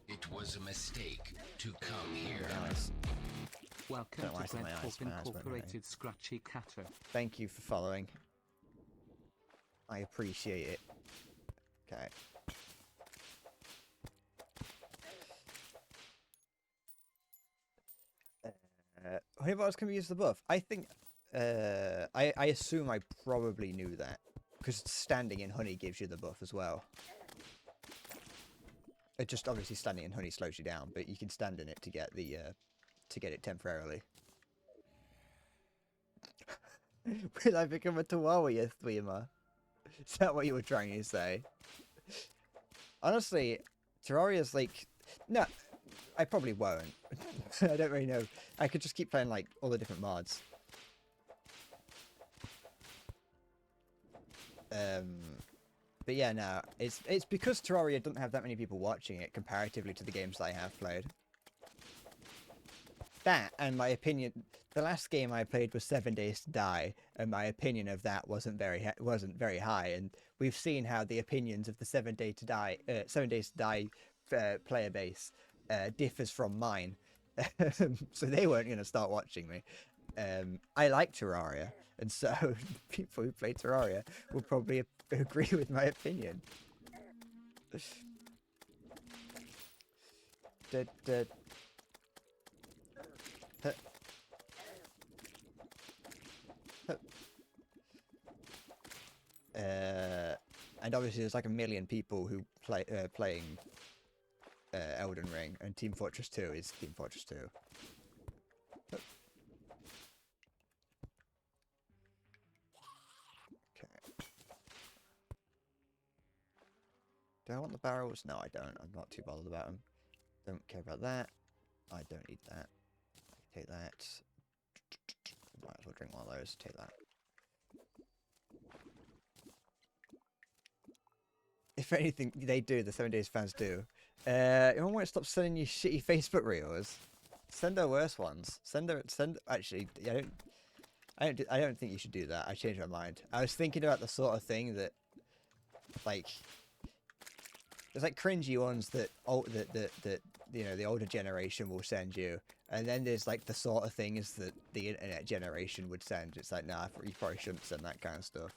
It was a mistake to come here. Nice. Welcome to Red Corp Incorporated Scratchy Catter. Thank you for following. I appreciate it. Okay. Honey bars can be used as a buff. I think. I assume I probably knew that, because standing in honey gives you the buff as well. It just obviously standing in honey slows you down, but you can stand in it to get the to get it temporarily. Will I become a Terraria streamer? Is that what you were trying to say? Honestly, Terraria's like... No, I probably won't. I don't really know. I could just keep playing like all the different mods. But yeah, no, it's because Terraria doesn't have that many people watching it comparatively to the games that I have played. That, and my opinion, the last game I played was 7 Days to Die, and my opinion of that wasn't very high. And we've seen how the opinions of the 7 Days to Die player base differs from mine, so they weren't going to start watching me. I like Terraria, and so people who play Terraria will probably agree with my opinion. And obviously there's like a million people who playing Elden Ring, and Team Fortress 2 is Team Fortress 2. Do I want the barrels? No, I don't. I'm not too bothered about them. Don't care about that. I don't need that. Take that. Might as well drink one of those. Take that. If anything, they do. The 7 Days fans do. You want to stop sending you shitty Facebook reels? Send her worse ones. Send. Actually, I don't think you should do that. I changed my mind. I was thinking about the sort of thing that, like, there's like cringy ones that you know the older generation will send you, and then there's like the sort of things that the internet generation would send. It's like, nah, you probably shouldn't send that kind of stuff.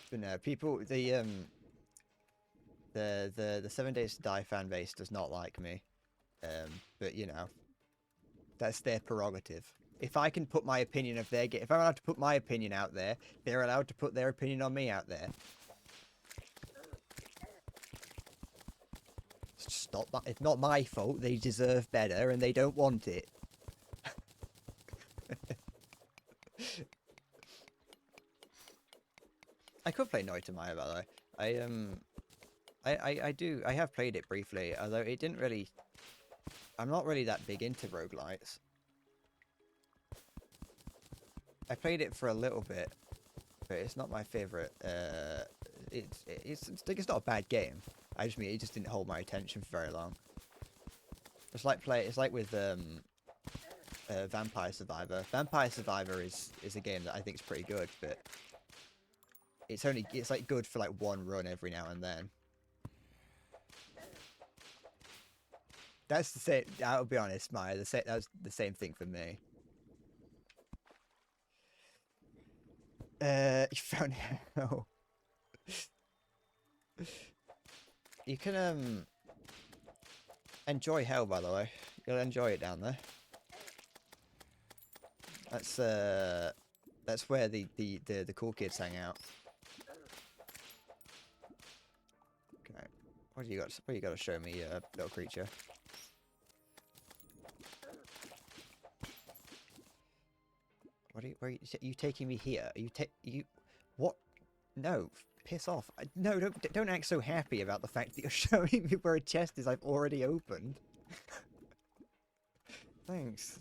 But no, people, the 7 Days to Die fan base does not like me. But you know, that's their prerogative. If I can put my opinion of their game, if I'm allowed to put my opinion out there, they're allowed to put their opinion on me out there. It's not my fault. They deserve better, and they don't want it. I could play Noitamaya, by the way. I have played it briefly, although it didn't really. I'm not really that big into roguelites. I played it for a little bit, but it's not my favorite. It's not a bad game. I just mean it just didn't hold my attention for very long. It's like with Vampire Survivor. Vampire Survivor is a game that I think is pretty good, but it's like good for like one run every now and then. That's the same. I'll be honest, Maya. That was the same thing for me. You found hell. You can enjoy hell, by the way. You'll enjoy it down there. That's where the cool kids hang out. Okay, what do you got? What you got to show me, little creature? Where are you taking me here? Are you what? No, piss off. No, don't act so happy about the fact that you're showing me where a chest is I've already opened. Thanks.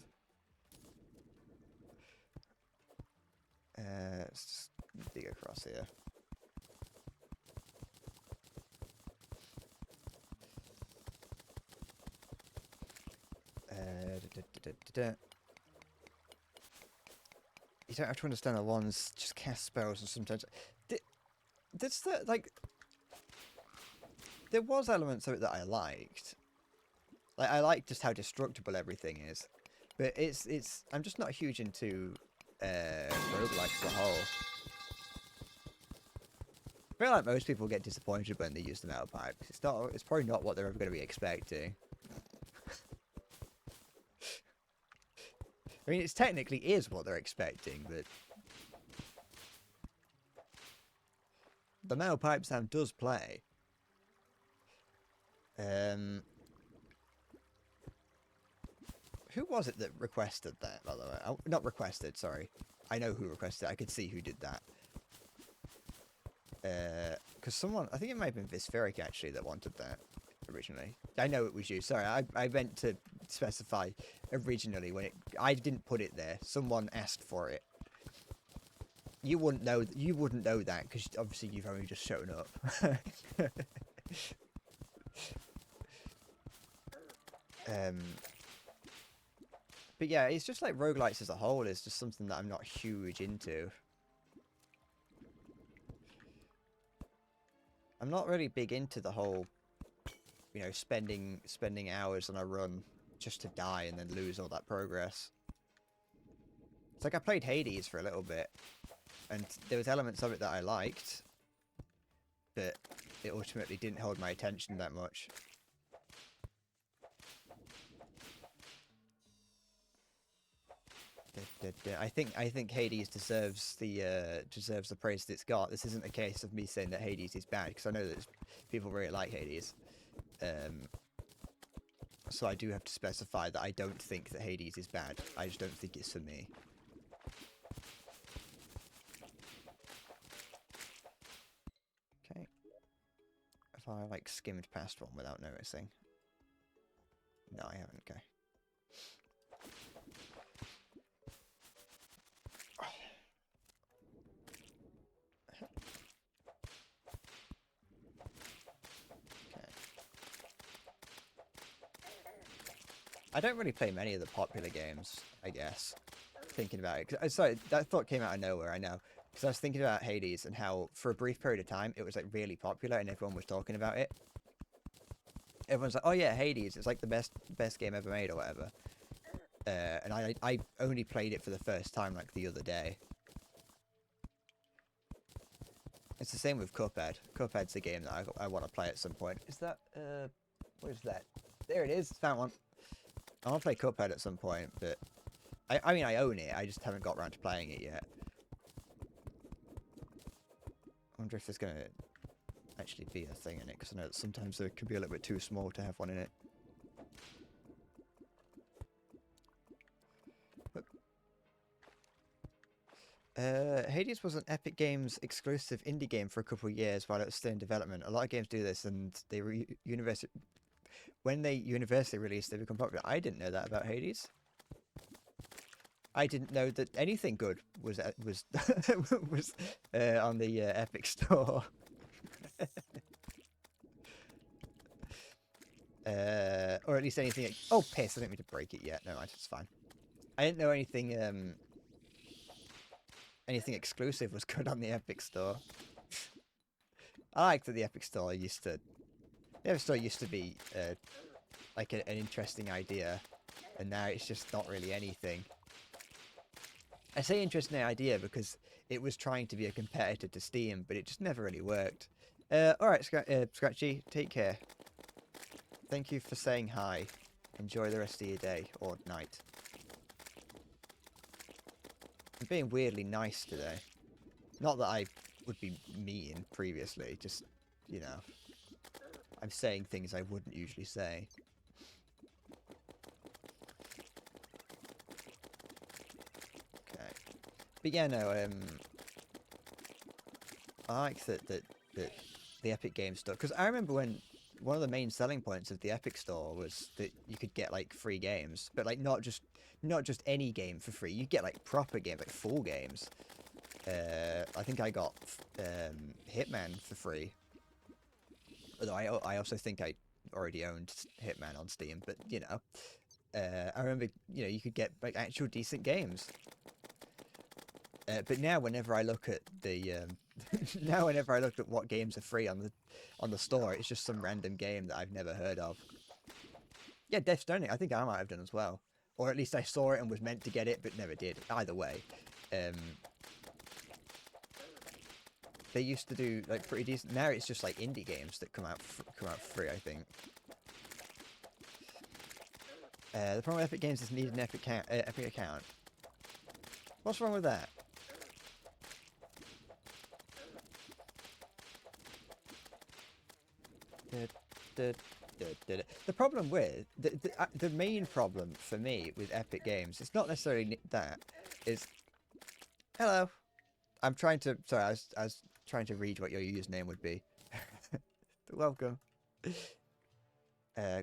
Let's just dig across here. You don't have to understand the ones just cast spells and sometimes. That's like. There was elements of it that I liked. Like I like just how destructible everything is, but it's. I'm just not huge into roguelikes as a whole. I feel like most people get disappointed when they use the metal pipe. It's probably not what they're ever going to be expecting. I mean, it technically is what they're expecting, but the metal pipe sound does play. Who was it that requested that, by the way? Oh, not requested, sorry. I know who requested it. I could see who did that. Because someone, I think it might have been Vispheric actually that wanted that originally. I know it was you. Sorry, I meant to specify originally when I didn't put it there. Someone asked for it. You wouldn't know. You wouldn't know that because obviously you've only just shown up. But yeah, it's just like roguelites as a whole is just something that I'm not huge into. I'm not really big into the whole, you know, spending hours on a run just to die and then lose all that progress. It's like I played Hades for a little bit, and there was elements of it that I liked, but it ultimately didn't hold my attention that much. I think Hades deserves the praise that it's got. This isn't a case of me saying that Hades is bad, because I know that people really like Hades. So I do have to specify that I don't think that Hades is bad. I just don't think it's for me. Okay. Have I like skimmed past one without noticing? No, I haven't. Okay. I don't really play many of the popular games, I guess, thinking about it. Sorry, that thought came out of nowhere, I know. Because I was thinking about Hades and how, for a brief period of time, it was like really popular and everyone was talking about it. Everyone's like, oh yeah, Hades, it's like the best game ever made or whatever. And I only played it for the first time like the other day. It's the same with Cuphead. Cuphead's a game that I want to play at some point. Is that, what is that? There it is, found one. I want to play Cuphead at some point, but I mean, I own it. I just haven't got around to playing it yet. I wonder if there's going to actually be a thing in it, because I know that sometimes it can be a little bit too small to have one in it. Hades was an Epic Games exclusive indie game for a couple of years while it was still in development. A lot of games do this, and they when they universally release, they become popular. I didn't know that about Hades. I didn't know that anything good was on the Epic Store. Or at least anything. Oh, piss! I didn't mean to break it yet. No, it's fine. I didn't know anything. Anything exclusive was good on the Epic Store. I like that the Epic Store used to. The Epic Store used to be like an interesting idea, and now it's just not really anything. I say interesting idea because it was trying to be a competitor to Steam, but it just never really worked. Alright, Scratchy, take care. Thank you for saying hi. Enjoy the rest of your day, or night. I'm being weirdly nice today. Not that I would be mean previously, just, you know. I'm saying things I wouldn't usually say. Okay. But yeah, no, I like that the Epic Games Store, because I remember when one of the main selling points of the Epic Store was that you could get like free games, but like not just any game for free. You get like proper games, like full games. I think I got Hitman for free. Although I also think I already owned Hitman on Steam, but you know, I remember, you know, you could get like actual decent games. But now, whenever I look at the whenever I look at what games are free on the store, it's just some random game that I've never heard of. Yeah, Death Stranding. I think I might have done as well, or at least I saw it and was meant to get it, but never did. Either way, they used to do like pretty decent. Now it's just like indie games that come out free, I think. The problem with Epic Games is need an Epic account. What's wrong with that? The problem with the main problem for me with Epic Games, it's not necessarily that. Is hello. I'm trying to. Sorry, I was trying to read what your username would be. Welcome.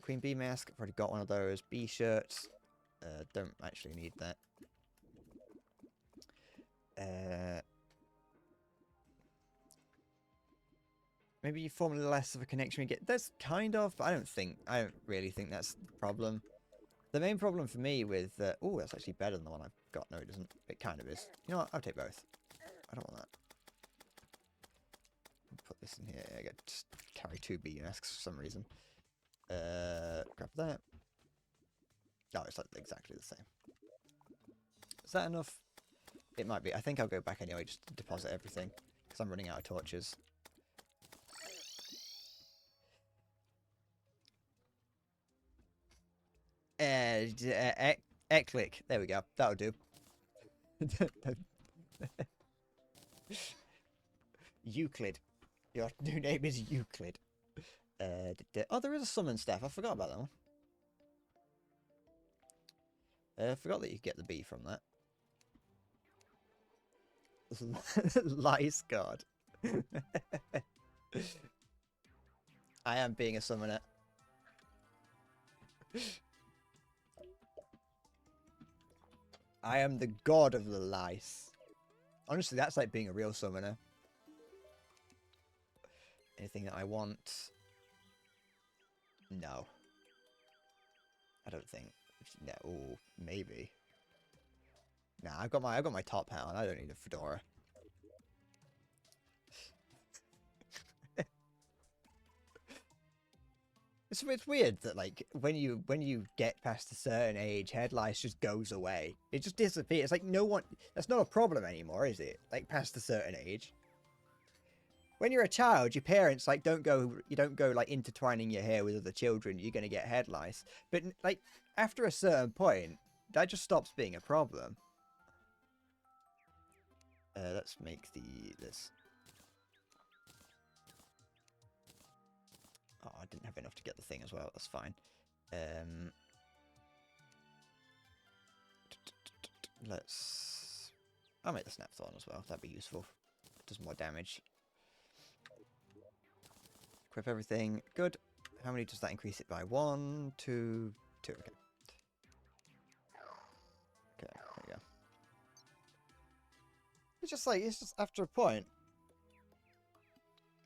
Queen bee mask. I've already got one of those. Bee shirts. Don't actually need that. Maybe you form less of a connection. You get that's kind of, but I don't really think that's the problem. The main problem for me with oh, that's actually better than the one I've got. No, it doesn't. It kind of is. You know what? I'll take both. I don't want that. Put this in here. I get just carry 2 bee masks for some reason. Grab that. No, it's like exactly the same. Is that enough? It might be. I think I'll go back anyway just to deposit everything because I'm running out of torches. Click. There we go. That'll do. Euclid. Your new name is Euclid. Oh, there is a summon staff. I forgot about that one. I forgot that you get the bee from that. Lice guard. I am being a summoner. I am the god of the lice. Honestly, that's like being a real summoner. Anything that I want? No. I don't think. No, ooh, maybe. Nah, I've got my top hat on. I don't need a fedora. It's weird that like when you get past a certain age, head lice just goes away. It just disappears. Like no one. That's not a problem anymore, is it? Like past a certain age. When you're a child, your parents like don't go like intertwining your hair with other children. You're gonna get head lice. But like after a certain point, that just stops being a problem. Let's make this. Oh, I didn't have enough to get the thing as well. That's fine. I'll make the snapthorn as well. That'd be useful. It does more damage. Equip everything. Good. How many does that increase it by? 1, 2, 2. Okay. Okay, there we go. It's just after a point.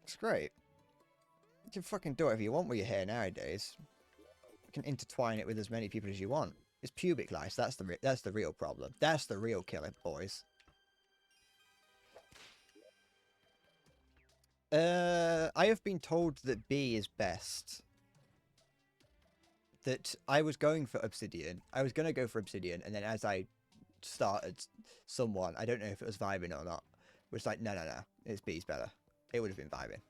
It's great. You can fucking do whatever you want with your hair nowadays. You can intertwine it with as many people as you want. It's pubic lice. That's the real problem. That's the real killer, boys. I have been told that B is best. That I was going for obsidian. I was going to go for obsidian, and then as I started someone, I don't know if it was vibing or not, was like, no, it's B's better. It would have been vibing.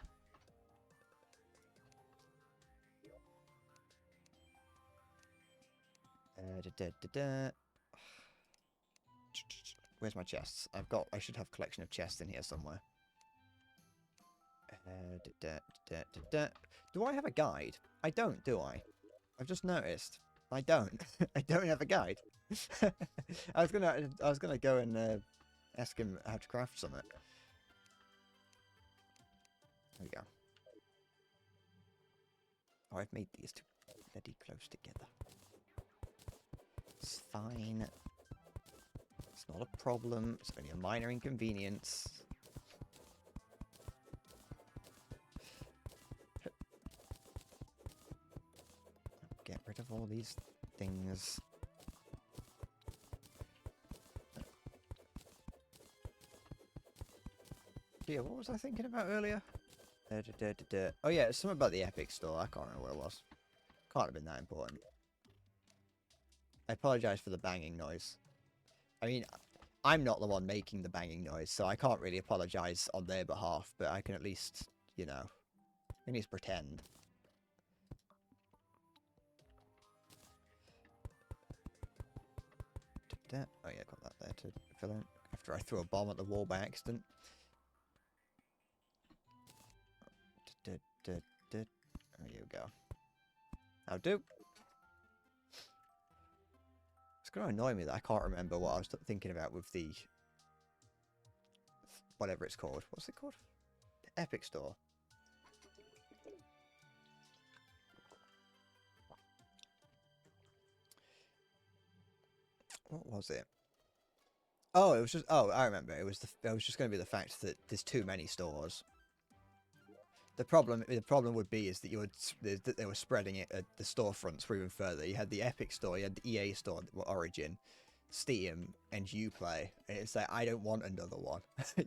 Where's my chests? I should have a collection of chests in here somewhere. Do I have a guide? I don't, do I? I've just noticed. I don't. I don't have a guide. I was gonna go and ask him how to craft something. There we go. Oh, I've made these two bloody close together. It's fine. It's not a problem. It's only a minor inconvenience. Get rid of all these things. Yeah, what was I thinking about earlier? Oh yeah, it's something about the Epic Store. I can't remember what it was. Can't have been that important. I apologise for the banging noise. I mean, I'm not the one making the banging noise, so I can't really apologise on their behalf, but I can at least, you know, at least pretend. Oh yeah, got that there to fill in after I threw a bomb at the wall by accident. There you go. That'll do. It's going to annoy me that I can't remember what I was thinking about with the... whatever it's called. What's it called? Epic Store. What was it? Oh, it was just. Oh, I remember. It was just going to be the fact that there's too many stores. The problem would be is that that they were spreading it. The storefronts were even further. You had the Epic Store, you had the EA Store, Origin, Steam, and Uplay. And it's like I don't want another one.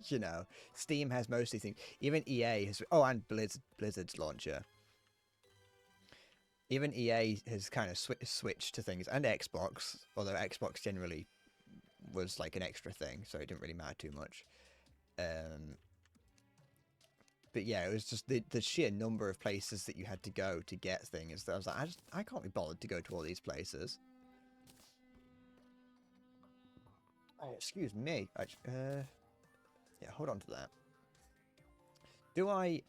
You know, Steam has mostly things. Even EA has. Oh, and Blizzard's launcher. Even EA has kind of switched to things, and Xbox, although Xbox generally was like an extra thing, so it didn't really matter too much. But yeah, it was just the sheer number of places that you had to go to get things that I was like, I can't be bothered to go to all these places. Oh, excuse me. Yeah, hold on to that. Do I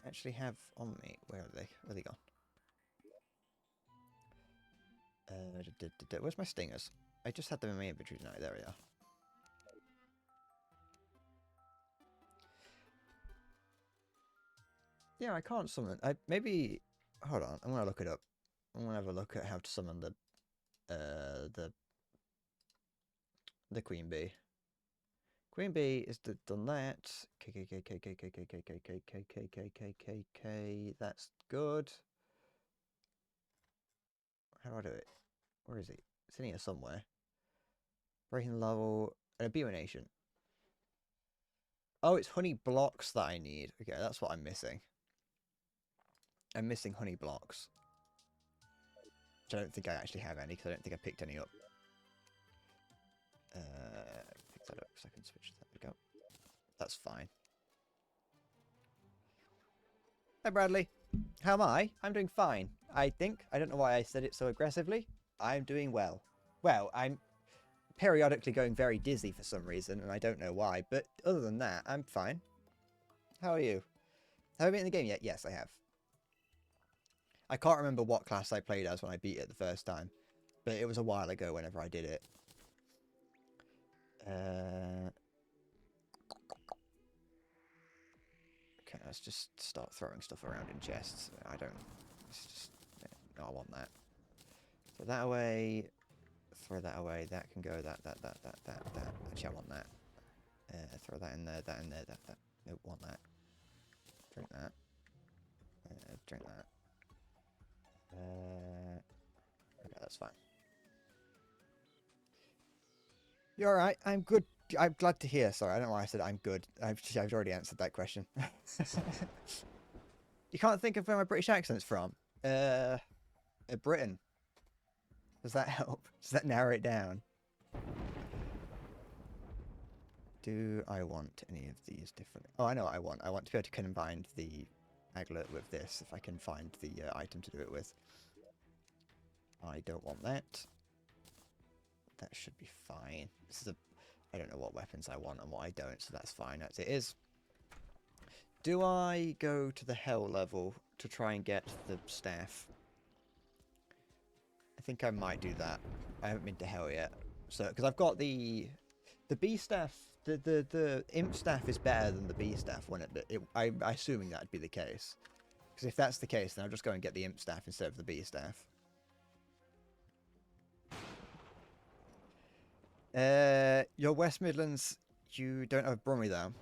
actually have on me? Where are they? Where are they gone? Where's my stingers? I just had them in my inventory tonight. There we are. Yeah, I can't summon. Maybe. Hold on. I'm gonna look it up. I'm gonna have a look at how to summon the Queen Bee. Queen Bee is done that. K. That's good. How do I do it? Where is he? It's in here somewhere. Breaking level. Abomination. Oh, it's honey blocks that I need. Okay, that's what I'm missing. I'm missing honey blocks. Which I don't think I actually have any, because I don't think I picked any up. Pick that up, so I can switch. There we go. That's fine. Hi, Bradley. How am I? I'm doing fine, I think. I don't know why I said it so aggressively. I'm doing well. Well, I'm periodically going very dizzy for some reason, and I don't know why. But other than that, I'm fine. How are you? Have I been in the game yet? Yes, I have. I can't remember what class I played as when I beat it the first time, but it was a while ago whenever I did it. Okay, let's just start throwing stuff around in chests. It's just, no, I want that. Throw that away. Throw that away. That can go. That. Actually, I want that. Throw that in there. That in there. That. Nope, want that. Drink that. Drink that. Okay, that's fine. You're alright. I'm good. I'm glad to hear. Sorry, I don't know why I said I'm good. I've already answered that question. You can't think of where my British accent's from? Britain. Does that help? Does that narrow it down? Do I want any of these different... Oh, I know what I want. I want to be able to combine the aglet with this, if I can find the item to do it with. I don't want that. That should be fine. This is I don't know what weapons I want and what I don't, so that's fine as it is. Do I go to the hell level to try and get the staff? I think I might do that. I haven't been to hell yet. So, because I've got the bee staff, the imp staff is better than the bee staff when I'm assuming that'd be the case. Because if that's the case, then I'll just go and get the imp staff instead of the bee staff. Your West Midlands, you don't have Brummy though.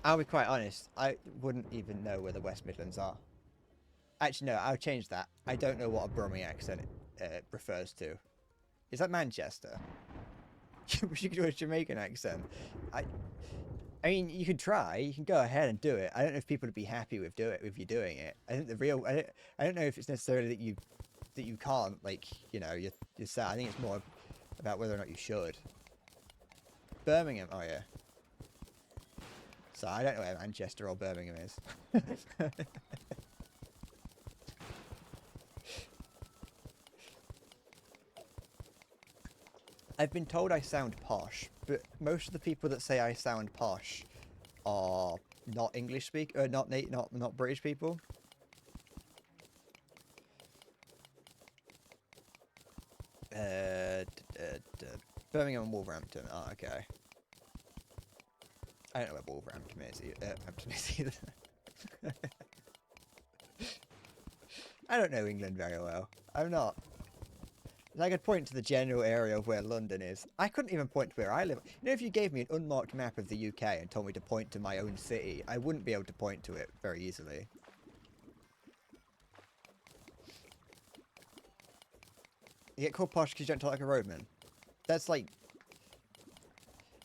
I'll be quite honest, I wouldn't even know where the West Midlands are. Actually, no, I'll change that. I don't know what a Brummy accent refers to. Is that Manchester? You should do a Jamaican accent. I mean, you could try. You can go ahead and do it. I don't know if people would be happy with you doing it. I think the real. I don't know if it's necessarily that you can't. Like, you know, you're sad. I think it's more about whether or not you should. Birmingham. Oh yeah. So I don't know where Manchester or Birmingham is. I've been told I sound posh, but most of the people that say I sound posh are not English not British people. Birmingham and Wolverhampton. Oh, okay. I don't know where Wolverhampton is either. I don't know England very well. I'm not. I could point to the general area of where London is. I couldn't even point to where I live. You know, if you gave me an unmarked map of the UK and told me to point to my own city, I wouldn't be able to point to it very easily. You get called posh because you don't talk like a roadman. That's like...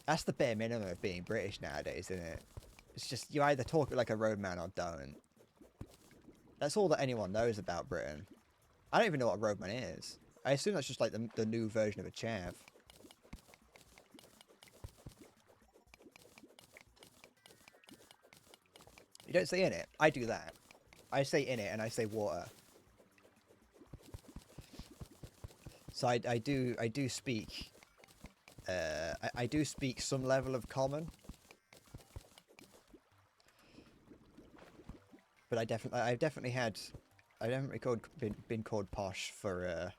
That's the bare minimum of being British nowadays, isn't it? It's just, you either talk like a roadman or don't. That's all that anyone knows about Britain. I don't even know what a roadman is. I assume that's just like the new version of a chav. You don't say in it. I do that. I say in it and I say water. So I do speak. I do speak some level of common. But I've definitely been called posh for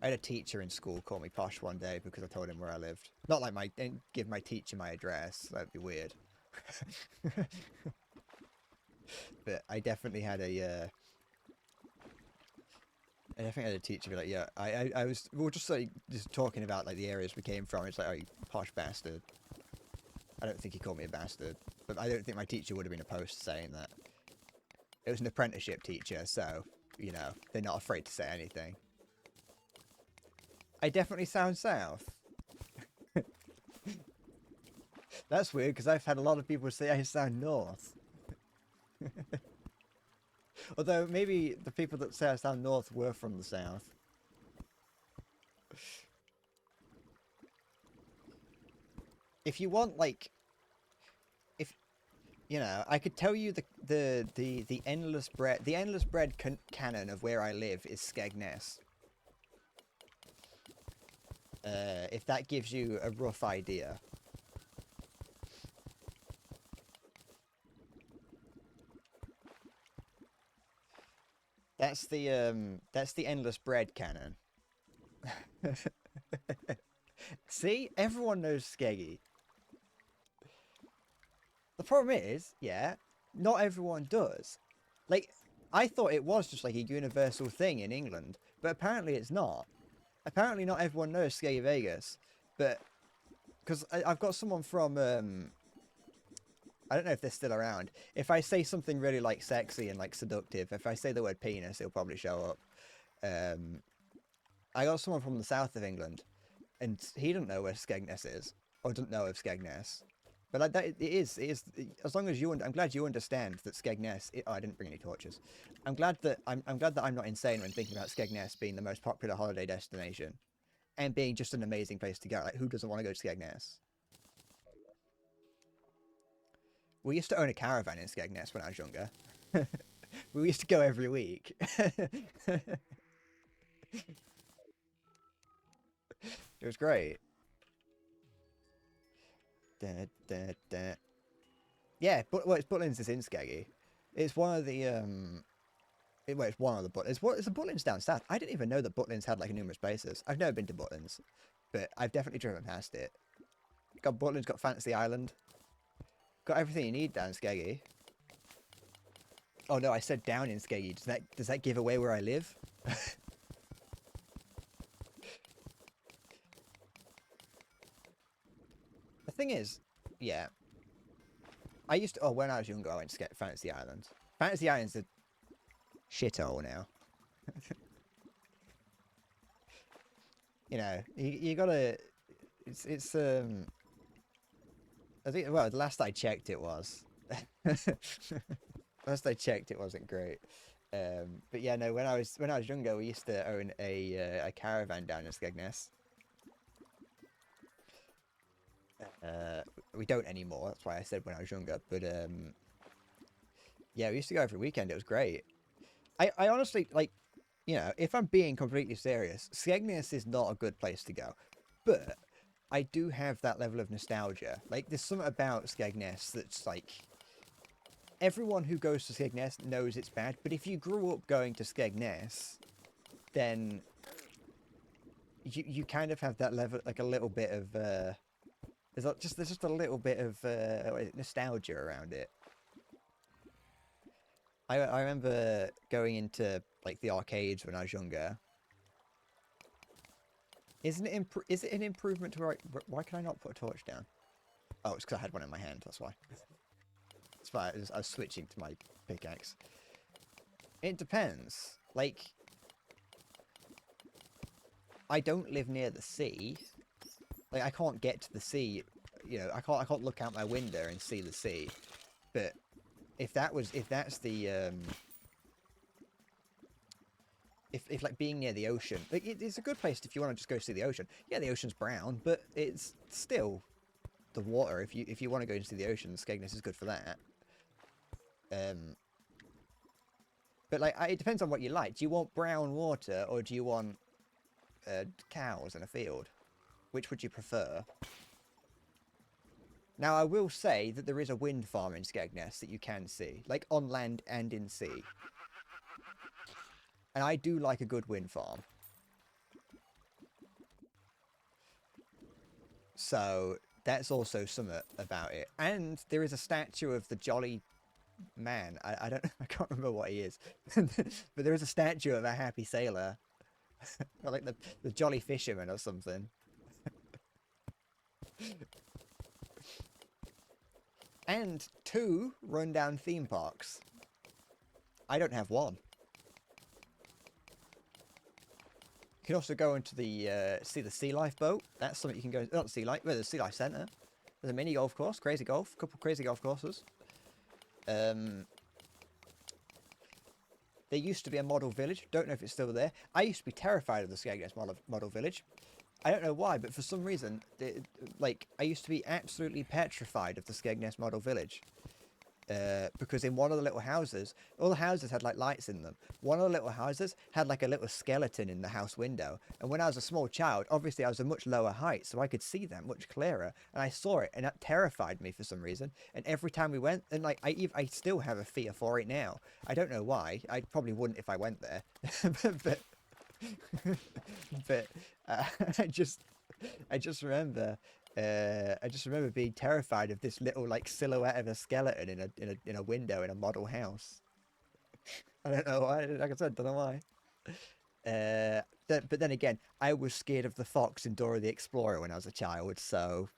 I had a teacher in school call me posh one day because I told him where I lived. Not like didn't give my teacher my address. That'd be weird. But I definitely had a teacher be like, yeah, we were just like just talking about like the areas we came from. It's like, oh, you posh bastard. I don't think he called me a bastard, but I don't think my teacher would have been opposed to saying that. It was an apprenticeship teacher, so you know they're not afraid to say anything. I definitely sound south. That's weird because I've had a lot of people say I sound north. Although maybe the people that say I sound north were from the south. If you want, like, if you know, I could tell you the endless bread canon of where I live is Skegness. If that gives you a rough idea. That's the endless bread canon. See? Everyone knows Skeggy. The problem is, yeah, not everyone does. Like, I thought it was just like a universal thing in England, but apparently it's not. Apparently not everyone knows Skeggy Vegas, but... Because I've got someone from, I don't know if they're still around. If I say something really, like, sexy and, like, seductive, if I say the word penis, it'll probably show up. I got someone from the south of England, and he doesn't know where Skegness is, or doesn't know of Skegness. But it is, as long as you, I'm glad you understand that Skegness, oh, I didn't bring any torches. I'm glad that I'm not insane when thinking about Skegness being the most popular holiday destination. And being just an amazing place to go. Like, who doesn't want to go to Skegness? We used to own a caravan in Skegness when I was younger. We used to go every week. It was great. Yeah, but well, it's Butlins is in Skeggy. It's one of the well, it's one of the Butlins. It's the Butlins down south. I didn't even know that Butlins had like numerous places. I've never been to Butlins, but I've definitely driven past it. Got Butlins, got Fantasy Island, got everything you need down in Skeggy. Oh no, I said down in Skeggy. Does that give away where I live? The thing is, yeah. I used to, oh, when I was younger, I went to get Fantasy Island. Fantasy Island's a shithole now. You know, you gotta, it's, I think, well, the last I checked it was. Last I checked it wasn't great. But yeah, no, when I was younger, we used to own a caravan down in Skegness. We don't anymore. That's why I said when I was younger. But yeah, we used to go every weekend. It was great. I honestly, like, you know, if I'm being completely serious, Skegness is not a good place to go. But I do have that level of nostalgia. Like, there's something about Skegness that's like, everyone who goes to Skegness knows it's bad. But if you grew up going to Skegness, then you kind of have that level, like a little bit of There's just a little bit of nostalgia around it. I remember going into like the arcades when I was younger. Is it an improvement to why can I not put a torch down? Oh, it's because I had one in my hand. That's why. That's why I was switching to my pickaxe. It depends. Like, I don't live near the sea. Like, I can't get to the sea. You know, I can't look out my window and see the sea. But if that's the if like being near the ocean, like it's a good place if you want to just go see the ocean. Yeah, the ocean's brown, but it's still the water. If you want to go and see the ocean, Skegness is good for that. But like it depends on what you like. Do you want brown water or do you want cows in a field? Which would you prefer? Now, I will say that there is a wind farm in Skegness that you can see, like on land and in sea. And I do like a good wind farm. So, that's also something about it. And there is a statue of the Jolly Man. I can't remember what he is. But there is a statue of a happy sailor. Or like the Jolly Fisherman or something. And 2 rundown theme parks. I don't have one. You can also go into the see the Sea Life boat. That's something you can go. Not Sea Life, but the Sea Life Centre. There's a mini golf course, crazy golf, a couple crazy golf courses. There used to be a model village. Don't know if it's still there. I used to be terrified of the Skegness model village. I don't know why, but for some reason, like, I used to be absolutely petrified of the Skegness model village. Because in one of the little houses, all the houses had, like, lights in them. One of the little houses had, like, a little skeleton in the house window. And when I was a small child, obviously I was a much lower height, so I could see that much clearer. And I saw it, and that terrified me for some reason. And every time we went, and, like, I still have a fear for it now. I don't know why. I probably wouldn't if I went there. but I just remember being terrified of this little like silhouette of a skeleton in a window in a model house. I don't know why. Like I said, don't know why. But then again, I was scared of the fox in Dora the Explorer when I was a child. So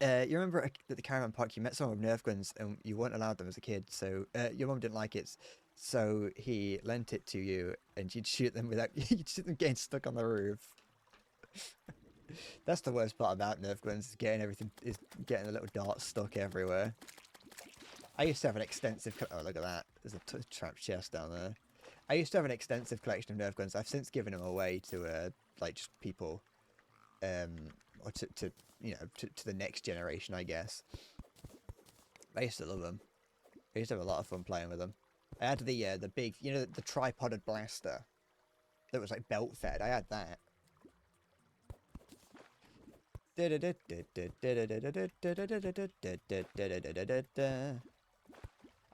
you remember at the caravan park you met someone with Nerf guns and you weren't allowed them as a kid. So your mum didn't like it. So he lent it to you, and you'd shoot them you'd shoot them getting stuck on the roof. That's the worst part about Nerf guns, is getting the little darts stuck everywhere. I used to have an extensive... Oh, look at that. There's a trapped chest down there. I used to have an extensive collection of Nerf guns. I've since given them away to, like, just people. Or to the next generation, I guess. I used to love them. I used to have a lot of fun playing with them. I had the big, the tripoded blaster that was like belt fed. I had that. I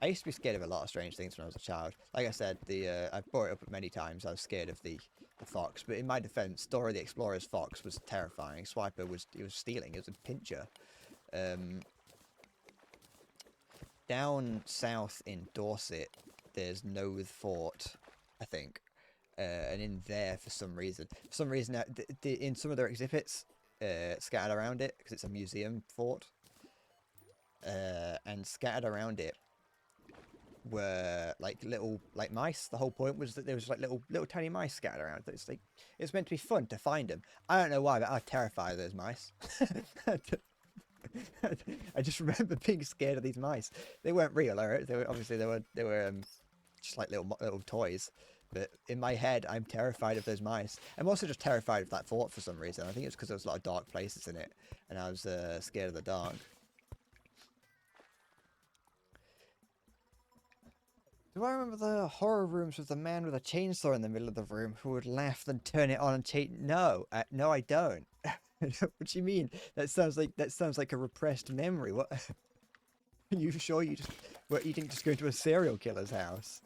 used to be scared of a lot of strange things when I was a child. Like I said, I've brought it up many times. I was scared of the fox, but in my defense, Dora the Explorer's fox was terrifying. Swiper was stealing. It was a pincher. Down south in Dorset, there's Knowth Fort, I think, and in there for some reason, in some of their exhibits, scattered around it because it's a museum fort, and scattered around it were like little mice. The whole point was that there was like little tiny mice scattered around. It's meant to be fun to find them. I don't know why, but I was terrified of those mice. I just remember being scared of these mice. They weren't real, alright? They were just like little toys. But in my head, I'm terrified of those mice. I'm also just terrified of that fort for some reason. I think it's because there was a lot of dark places in it, and I was scared of the dark. Do I remember the horror rooms with the man with a chainsaw in the middle of the room who would laugh then turn it on and cheat? No, no, I don't. What do you mean? That sounds like a repressed memory. What? Are you sure you didn't just go to a serial killer's house?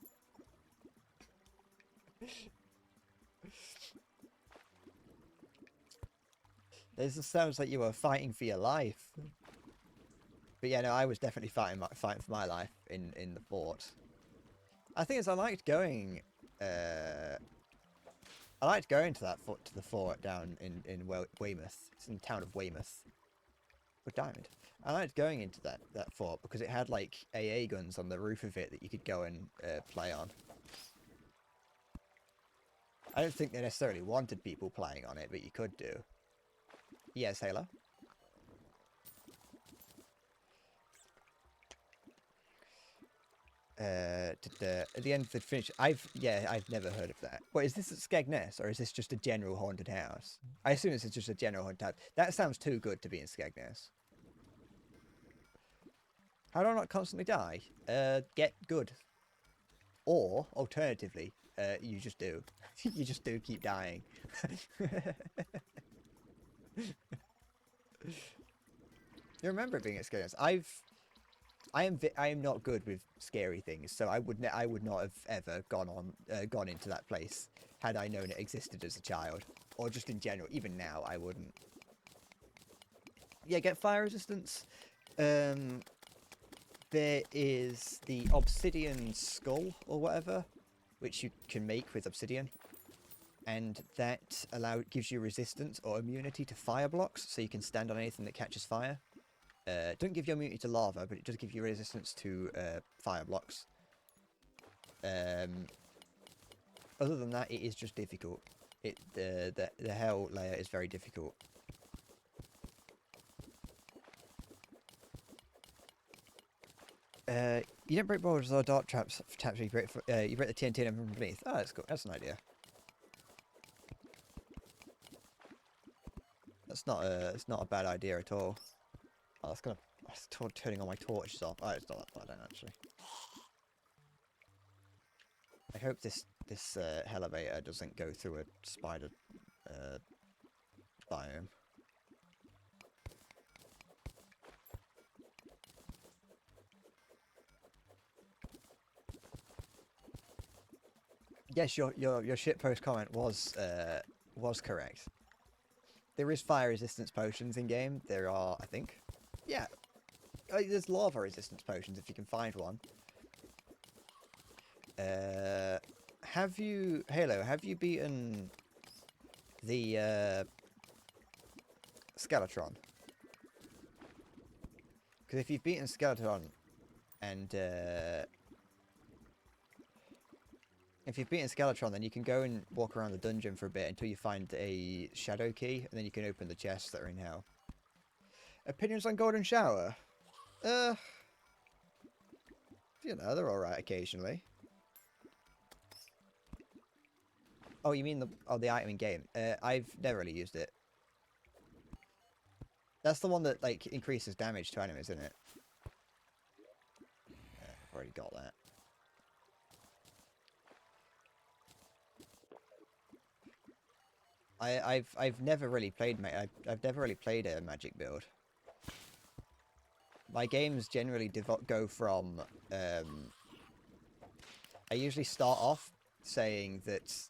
This just sounds like you were fighting for your life. But yeah, no, I was definitely fighting for my life in the fort. I think I liked going. I liked going to the fort down in Weymouth. It's in the town of Weymouth. Good diamond. I liked going into that fort because it had like AA guns on the roof of it that you could go and play on. I don't think they necessarily wanted people playing on it, but you could do. Yes, Halo. At the end of the finish, I've never heard of that. What is this at Skegness, or is this just a general haunted house? I assume this is just a general haunted house. That sounds too good to be in Skegness. How do I not constantly die? Get good. Or, alternatively, you just do. You just do keep dying. You remember it being at Skegness. I am not good with scary things, so I would not have ever gone into that place had I known it existed as a child, or just in general. Even now, I wouldn't. Yeah, get fire resistance. There is the obsidian skull or whatever, which you can make with obsidian, and that gives you resistance or immunity to fire blocks, so you can stand on anything that catches fire. It doesn't give you immunity to lava, but it does give you resistance to fire blocks. Other than that, it is just difficult. The hell layer is very difficult. You don't break boulders or dark traps. You break the TNT from underneath. Oh, that's cool. That's an idea. It's not a bad idea at all. Oh, that's turning all my torches off. Oh, it's not that bad actually. I hope this elevator doesn't go through a spider biome. Yes, your shitpost comment was correct. There is fire resistance potions in game. There are, I think. Yeah. There's lava resistance potions if you can find one. Halo, have you beaten the Skeletron? Because if you've beaten Skeleton and if you've beaten Skeletron, then you can go and walk around the dungeon for a bit until you find a shadow key, and then you can open the chests that are in hell. Opinions on Golden Shower? You know, they're alright occasionally. Oh, you mean the item in game? I've never really used it. That's the one that, like, increases damage to enemies, isn't it? I've already got that. I've never really played I've never really played a magic build. My games generally go from I usually start off saying that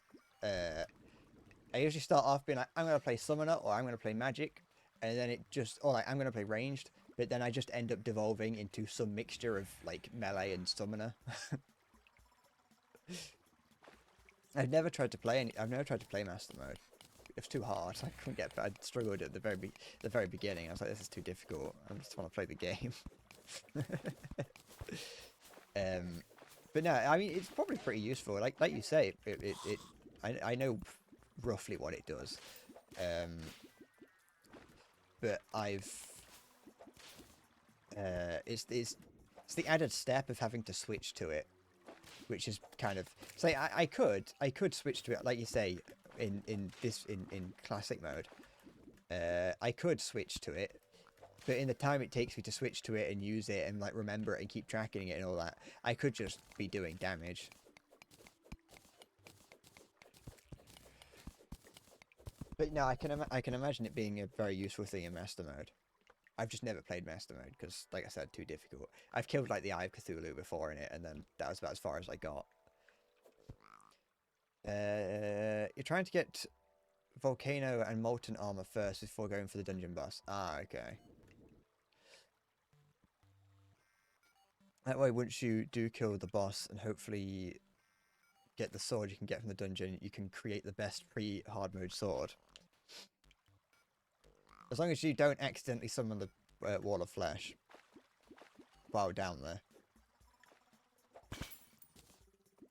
I usually start off being like, I'm going to play summoner or I'm going to play magic, and then I'm going to play ranged, but then I just end up devolving into some mixture of like melee and summoner. I've never tried to play master mode. It's too hard. I struggled at the very beginning. I was like, this is too difficult. I just want to play the game. But no, I mean, it's probably pretty useful. Like you say, I know roughly what it does. But it's the added step of having to switch to it, which is kind of say I could switch to it, like you say, in classic mode. I could switch to it, but in the time it takes me to switch to it and use it and like remember it and keep tracking it and all that, I could just be doing damage. But no, I can imagine it being a very useful thing in master mode. I've just never played master mode because, like I said, too difficult. I've killed like the Eye of Cthulhu before in it, and then that was about as far as I got. You're trying to get volcano and molten armor first before going for the dungeon boss. Ah, okay. That way, once you do kill the boss and hopefully get the sword you can get from the dungeon, you can create the best pre-hard mode sword. As long as you don't accidentally summon the wall of flesh while down there.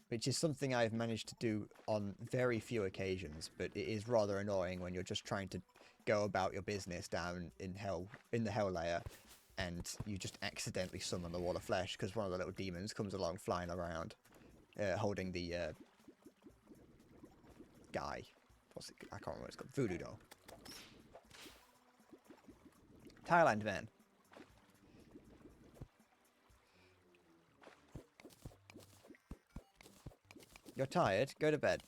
Which is something I've managed to do on very few occasions, but it is rather annoying when you're just trying to go about your business down in the hell layer, and you just accidentally summon the wall of flesh because one of the little demons comes along flying around, holding the guy. What's it? I can't remember what it's called. Voodoo doll. Thailand man. You're tired? Go to bed.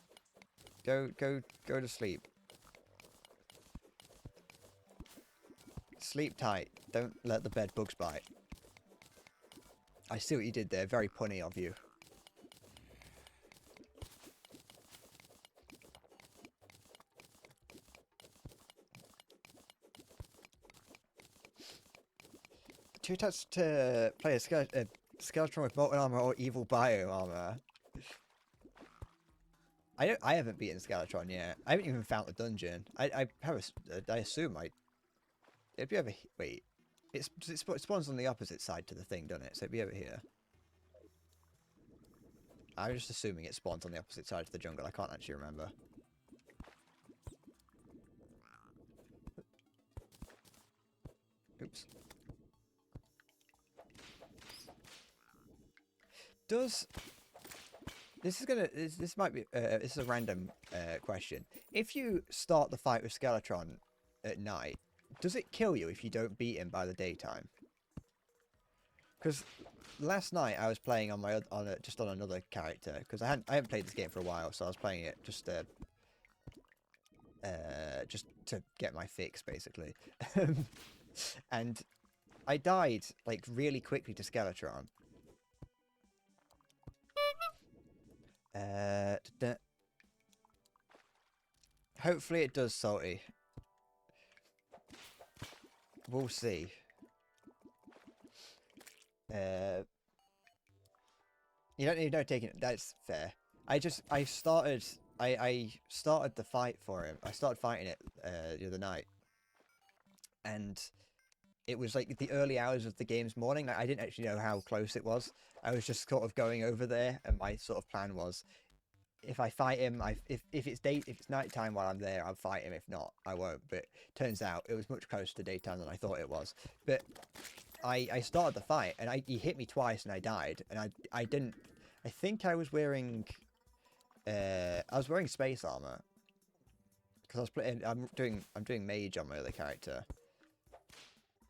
Go to sleep. Sleep tight. Don't let the bed bugs bite. I see what you did there. Very punny of you. Two types to play a Skeletron with molten armor or evil bio armor. I haven't beaten Skeletron yet. I haven't even found the dungeon. I assume it'd be over. Wait, it spawns on the opposite side to the thing, doesn't it? So it'd be over here. I'm just assuming it spawns on the opposite side to the jungle. I can't actually remember. Oops. This might be this is a random question. If you start the fight with Skeletron at night, does it kill you if you don't beat him by the daytime? Because last night I was playing on my just on another character because I haven't played this game for a while, so I was playing it just to get my fix basically, and I died like really quickly to Skeletron. Hopefully it does, Salty. We'll see. You don't need no taking it. That's fair. I started the fight for him. I started fighting it the other night, and it was like the early hours of the game's morning. I didn't actually know how close it was. I was just sort of going over there, and my sort of plan was, if I fight him, if it's nighttime while I'm there, I'll fight him. If not, I won't. But turns out it was much closer to daytime than I thought it was. But I started the fight, and he hit me twice, and I died. And I didn't. I think I was wearing space armor because I was playing. I'm doing mage on my other character.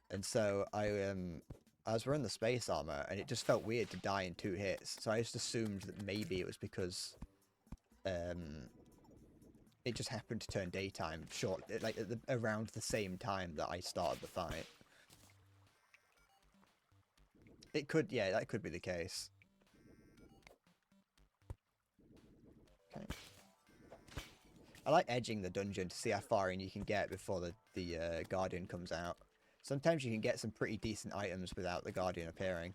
And so I was wearing the space armor, and it just felt weird to die in 2 hits. So I just assumed that maybe it was because it just happened to turn daytime around the same time that I started the fight. It could, yeah, that could be the case. Okay. I like edging the dungeon to see how far in you can get before the Guardian comes out. Sometimes you can get some pretty decent items without the Guardian appearing.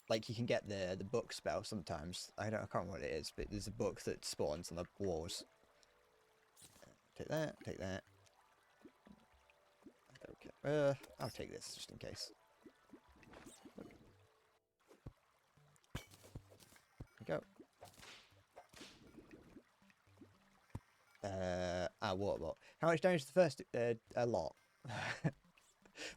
Like, you can get the book spell sometimes. I can't remember what it is, but there's a book that spawns on the walls. Take that, take that. Okay, I'll take this just in case. There we go. Water bot. How much damage is the first? A lot.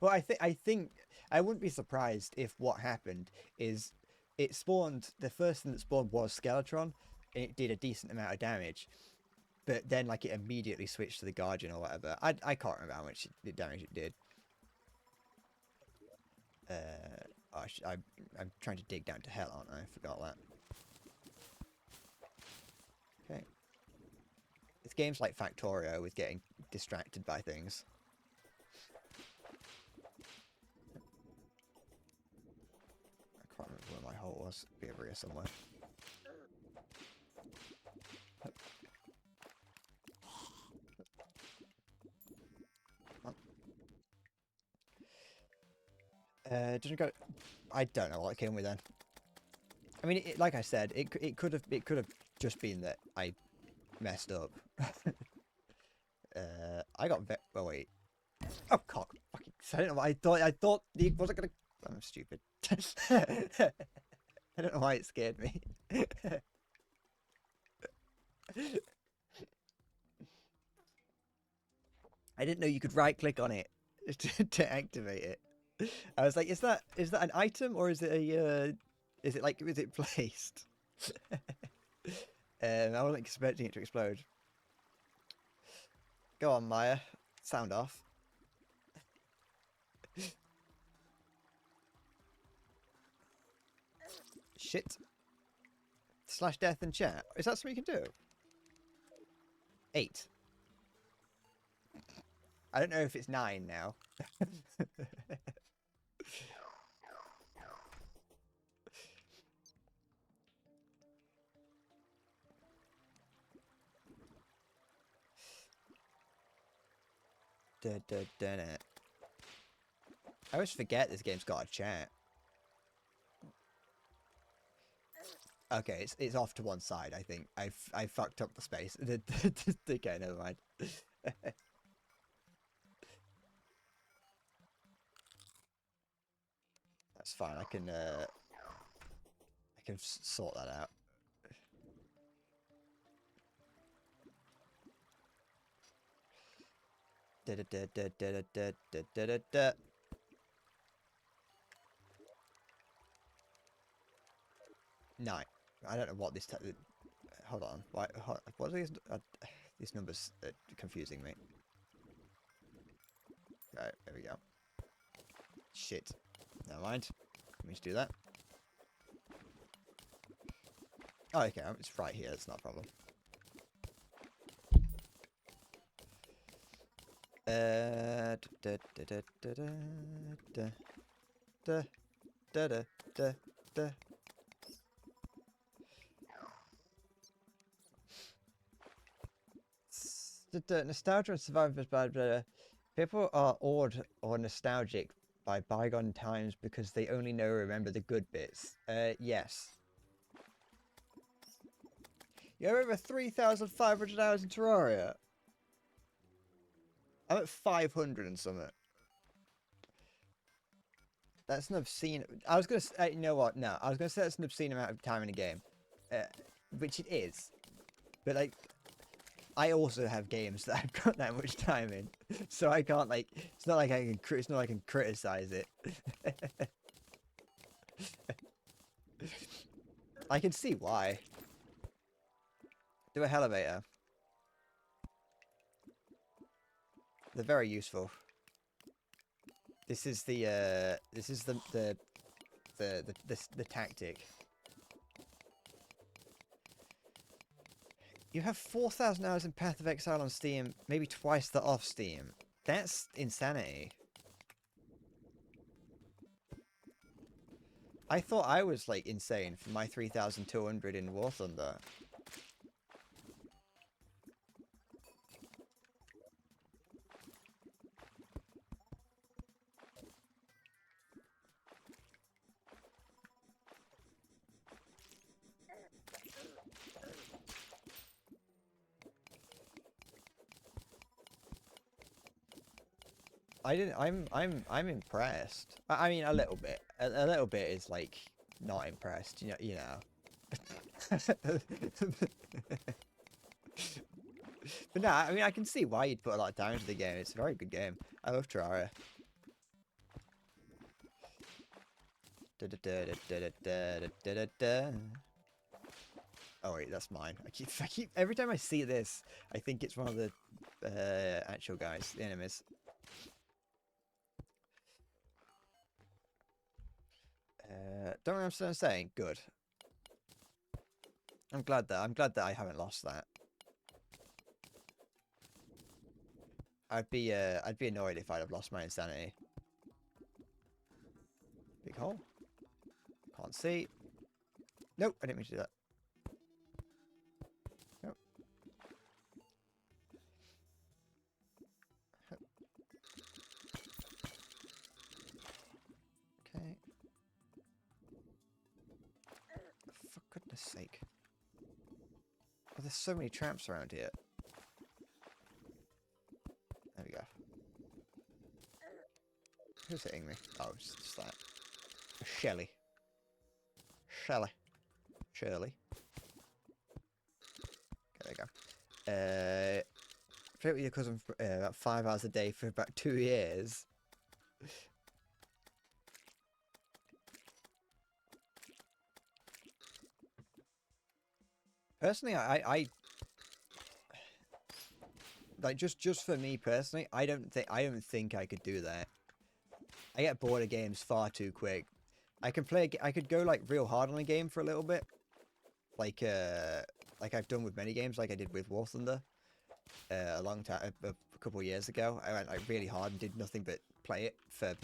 Well, I think I wouldn't be surprised if what happened is it spawned. The first thing that spawned was Skeletron, and it did a decent amount of damage. But then, like, it immediately switched to the Guardian or whatever. I can't remember how much damage it did. I'm trying to dig down to hell, aren't I? I forgot that. Okay. This game's like Factorio with getting distracted by things. I can't remember where my hole was. It'd be over here somewhere. Didn't go. I don't know what it came with then. I mean, like I said, it could have just been that I messed up. I got oh wait. Oh cock! Fucking! I don't know why I thought he wasn't gonna. I'm stupid. I don't know why it scared me. I didn't know you could right click on it to activate it. I was like, is that an item or is it a is it placed? I wasn't expecting it to explode. Go on, Maya. Sound off. Shit. Slash death in chat. Is that something you can do? 8. I don't know if it's 9 now. I always forget this game's got a chat. Okay, it's off to one side. I think I fucked up the space. Okay, never mind. That's fine. I can sort that out. Nine. I don't know what this. Hold on. Why? What are these numbers confusing me? Right, there we go. Shit. Never mind. Let me just do that. Oh, okay. It's right here. It's not a problem. Nostalgia and survivors, but people are awed or nostalgic by bygone times because they only remember the good bits. Yes. You have over 3,500 hours in Terraria. I'm at 500 and something. That's an obscene. I was gonna say, you know what? No, I was gonna say that's an obscene amount of time in a game, which it is. But like, I also have games that I've got that much time in, so I can't like. It's not like I can. It's not like I can criticize it. I can see why. Do a elevator. They're very useful. This is the tactic. You have 4,000 hours in Path of Exile on Steam, maybe twice that off Steam. That's insanity. I thought I was like insane for my 3,200 in War Thunder. I'm impressed. I mean, a little bit. A little bit is like not impressed. You know. But no, I mean, I can see why you'd put a lot of time into the game. It's a very good game. I love Terraria. Oh wait, that's mine. I keep every time I see this, I think it's one of the actual guys, the enemies. Don't understand what I'm saying. Good. I'm glad that I haven't lost that. I'd be annoyed if I'd have lost my insanity. Big hole. Can't see. Nope, I didn't mean to do that. Nope. there's so many traps around here. There we go. Who's hitting me? Oh, it's just that. Shelly. Shirley. Okay, there you go. Played with your cousin for about 5 hours a day for about 2 years. Personally, I like just for me personally, I don't think I could do that. I get bored of games far too quick. I could go like real hard on a game for a little bit, like I've done with many games, like I did with War Thunder, a long time, a couple of years ago. I went like really hard and did nothing but play it for,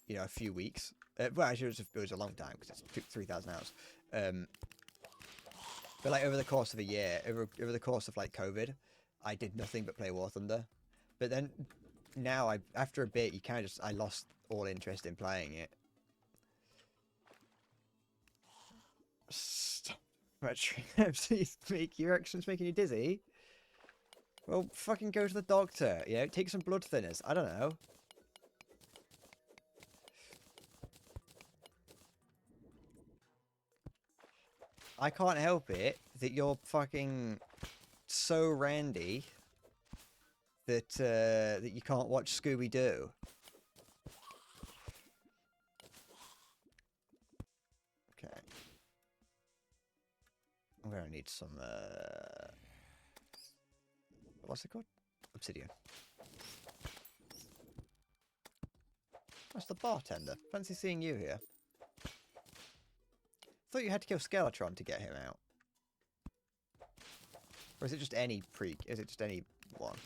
you know, a few weeks. Well, actually, it was a long time because it took 3,000 hours. But like over the course of a year, over the course of like COVID, I did nothing but play War Thunder. But then now, after a bit, I lost all interest in playing it. Stop. Your actions making you dizzy? Well, fucking go to the doctor. You know, take some blood thinners. I don't know. I can't help it that you're fucking so randy that that you can't watch Scooby-Doo. Okay. I'm gonna need some what's it called? Obsidian. That's the bartender. Fancy seeing you here. Thought you had to kill Skeletron to get him out. Or is it just any is it just any one?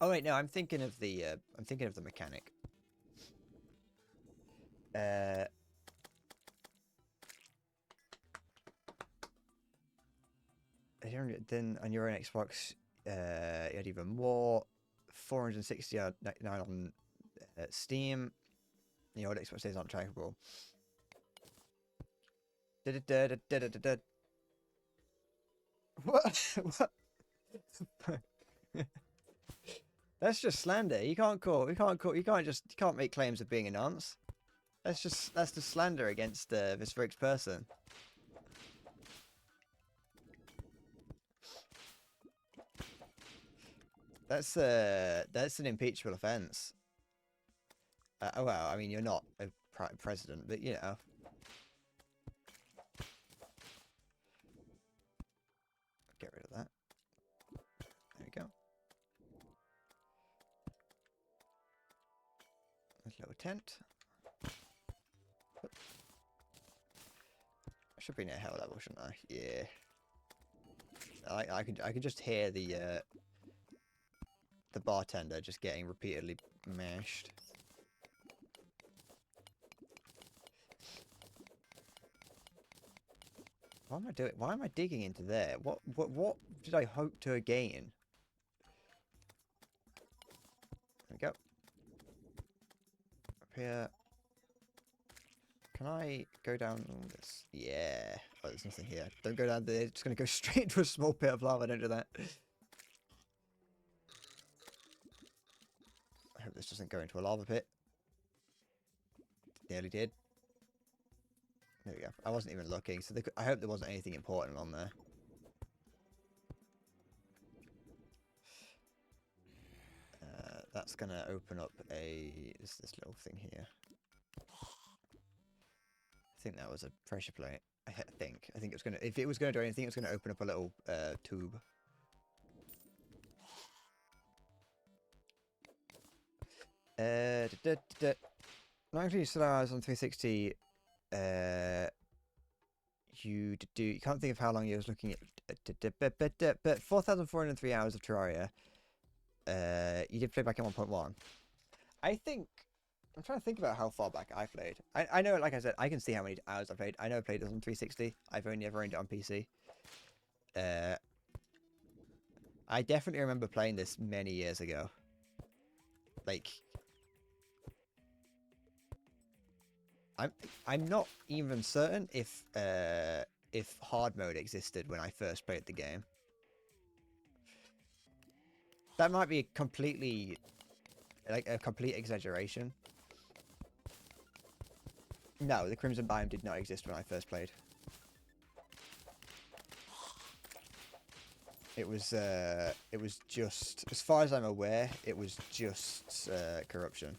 Oh wait, no, I'm thinking of the mechanic. Then on your own Xbox, you had even more. 469 on Steam. The old Xbox days aren't trackable. What? What? That's just slander. You can't make claims of being a nonce. That's just slander against this Rick's person. That's an impeachable offense. Well, I mean, you're not a president, but you know. Get rid of that. There we go. There's a little tent. I should be near hell level, shouldn't I? Yeah. I could just hear the bartender just getting repeatedly mashed. What am I doing? Why am I digging into there? What did I hope to gain? There we go. Up here. Can I go down this? Yeah. Oh, there's nothing here. Don't go down there. It's just going to go straight into a small pit of lava. Don't do that. I hope this doesn't go into a lava pit. Nearly did. There we go. I wasn't even looking, so I hope there wasn't anything important on there. That's gonna open up this little thing here. I think that was a pressure plate. I think it was gonna. If it was gonna do anything, it was gonna open up a little tube. Not actually still hours on 360. You can't think of how long you was looking at. But 4,403 hours of Terraria. You did play back in 1.1. I think I'm trying to think about how far back I played. I know, like I said, I can see how many hours I played. I know I played this on 360. I've only ever owned it on PC. I definitely remember playing this many years ago. Like, I'm not even certain if if hard mode existed when I first played the game. That might be completely, like, a complete exaggeration. No, the Crimson Biome did not exist when I first played. It was just, as far as I'm aware, it was just corruption.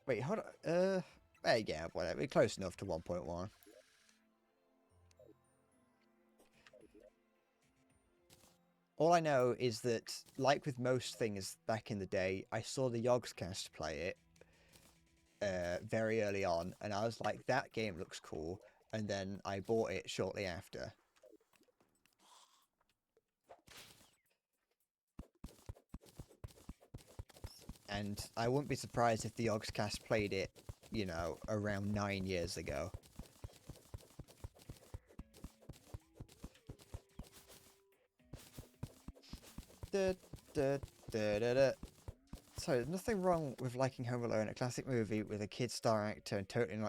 Wait, hold on. Yeah, whatever. We're close enough to 1.1. All I know is that, like with most things back in the day, I saw the Yogscast play it very early on, and I was like, that game looks cool, and then I bought it shortly after. And I wouldn't be surprised if the Yogscast played it, you know, around 9 years ago. Da, da, da, da, da. So, there's nothing wrong with liking Home Alone, a classic movie with a kid star actor and totally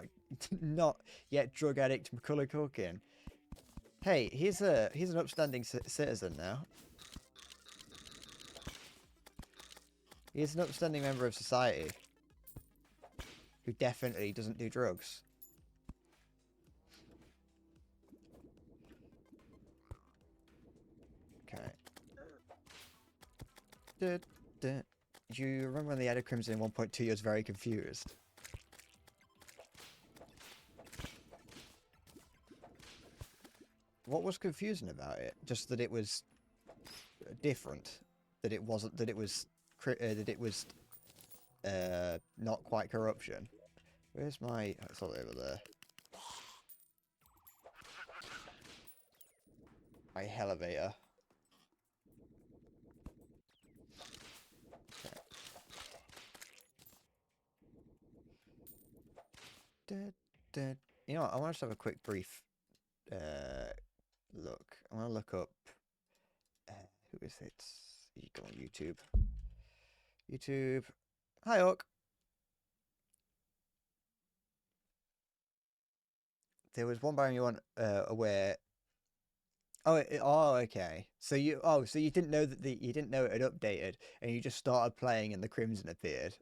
not yet drug addict Macaulay Culkin. Hey, he's an upstanding citizen now. He's an upstanding member of society who definitely doesn't do drugs. Okay. Do you remember when they added Crimson in 1.2? You was very confused. What was confusing about it? Just that it was different. That it wasn't. That it was. That it was. Not quite corruption. Where's my? It's all over there. My elevator. You know what? I want to just have a quick brief look. I want to look up who is it? You go on YouTube. YouTube. Hi, Orc. There was one biome you want where. Oh, okay. So you didn't know that you didn't know it had updated, and you just started playing, and the Crimson appeared.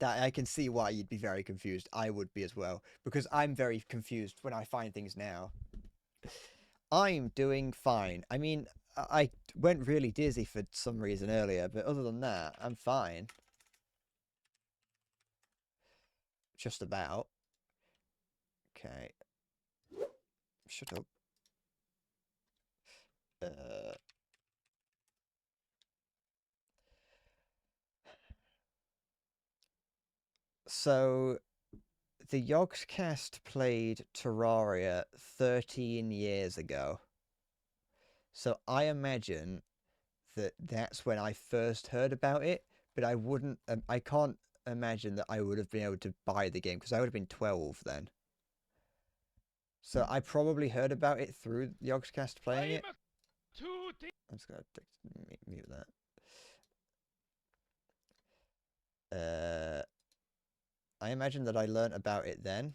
That I can see why you'd be very confused. I would be as well, because I'm very confused when I find things now. I'm doing fine. I mean, I went really dizzy for some reason earlier, but other than that, I'm fine. Just about. Okay. Shut up. So, the Yogscast played Terraria 13 years ago. So I imagine that that's when I first heard about it, but I wouldn't, I can't imagine that I would have been able to buy the game because I would have been 12 then. So I probably heard about it through Yogscast playing it. I'm just gonna mute that. I imagine that I learnt about it then,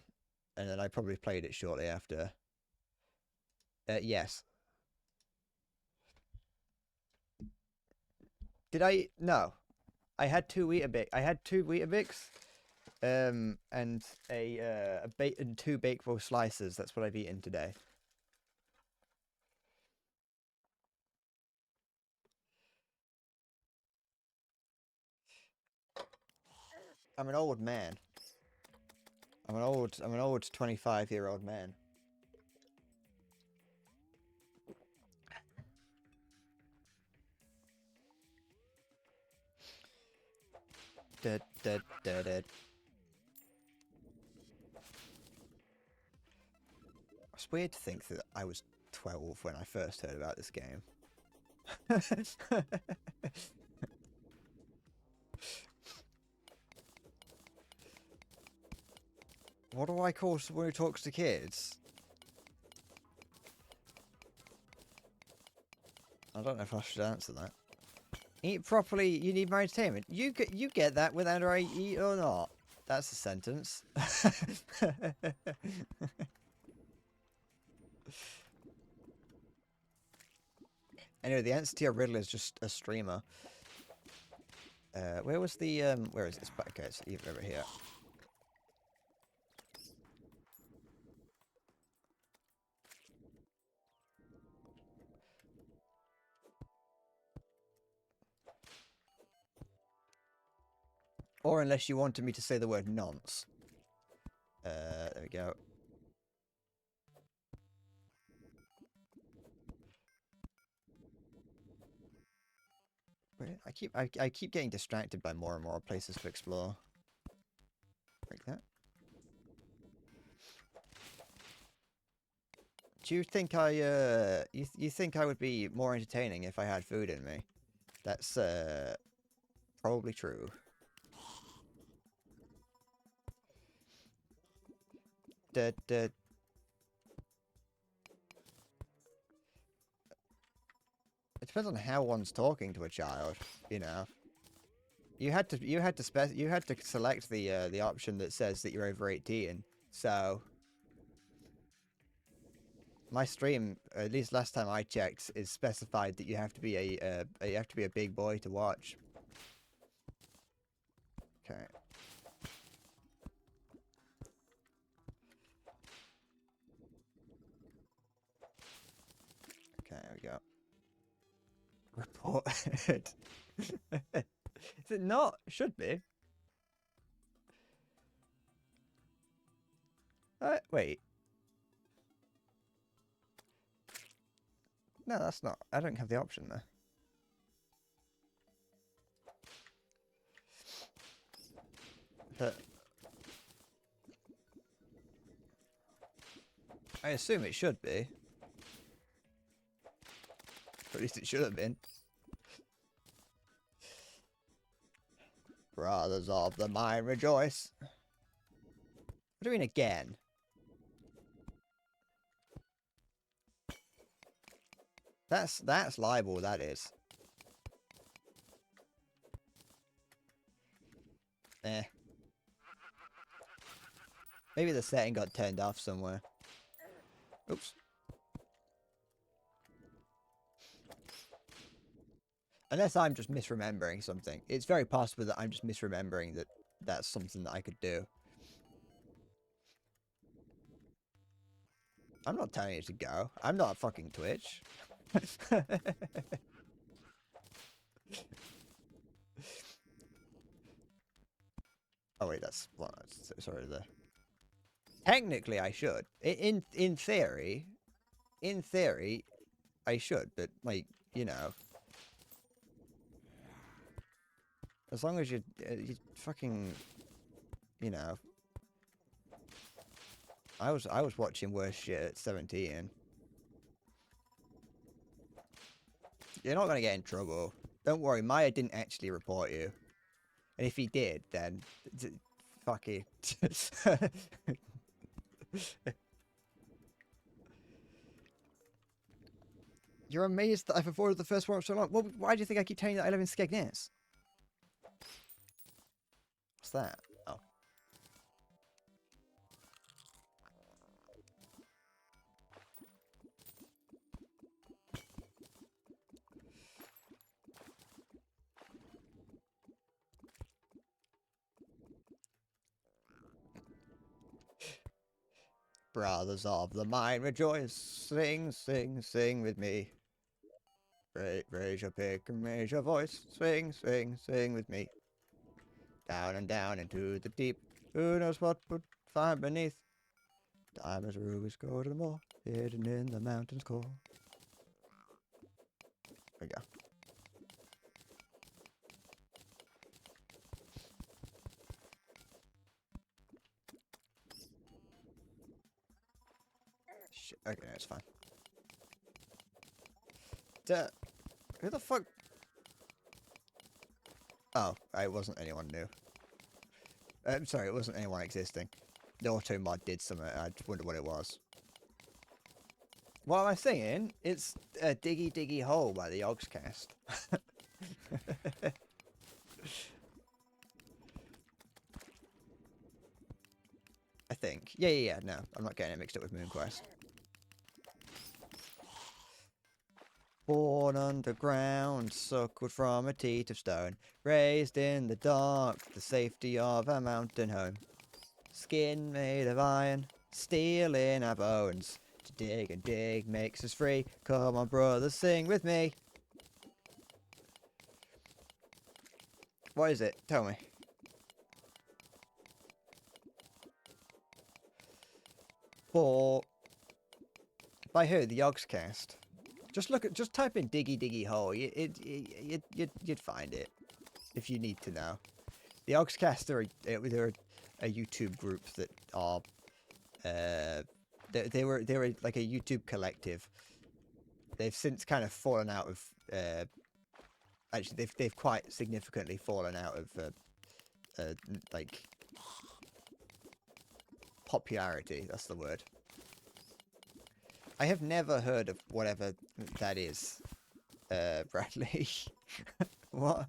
and then I probably played it shortly after. Yes. Did I? No. I had two Weetabix. I had two Weetabix, and and two Bakewell slices. That's what I've eaten today. I'm an old man. I'm an old 25-year-old man. Dead. It's weird to think that I was 12 when I first heard about this game. What do I call someone who talks to kids? I don't know if I should answer that. Eat properly, you need more entertainment. You get that whether I eat or not. That's a sentence. Anyway, the answer to your riddle is just a streamer. Where was the where is this? Okay, it's even over here. Or unless you wanted me to say the word nonce. There we go. I keep getting distracted by more and more places to explore. Like that. Do you think you think I would be more entertaining if I had food in me? That's probably true. It depends on how one's talking to a child, you know. You had to select the option that says that you're over 18. So my stream, at least last time I checked, is specified that you have to be a big boy to watch. Okay. Okay, there we go. Reported. Is it not? Should be. Wait. No, that's not. I don't have the option there. But I assume it should be. Or at least it should have been. Brothers of the mind rejoice. What do you mean again? That's libel, that is. Eh. Maybe the setting got turned off somewhere. Oops. Unless I'm just misremembering something. It's very possible that I'm just misremembering that that's something that I could do. I'm not telling you to go. I'm not fucking Twitch. Oh wait, that's well, sorry. Technically, I should. In theory, I should. But like, you know, as long as you fucking, you know. I was watching worse shit at 17. You're not gonna get in trouble. Don't worry, Maya didn't actually report you. And if he did, then fuck it. You're amazed that I've avoided the first one for so long. Well, why do you think I keep telling you that I live in Skegness? What's that? Oh. Brothers of the mind rejoice, sing, sing, sing with me. Raise your pick and raise your voice, swing, swing, swing with me. Down and down into the deep, who knows what would find beneath. Diamonds, rubies, gold and more, hidden in the mountain's core. There we go. Shit, okay, that's fine. Who the fuck? Oh, it wasn't anyone new. I'm sorry, it wasn't anyone existing. The auto mod did something, I just wondered what it was. What am I singing? It's Diggy Diggy Hole by the Yogscast. I think. Yeah. No, I'm not getting it mixed up with MoonQuest. Born underground, suckled from a teat of stone, raised in the dark, the safety of a mountain home. Skin made of iron, steel in our bones. To dig and dig makes us free. Come on, brothers, sing with me. What is it? Tell me. For by who? The Yogscast. Just type in Diggy Diggy Hole. You'd find it if you need to know. The Yogscast are a YouTube group that are they were like a YouTube collective. They've since kind of fallen out of actually they've quite significantly fallen out of like popularity. That's the word. I have never heard of whatever that is, Bradley. What?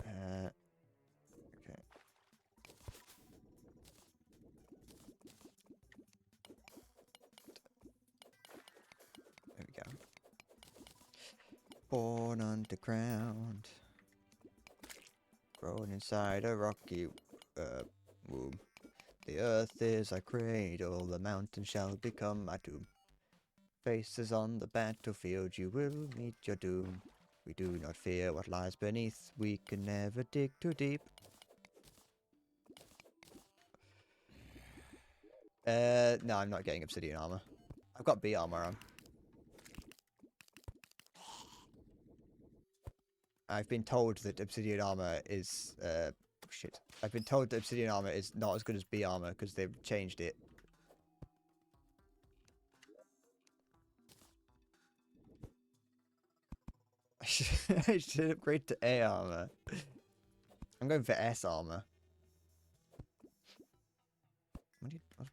Okay. There we go. Born underground, grown inside a rocky womb. The earth is our cradle, the mountain shall become our tomb. Faces on the battlefield, you will meet your doom. We do not fear what lies beneath, we can never dig too deep. No, I'm not getting obsidian armor. I've got B armor on. I've been told that obsidian armor is, shit. I've been told that obsidian armor is not as good as B armor because they've changed it. I should upgrade to A armor. I'm going for S armor. What the fuck?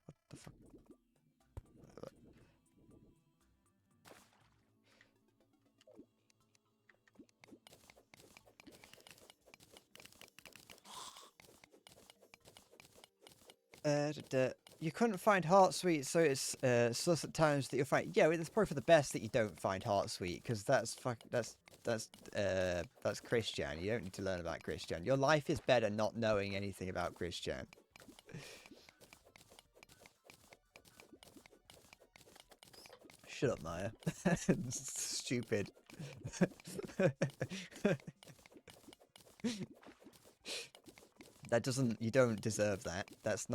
You couldn't find Heartsweet, so it's sus at times that you'll find. Yeah, it's probably for the best that you don't find Heartsweet, because that's Christian. You don't need to learn about Christian. Your life is better not knowing anything about Christian. Shut up, Maya. Stupid. That doesn't. You don't deserve that. That's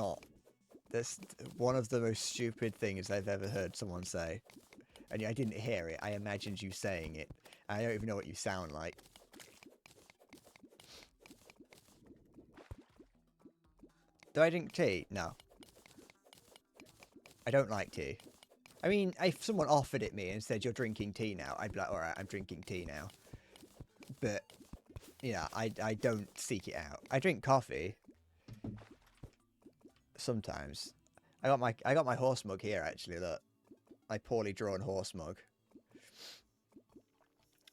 one of the most stupid things I've ever heard someone say. And I didn't hear it. I imagined you saying it. I don't even know what you sound like. Do I drink tea? No. I don't like tea. I mean, if someone offered it me and said, you're drinking tea now, I'd be like, alright, I'm drinking tea now. But, yeah, I don't seek it out. I drink coffee. Sometimes. I got my horse mug here, actually, look. My poorly drawn horse mug.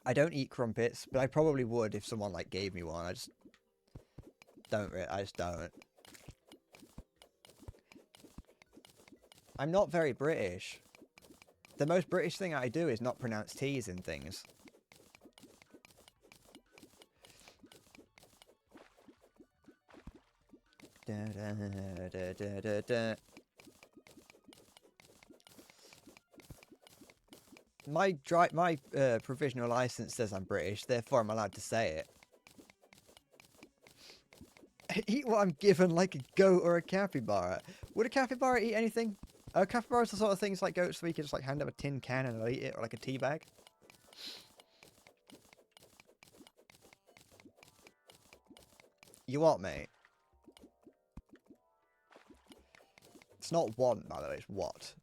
I don't eat crumpets, but I probably would if someone, like, gave me one. I just don't. I'm not very British. The most British thing I do is not pronounce T's in things. Da, da, da, da, da, da. My provisional license says I'm British, therefore I'm allowed to say it. I eat what I'm given like a goat or a capybara. Would a capybara eat anything? Capybaras are the sort of things like goats, so you can just like hand them a tin can and they'll eat it, or like a tea bag. You what, mate? It's not want, by the way, it's what.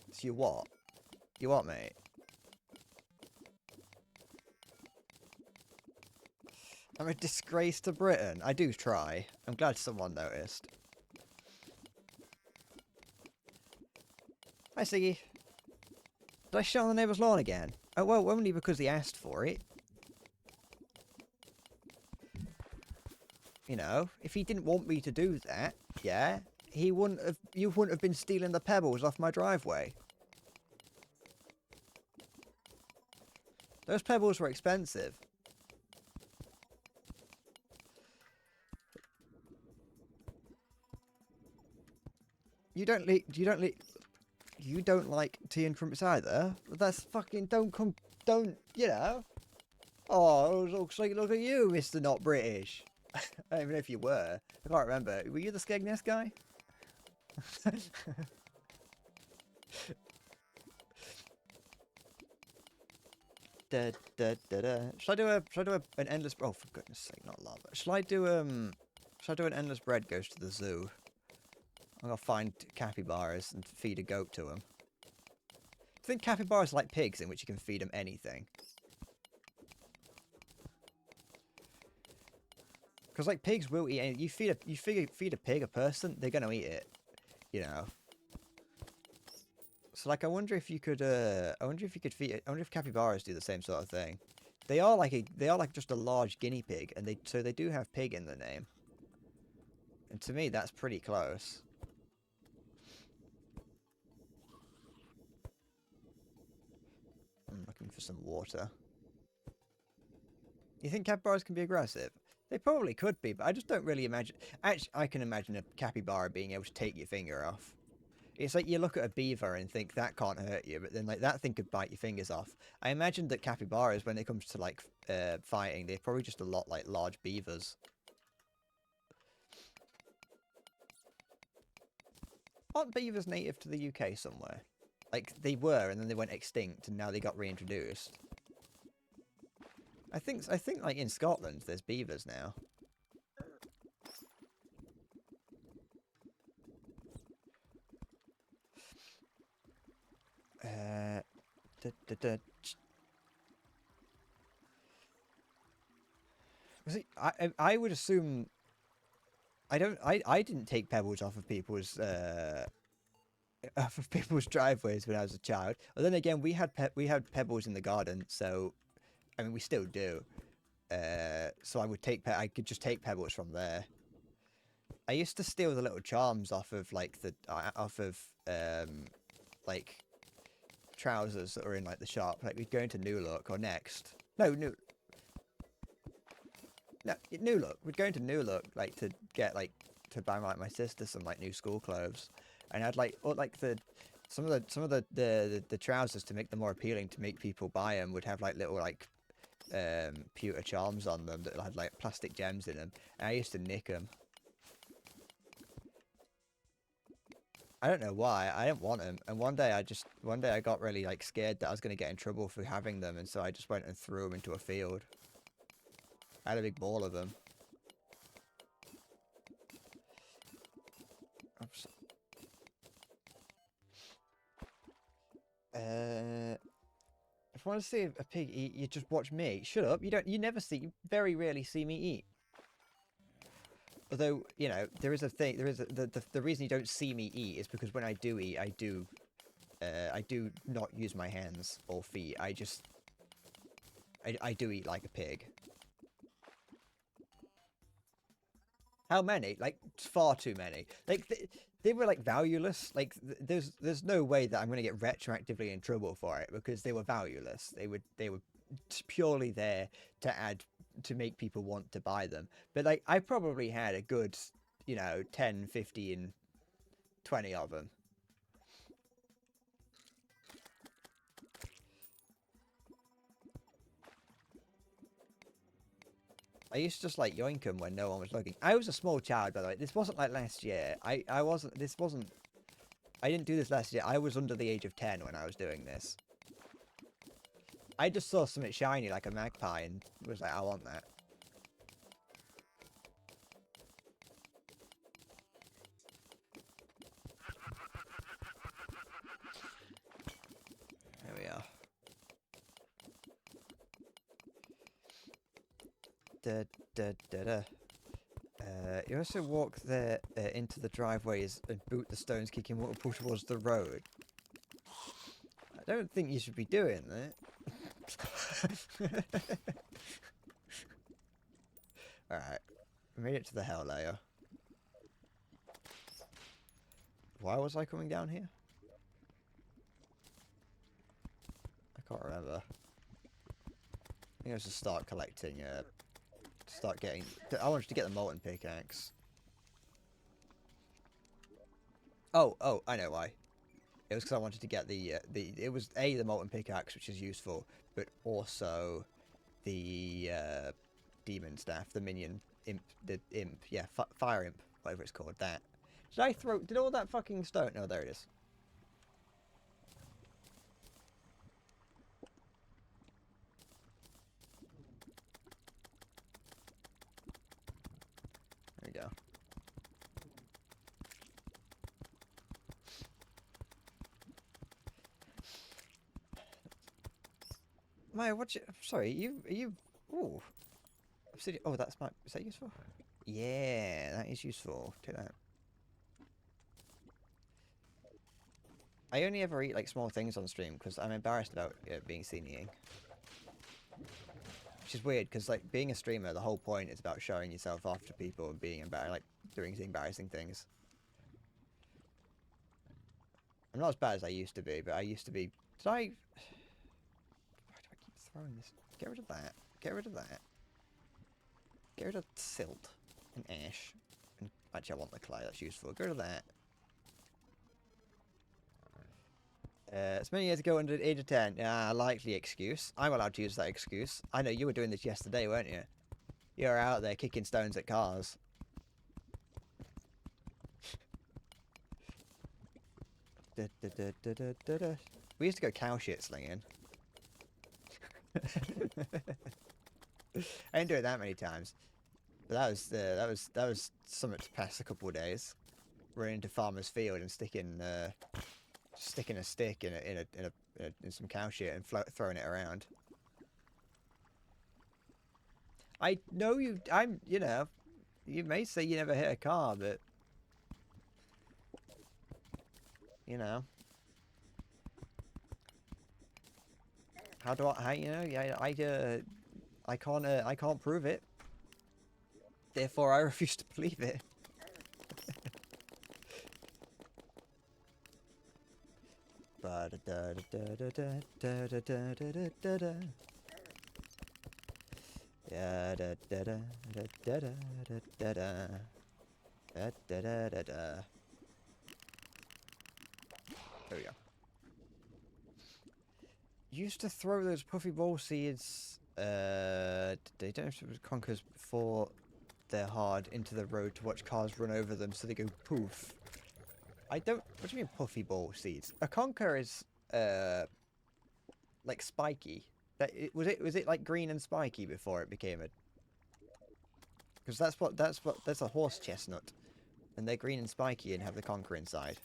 It's you what? You what, mate? I'm a disgrace to Britain. I do try. I'm glad someone noticed. Hi, Siggy. Did I shit on the neighbour's lawn again? Oh, well, only because he asked for it. You know, if he didn't want me to do that, yeah, you wouldn't have been stealing the pebbles off my driveway. Those pebbles were expensive. You don't like tea and crumpets either? That's fucking, you know. Oh, look at you, Mr. Not British. I don't even know if you were. I can't remember. Were you the Skegness guy? Da, da, da, da. Should I do an endless? Oh, for goodness sake, not lava. Shall I do an endless bread goes to the zoo? I'm gonna find capybaras and feed a goat to them. I think capybaras are like pigs in which you can feed them anything. Because like pigs will eat anything. You feed a pig a person, they're gonna eat it. You know. So like, I wonder if you could feed it. I wonder if capybaras do the same sort of thing. They are like just a large guinea pig, and they do have pig in the name. And to me, that's pretty close. I'm looking for some water. You think capybaras can be aggressive? They probably could be, but I just don't really imagine. Actually, I can imagine a capybara being able to take your finger off. It's like you look at a beaver and think that can't hurt you, but then like that thing could bite your fingers off. I imagine that capybaras, when it comes to like fighting, they're probably just a lot like large beavers. Aren't beavers native to the UK somewhere? Like they were, and then they went extinct, and now they got reintroduced. I think like in Scotland, there's beavers now. See, I would assume. I didn't take pebbles off of people's driveways when I was a child. But then again, we had pebbles in the garden, so I mean we still do. So I could just take pebbles from there. I used to steal the little charms off of like like trousers that were in like the shop. Like we'd go into New Look or Next. No, New Look. We'd go into New Look like to get like to buy like my sister some like new school clothes, and I'd like some of the trousers to make them more appealing to make people buy them would have like little like pewter charms on them that had like plastic gems in them, and I used to nick them. I don't know why. I didn't want them, and one day I got really like scared that I was going to get in trouble for having them, and so I just went and threw them into a field. I had a big ball of them. Oops. If I want to see a pig eat, you just watch me. Shut up. You very rarely see me eat. Although, you know, there is the reason you don't see me eat is because when I do eat, I do not use my hands or feet. I do eat like a pig. How many? Like, far too many. Like, they were, like, valueless. Like, there's no way that I'm going to get retroactively in trouble for it because they were valueless. They were purely there to make people want to buy them. But, like, I probably had a good, you know, 10, 15, 20 of them. I used to just like yoink them when no one was looking. I was a small child, by the way. This wasn't like last year. I didn't do this last year. I was under the age of 10 when I was doing this. I just saw something shiny like a magpie and was like, I want that. There we are. You also walk there into the driveways and boot the stones, kicking water towards the road. I don't think you should be doing that. Alright. We made it to the hell layer. Why was I coming down here? I can't remember. I think it was to start collecting, I wanted to get the molten pickaxe. Oh, I know why. It was because I wanted to get it was the molten pickaxe, which is useful, but also the demon staff, the minion imp, yeah, fire imp, whatever it's called. That. Did all that fucking stone? No, there it is. There we go. Maya, sorry, you, ooh. Oh, is that useful? Yeah, that is useful. Take that. I only ever eat, like, small things on stream because I'm embarrassed about being seen eating. Which is weird, because, like, being a streamer, the whole point is about showing yourself off to people and being like, doing embarrassing things. I'm not as bad as I used to be, but I used to be... Why do I keep throwing this? Get rid of that. Get rid of that. Get rid of silt and ash. And actually, I want the clay. That's useful. Get rid of that. As many years ago under the age of 10. Likely excuse. I'm allowed to use that excuse. I know you were doing this yesterday, weren't you? You were out there kicking stones at cars. We used to go cow shit slinging. I didn't do it that many times, but that was something to pass a couple of days. Running into farmer's field and sticking a stick in some cow shit and throwing it around. I know you may say you never hit a car, but you know. I can't prove it. Therefore, I refuse to believe it. There we go. Used to throw those puffy ball seeds. They don't have to conkers before they're hard into the road to watch cars run over them, so they go poof. What do you mean puffy ball seeds? A conker is like spiky. Was it like green and spiky before it became a? Because that's a horse chestnut, and they're green and spiky and have the conker inside.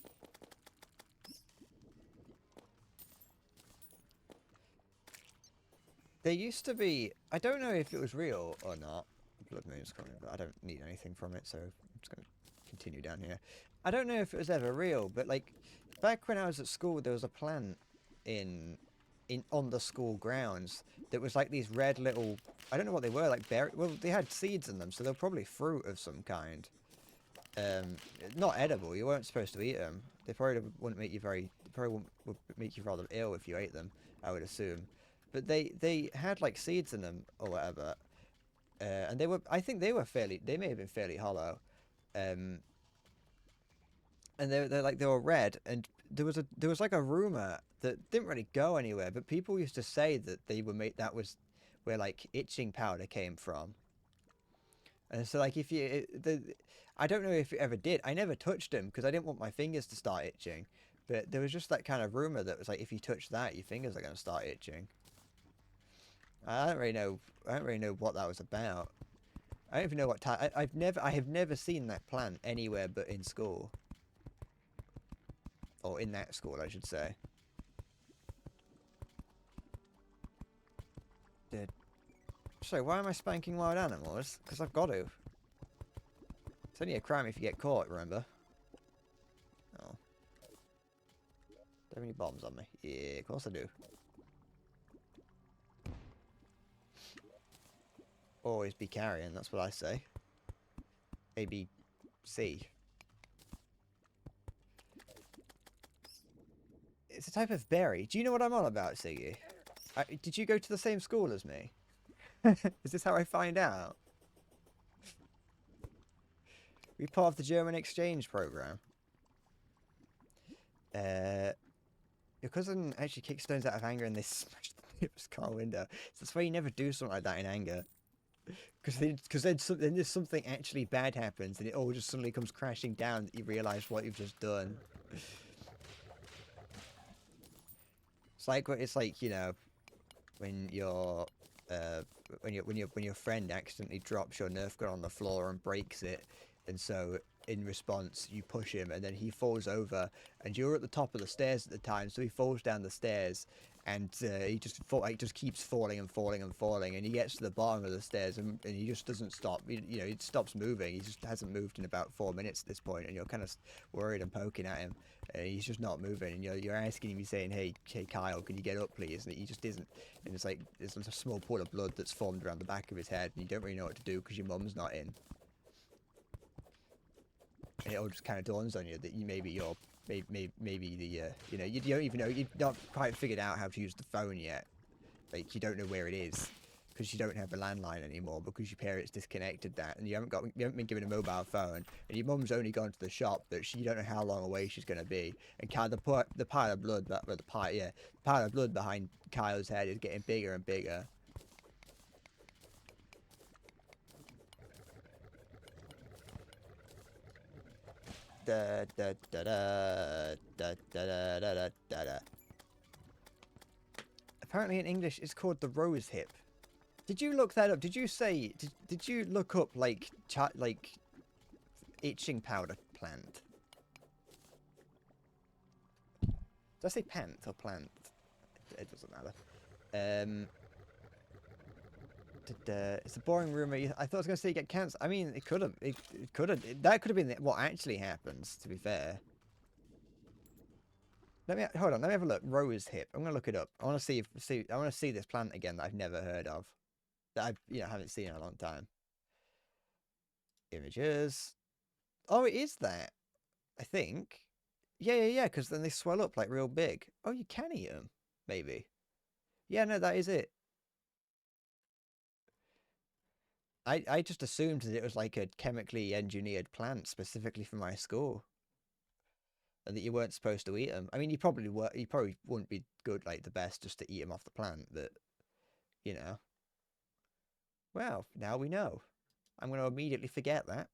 There used to be, I don't know if it was real or not. Blood Moon's coming, but I don't need anything from it, so I'm just going to continue down here. I don't know if it was ever real, but like back when I was at school, there was a plant on the school grounds that was like these red little, I don't know what they were, like berry. Well, they had seeds in them, so they're probably fruit of some kind. Not edible. You weren't supposed to eat them. They probably wouldn't make you would make you rather ill if you ate them, I would assume. But they had like seeds in them or whatever, and I think they may have been fairly hollow, and they were red, and there was like a rumor that didn't really go anywhere, but people used to say that that was where like itching powder came from. And so like I don't know if it ever did. I never touched them because I didn't want my fingers to start itching, but there was just that kind of rumor that was like if you touch that, your fingers are going to start itching. I don't really know what that was about. I don't even know what type. I have never seen that plant anywhere but in school. Or in that school, I should say. Sorry, why am I spanking wild animals? Because I've got to. It's only a crime if you get caught, remember? Oh. have any bombs on me? Yeah, of course I do. Always be carrying, that's what I say. A, B, C. It's a type of berry. Do you know what I'm on about, Siggy? Did you go to the same school as me? Is this how I find out? We're part of the German exchange program. Your cousin actually kicked stones out of anger and they smashed the neighbor's car window. So that's why you never do something like that in anger. Because then there's something actually bad happens and it all just suddenly comes crashing down that you realise what you've just done. It's like, you know, when your friend accidentally drops your Nerf gun on the floor and breaks it, and so in response you push him and then he falls over and you're at the top of the stairs at the time, so he falls down the stairs and he just keeps falling and falling and falling, and he gets to the bottom of the stairs and he just doesn't stop. You know, he stops moving. He just hasn't moved in about 4 minutes at this point, and you're kind of worried and poking at him, and he's just not moving, and you're asking him, you're saying, hey Kyle, can you get up please? And he just isn't, and it's like there's a small pool of blood that's formed around the back of his head, and you don't really know what to do because your mum's not in. And it all just kind of dawns on you that maybe the you know, you don't even know, you've not quite figured out how to use the phone yet. Like, you don't know where it is because you don't have a landline anymore because your parents disconnected that, and you haven't been given a mobile phone, and your mum's only gone to the shop that you don't know how long away she's going to be, and Kyle, the pile of blood pile of blood behind Kyle's head is getting bigger and bigger. Da, da, da, da, da, da, da, da, da, da. Apparently in English it's called the rose hip. Did you look that up? Did you say, did you look up like itching powder plant? Did I say pant or plant? It doesn't matter. It's a boring rumor. I thought I was going to say you get cancer. I mean, it could have. That could have been what actually happens, to be fair. Hold on. Let me have a look. Rose hip. I'm going to look it up. I want to I want to see this plant again that I've never heard of. That I haven't seen in a long time. Images. Oh, it is that. I think. Yeah. Because then they swell up like real big. Oh, you can eat them. Maybe. Yeah, no, that is it. I just assumed that it was like a chemically engineered plant specifically for my school, and that you weren't supposed to eat them. I mean, you probably wouldn't be good, like the best, just to eat them off the plant, but you know. Well, now we know. I'm going to immediately forget that.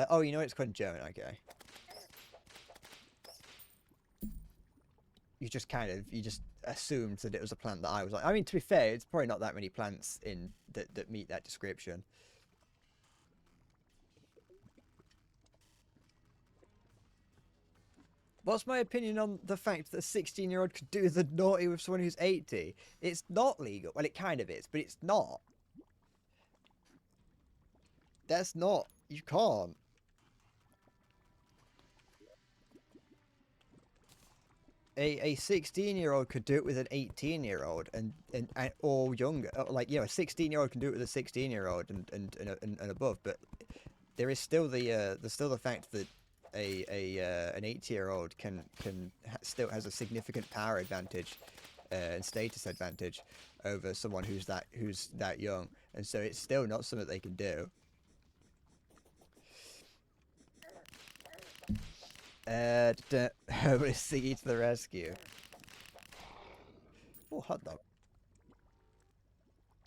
Oh, you know it's called in German, okay. You just assumed that it was a plant that I was like. I mean, to be fair, it's probably not that many plants in that meet that description. What's my opinion on the fact that a 16-year-old could do the naughty with someone who's 80? It's not legal. Well, it kind of is, but it's not. That's not. You can't. A 16-year-old could do it with an 18-year-old and or younger. Like, you know, a 16-year-old can do it with a 16-year-old and above. But there is still the fact that an 80-year-old still has a significant power advantage and status advantage over someone who's that young, and so it's still not something they can do. Homeless Siggy to the rescue. Oh, hot dog.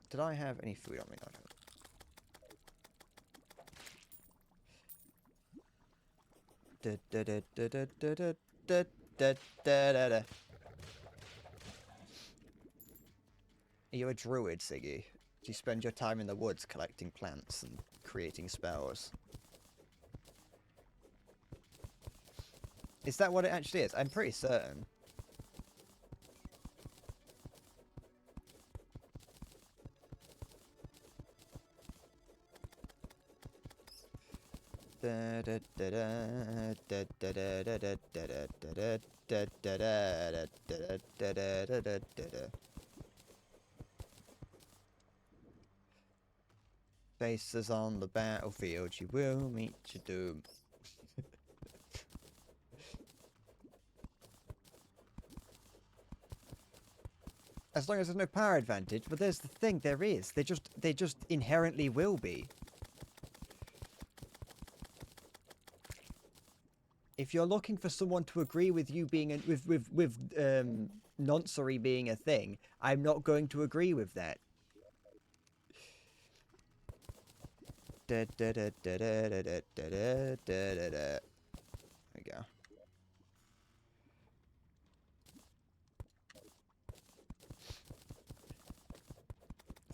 Did I have any food on me? No, Are you a druid, Siggy? Do you spend your time in the woods collecting plants and creating spells? Is that what it actually is? I'm pretty certain. Da, Faces on the battlefield, you will meet your doom. As long as there's no power advantage, but there's the thing, there is. They just inherently will be. If you're looking for someone to agree with you being with noncery being a thing, I'm not going to agree with that. There we go.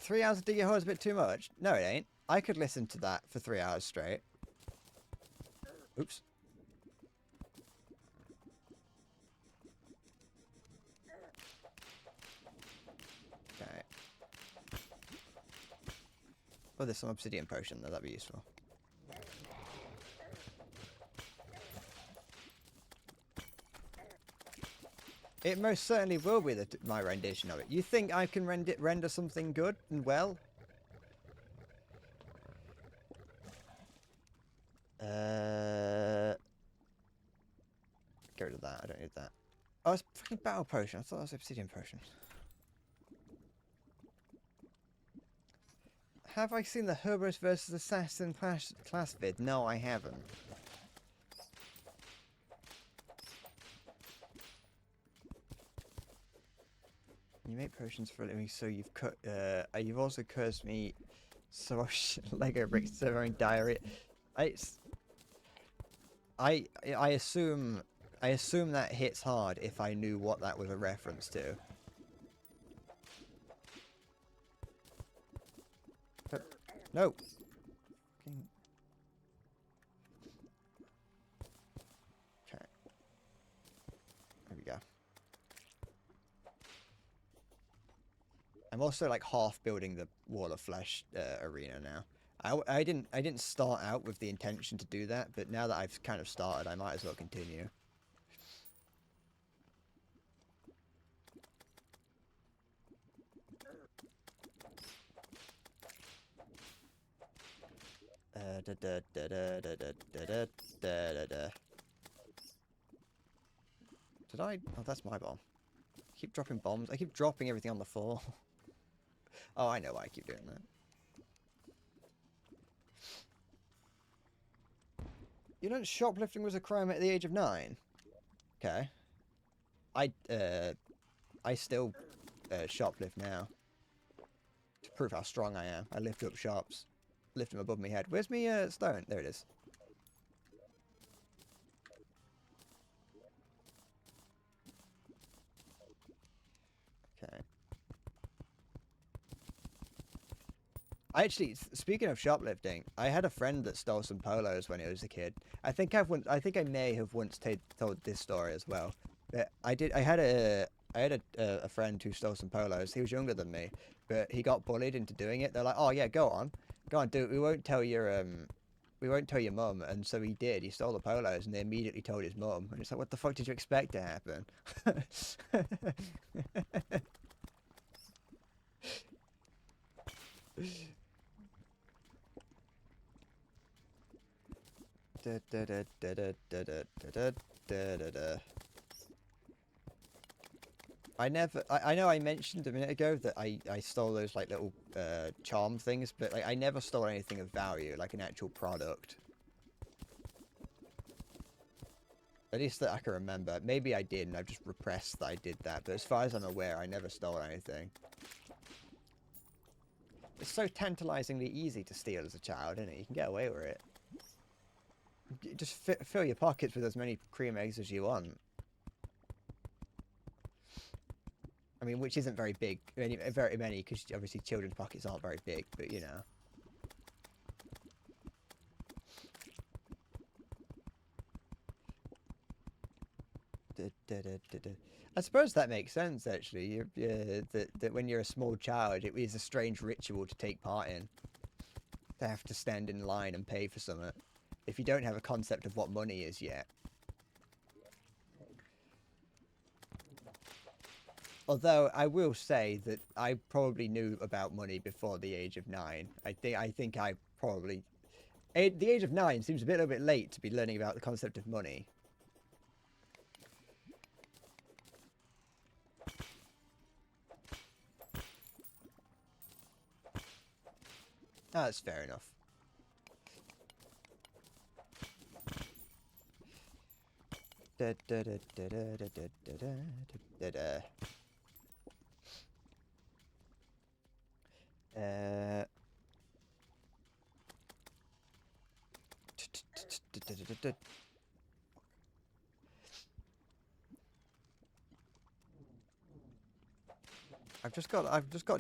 3 hours of digging holes is a bit too much. No, it ain't. I could listen to that for 3 hours straight. Oops. Okay. Oh, there's some obsidian potion there. That'd be useful. It most certainly will be my rendition of it. You think I can render something good and well? Get rid of that. I don't need that. Oh, it's fucking battle potion. I thought it was obsidian potion. Have I seen the Herberus versus Assassin class vid? No, I haven't. You make potions for a living, so you've also cursed me. So Lego bricks severing diarrhea. I assume that hits hard if I knew what that was a reference to. But, no. Okay. There we go. I'm also like half building the Wall of Flesh arena now. I didn't start out with the intention to do that, but now that I've kind of started, I might as well continue. Did I? Oh, that's my bomb. I keep dropping bombs. I keep dropping everything on the floor. Oh, I know why I keep doing that. You know, shoplifting was a crime at the age of 9. Okay. I still shoplift now. To prove how strong I am. I lift up shops. Lift them above my head. Where's my stone? There it is. Okay. Actually, speaking of shoplifting, I had a friend that stole some polos when he was a kid. I think I may have once told this story as well. But I had a friend who stole some polos. He was younger than me, but he got bullied into doing it. They're like, "Oh yeah, go on, do it. We won't tell your mum." And so he did. He stole the polos, and they immediately told his mum. And it's like, what the fuck did you expect to happen? I know I mentioned a minute ago that I stole those like little charm things, but like I never stole anything of value, like an actual product. At least that I can remember. Maybe I did and I've just repressed that I did that, but as far as I'm aware, I never stole anything. It's so tantalizingly easy to steal as a child, isn't it? You can get away with it. Just fill your pockets with as many cream eggs as you want. I mean, which isn't very big, very many, because obviously children's pockets aren't very big, but you know. I suppose that makes sense, actually. That when you're a small child, it is a strange ritual to take part in. To have to stand in line and pay for something. if you don't have a concept of what money is yet. Although I will say that I probably knew about money before the age of 9. I think I probably... the age of 9 seems a little bit late to be learning about the concept of money. Ah, that's fair enough. Da, da, da, da, da, da, da, da, da, da. I've just got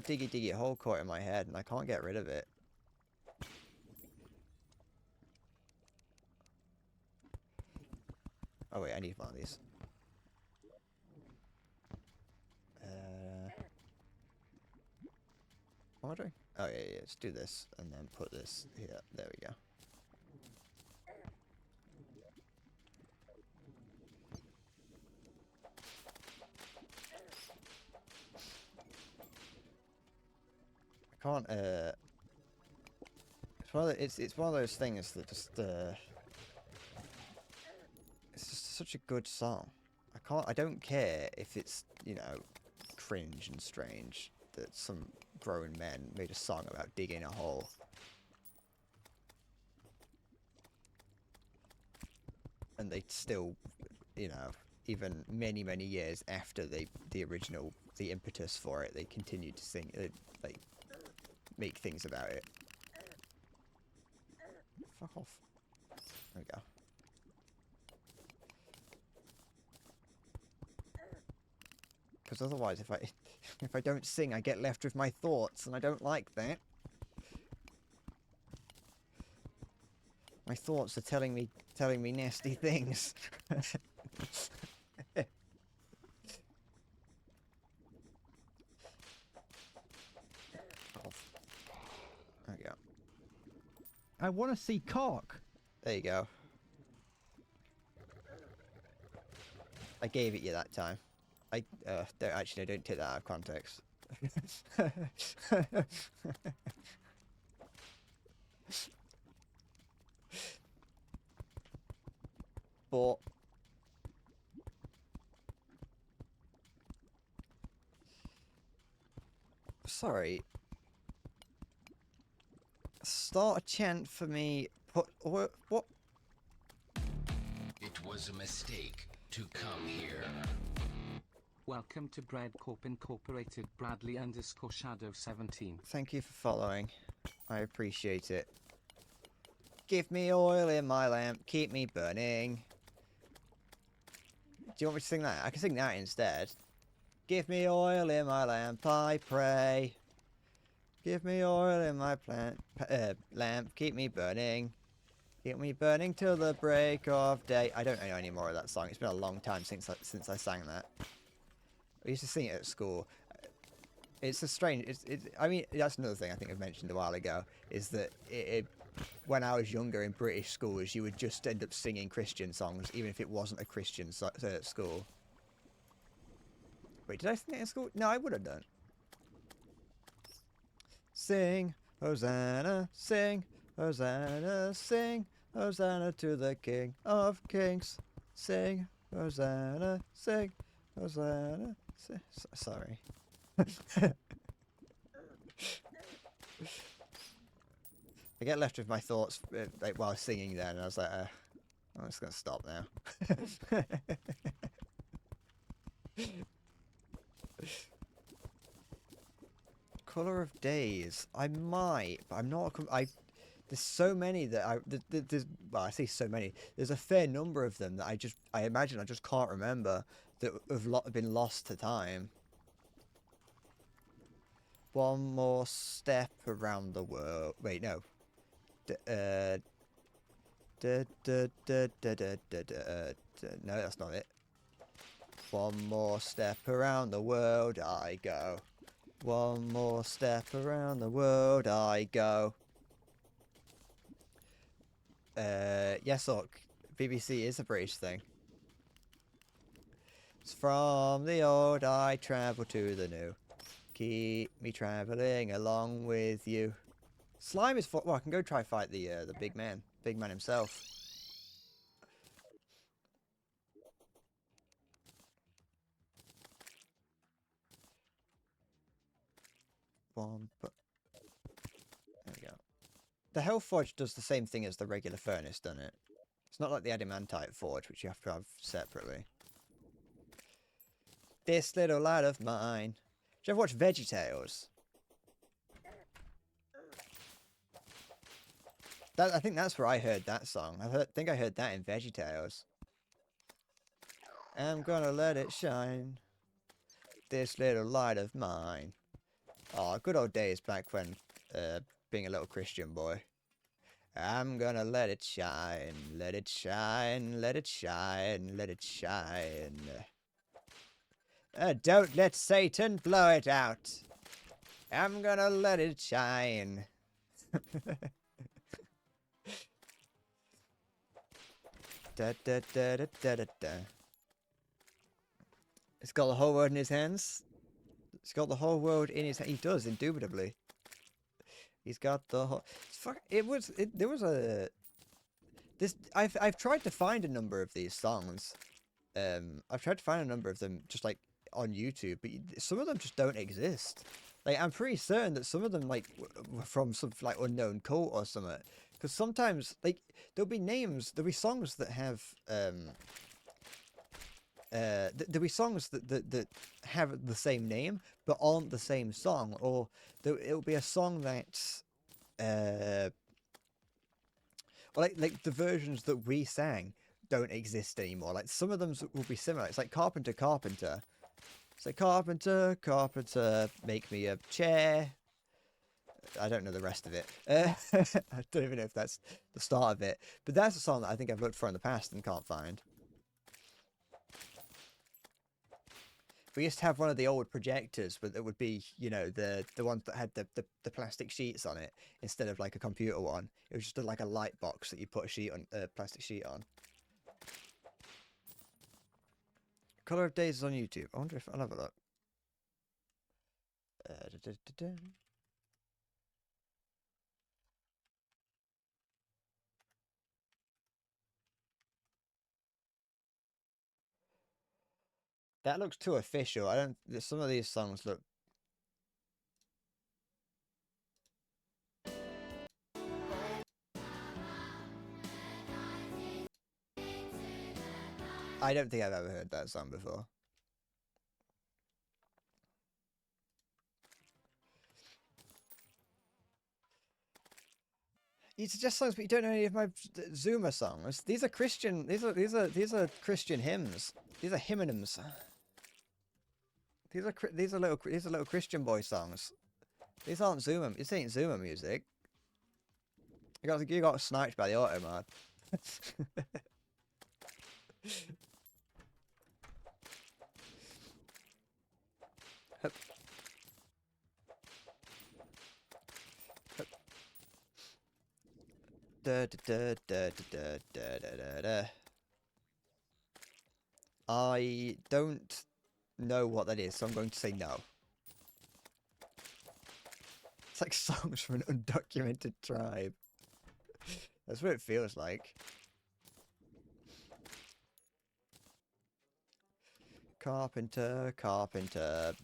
Diggy Diggy Hole caught in my head and I can't get rid of it. Oh wait, I need one of these. What am I doing? Oh yeah, let's do this and then put this here. There we go. I can't it's one of those things that just it's just such a good song. I don't care if it's, you know, cringe and strange that some grown men made a song about digging a hole. And they still, you know, even many, many years after the impetus for it, they continue to sing, like, make things about it. Fuck off. There we go. Because otherwise, if I don't sing, I get left with my thoughts, and I don't like that. My thoughts are telling me nasty things. There we go. I want to see cock. There you go. I gave it you that time. Actually, I don't take that out of context. But sorry. Start a chant for me. What? It was a mistake to come here. Welcome to Bread Corp Incorporated. Bradley _Shadow 17. Thank you for following. I appreciate it. Give me oil in my lamp, keep me burning. Do you want me to sing that? I can sing that instead. Give me oil in my lamp, I pray. Give me oil in my lamp, keep me burning. Keep me burning till the break of day. I don't know any more of that song. It's been a long time since I sang that. I used to sing it at school. It's a strange... I mean, that's another thing I think I mentioned a while ago, is that when I was younger in British schools, you would just end up singing Christian songs, even if it wasn't a Christian school. Wait, did I sing it in school? No, I would have done. Sing, Hosanna, sing, Hosanna, sing, Hosanna to the King of Kings. Sing, Hosanna, sing, Hosanna, sing. Sorry. I get left with my thoughts like while singing then, and I was like, I'm just gonna stop now. Color of Days. I might, but I'm not. There's so many that well, I say so many. There's a fair number of them that I imagine I just can't remember that have been lost to time. One more step around the world. Wait, no. No, that's not it. One more step around the world I go. One more step around the world I go. Yes, look, BBC is a British thing. It's from the old I travel to the new. Keep me traveling along with you. Slime is for. Well, I can go try fight the big man himself. One, but there we go. The Hell Forge does the same thing as the regular furnace, doesn't it? It's not like the Adamantite Forge, which you have to have separately. This little light of mine. Did you ever watch VeggieTales? I think that's where I heard that song. I think I heard that in VeggieTales. I'm gonna let it shine. This little light of mine. Oh, good old days back when being a little Christian boy. I'm gonna let it shine, let it shine, let it shine, let it shine. Don't let Satan blow it out. I'm gonna let it shine. Da, da, da, da, da, da, da. He's got the whole world in his hands. He's got the whole world in his hands. He does, indubitably. He's got the whole... There was a... I've tried to find a number of these songs. I've tried to find a number of them just like on YouTube, but some of them just don't exist. Like, I'm pretty certain that some of them like were from some like unknown cult or something. Because sometimes like there'll be songs that have there'll be songs that have the same name but aren't the same song, or it'll be a song that's like the versions that we sang don't exist anymore. Like some of them will be similar. It's like Carpenter. It's like Carpenter, make me a chair. I don't know the rest of it. I don't even know if that's the start of it. But that's a song that I think I've looked for in the past and can't find. We used to have one of the old projectors, but it would be, you know, the ones that had the plastic sheets on it instead of like a computer one. It was just like a light box that you put a plastic sheet on. Color of Days is on YouTube. I wonder if I'll have a look. That looks too official. Some of these songs look... I don't think I've ever heard that song before. You suggest songs, but you don't know any of my Zuma songs. These are Christian. These are Christian hymns. These are hymnonyms. These are little Christian boy songs. These aren't Zuma. This ain't Zuma music. You got sniped by the Automat. Hup. Hup. Da, da, da, da, da, da, da, da. I don't know what that is, so I'm going to say no. It's like songs from an undocumented tribe. That's what it feels like. Carpenter,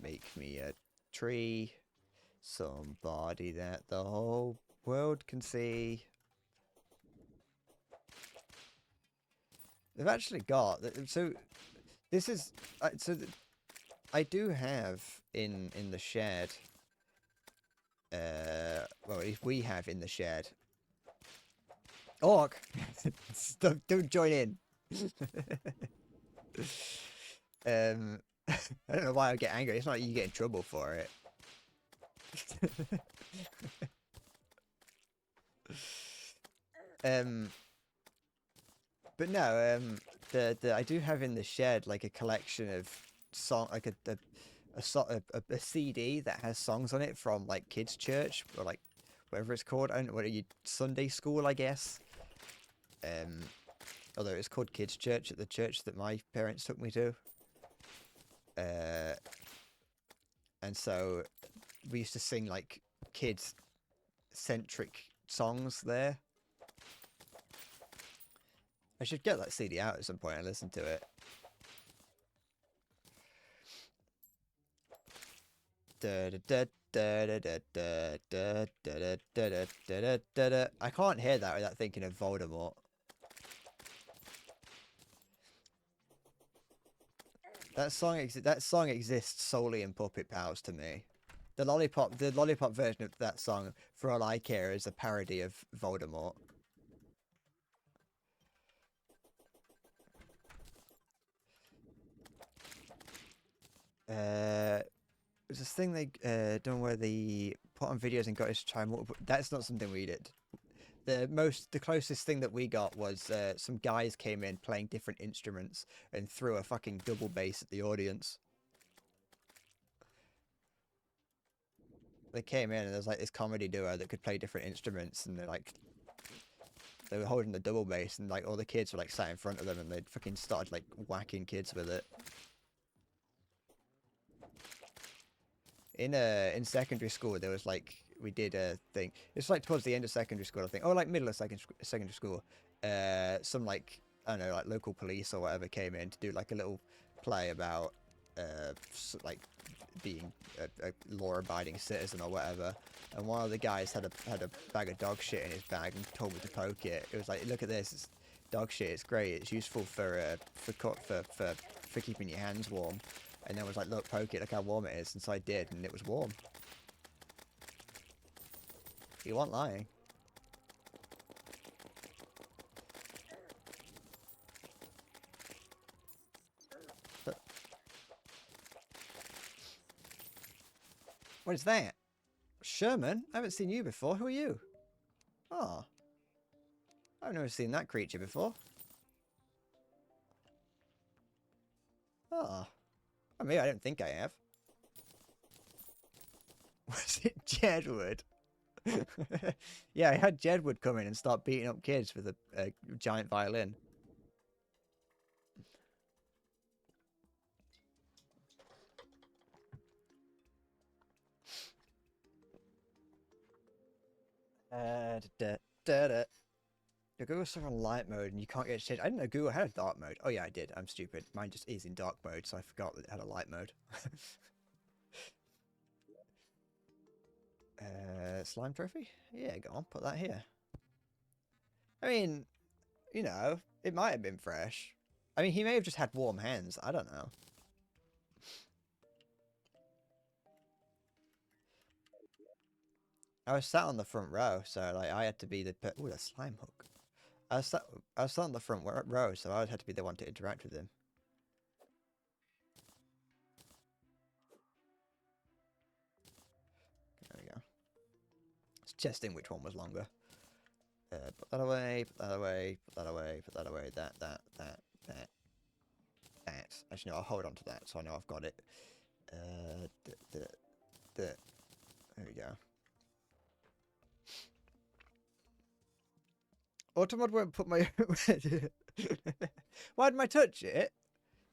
make me a tree. Somebody that the whole world can see. They've actually got... So, this is... I do have in the shed... well, if we have in the shed... Orc! Don't join in! I don't know why I get angry. It's not like you get in trouble for it. But no, I do have in the shed like a collection of like a CD that has songs on it from like kids' church or like whatever it's called. I don't know, what are you, Sunday school, I guess. Although it's called Kids Church at the church that my parents took me to. And so we used to sing like kids-centric songs there. I should get that CD out at some point and listen to it. I can't hear that without thinking of Voldemort. That song exists solely in Puppet Pals to me. The lollipop version of that song, for all I care, is a parody of Voldemort. There's this thing they done where they put on videos and got us to try multiple. That's not something we did. The closest thing that we got was some guys came in playing different instruments and threw a fucking double bass at the audience. They came in and there was like this comedy duo that could play different instruments, and they were holding the double bass, and like all the kids were like sat in front of them, and they fucking started like whacking kids with it. In secondary school, there was like, we did a thing. It's like towards the end of secondary school, I think. Oh, like middle of secondary school. Some like, I don't know, like local police or whatever came in to do like a little play about like being a law-abiding citizen or whatever. And one of the guys had a bag of dog shit in his bag and told me to poke it. It was like, look at this, it's dog shit. It's great. It's useful for keeping your hands warm. And then was like, look, poke it, look how warm it is. And so I did, and it was warm. You weren't lying. But... What is that? Sherman? I haven't seen you before. Who are you? Oh. I've never seen that creature before. Oh. I mean, I don't think I have. Was it Jedward? Yeah, I had Jedward come in and start beating up kids with a giant violin. Google stuff on light mode and you can't get it changed. I didn't know Google had a dark mode. Oh yeah, I did. I'm stupid. Mine just is in dark mode, so I forgot that it had a light mode. Slime trophy? Yeah, go on, put that here. I mean, you know, it might have been fresh. I mean, he may have just had warm hands. I don't know. I was sat on the front row, so like I had to be the... Ooh, a slime hook. I was sat on the front row, so I had to be the one to interact with him. There we go. It's testing which one was longer. Put that away, put that away, put that away, put that away, that. Actually, no, I'll hold on to that, so I know I've got it. There we go. Automod won't put my... Why didn't I touch it?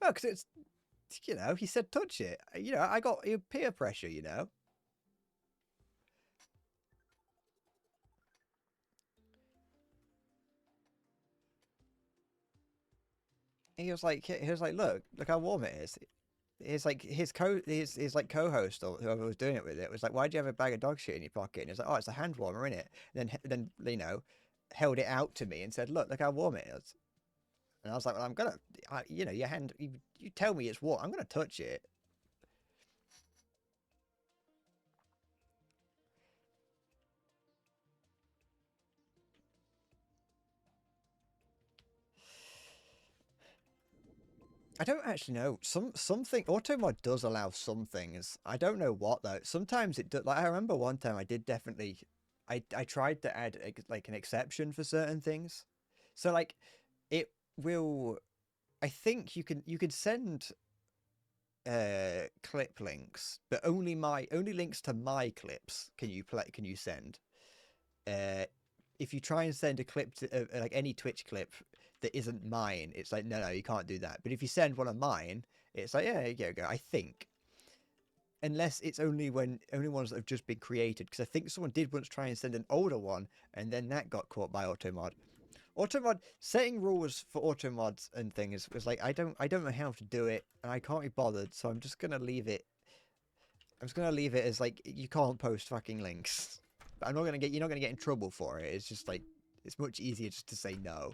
Well, because it's... You know, he said touch it. You know, I got peer pressure, you know. He was like, look how warm it is. It's like his co-host or whoever was doing it with it was like, why do you have a bag of dog shit in your pocket? And he was like, oh, it's a hand warmer, innit? And then you know, held it out to me and said, look how warm it is. And I was like, well, I'm gonna, you know, your hand, you tell me it's warm, I'm gonna touch it. I don't actually know. Something Automod does allow some things. I don't know what though. Sometimes it does. Like I remember one time I did definitely. I tried to add like an exception for certain things. So like, it will. I think you can send clip links, but only links to my clips can you send. if you try and send a clip to like any Twitch clip that isn't mine, it's like no, you can't do that. But if you send one of mine, it's like yeah, you go. I think, unless it's only ones that have just been created, because I think someone did once try and send an older one, and then that got caught by automod. Automod setting rules for automods and things was like I don't know how to do it, and I can't be bothered, so I'm just gonna leave it. I'm just gonna leave it as like you can't post fucking links. But you're not gonna get in trouble for it. It's just like it's much easier just to say no.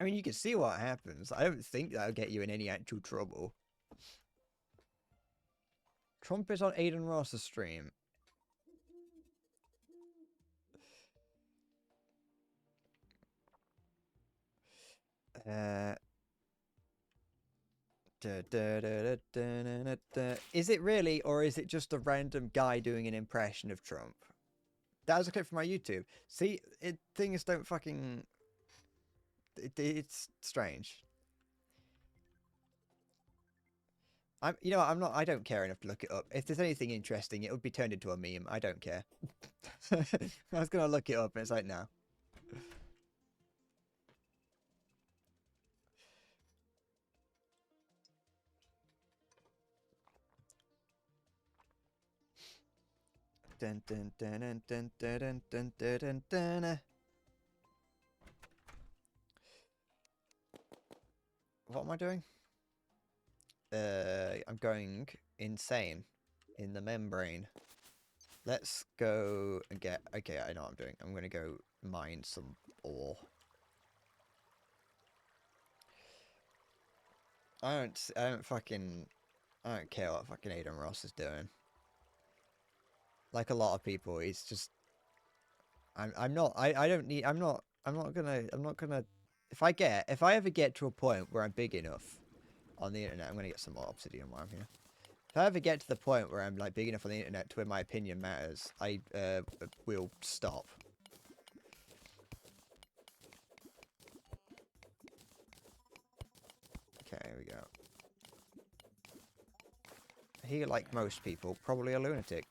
I mean, you can see what happens. I don't think that'll get you in any actual trouble. Trump is on Aiden Ross's stream. Is it really, or is it just a random guy doing an impression of Trump? That was a clip from my YouTube. See, things don't fucking... it's strange. I don't care enough to look it up. If there's anything interesting, it would be turned into a meme. I don't care. I was gonna look it up, and it's like, no. Dun, dun, dun, dun, dun, dun, dun, dun, dun, dun. What am I doing? I'm going insane in the membrane. Let's go and get... Okay, I know what I'm doing. I'm going to go mine some ore. I don't care what fucking Aiden Ross is doing. Like a lot of people, he's just... I'm not gonna... If I ever get to a point where I'm big enough on the internet, I'm gonna get some more obsidian while I'm here. If I ever get to the point where I'm like big enough on the internet to where my opinion matters, I will stop. Okay, here we go. He, like most people, probably a lunatic.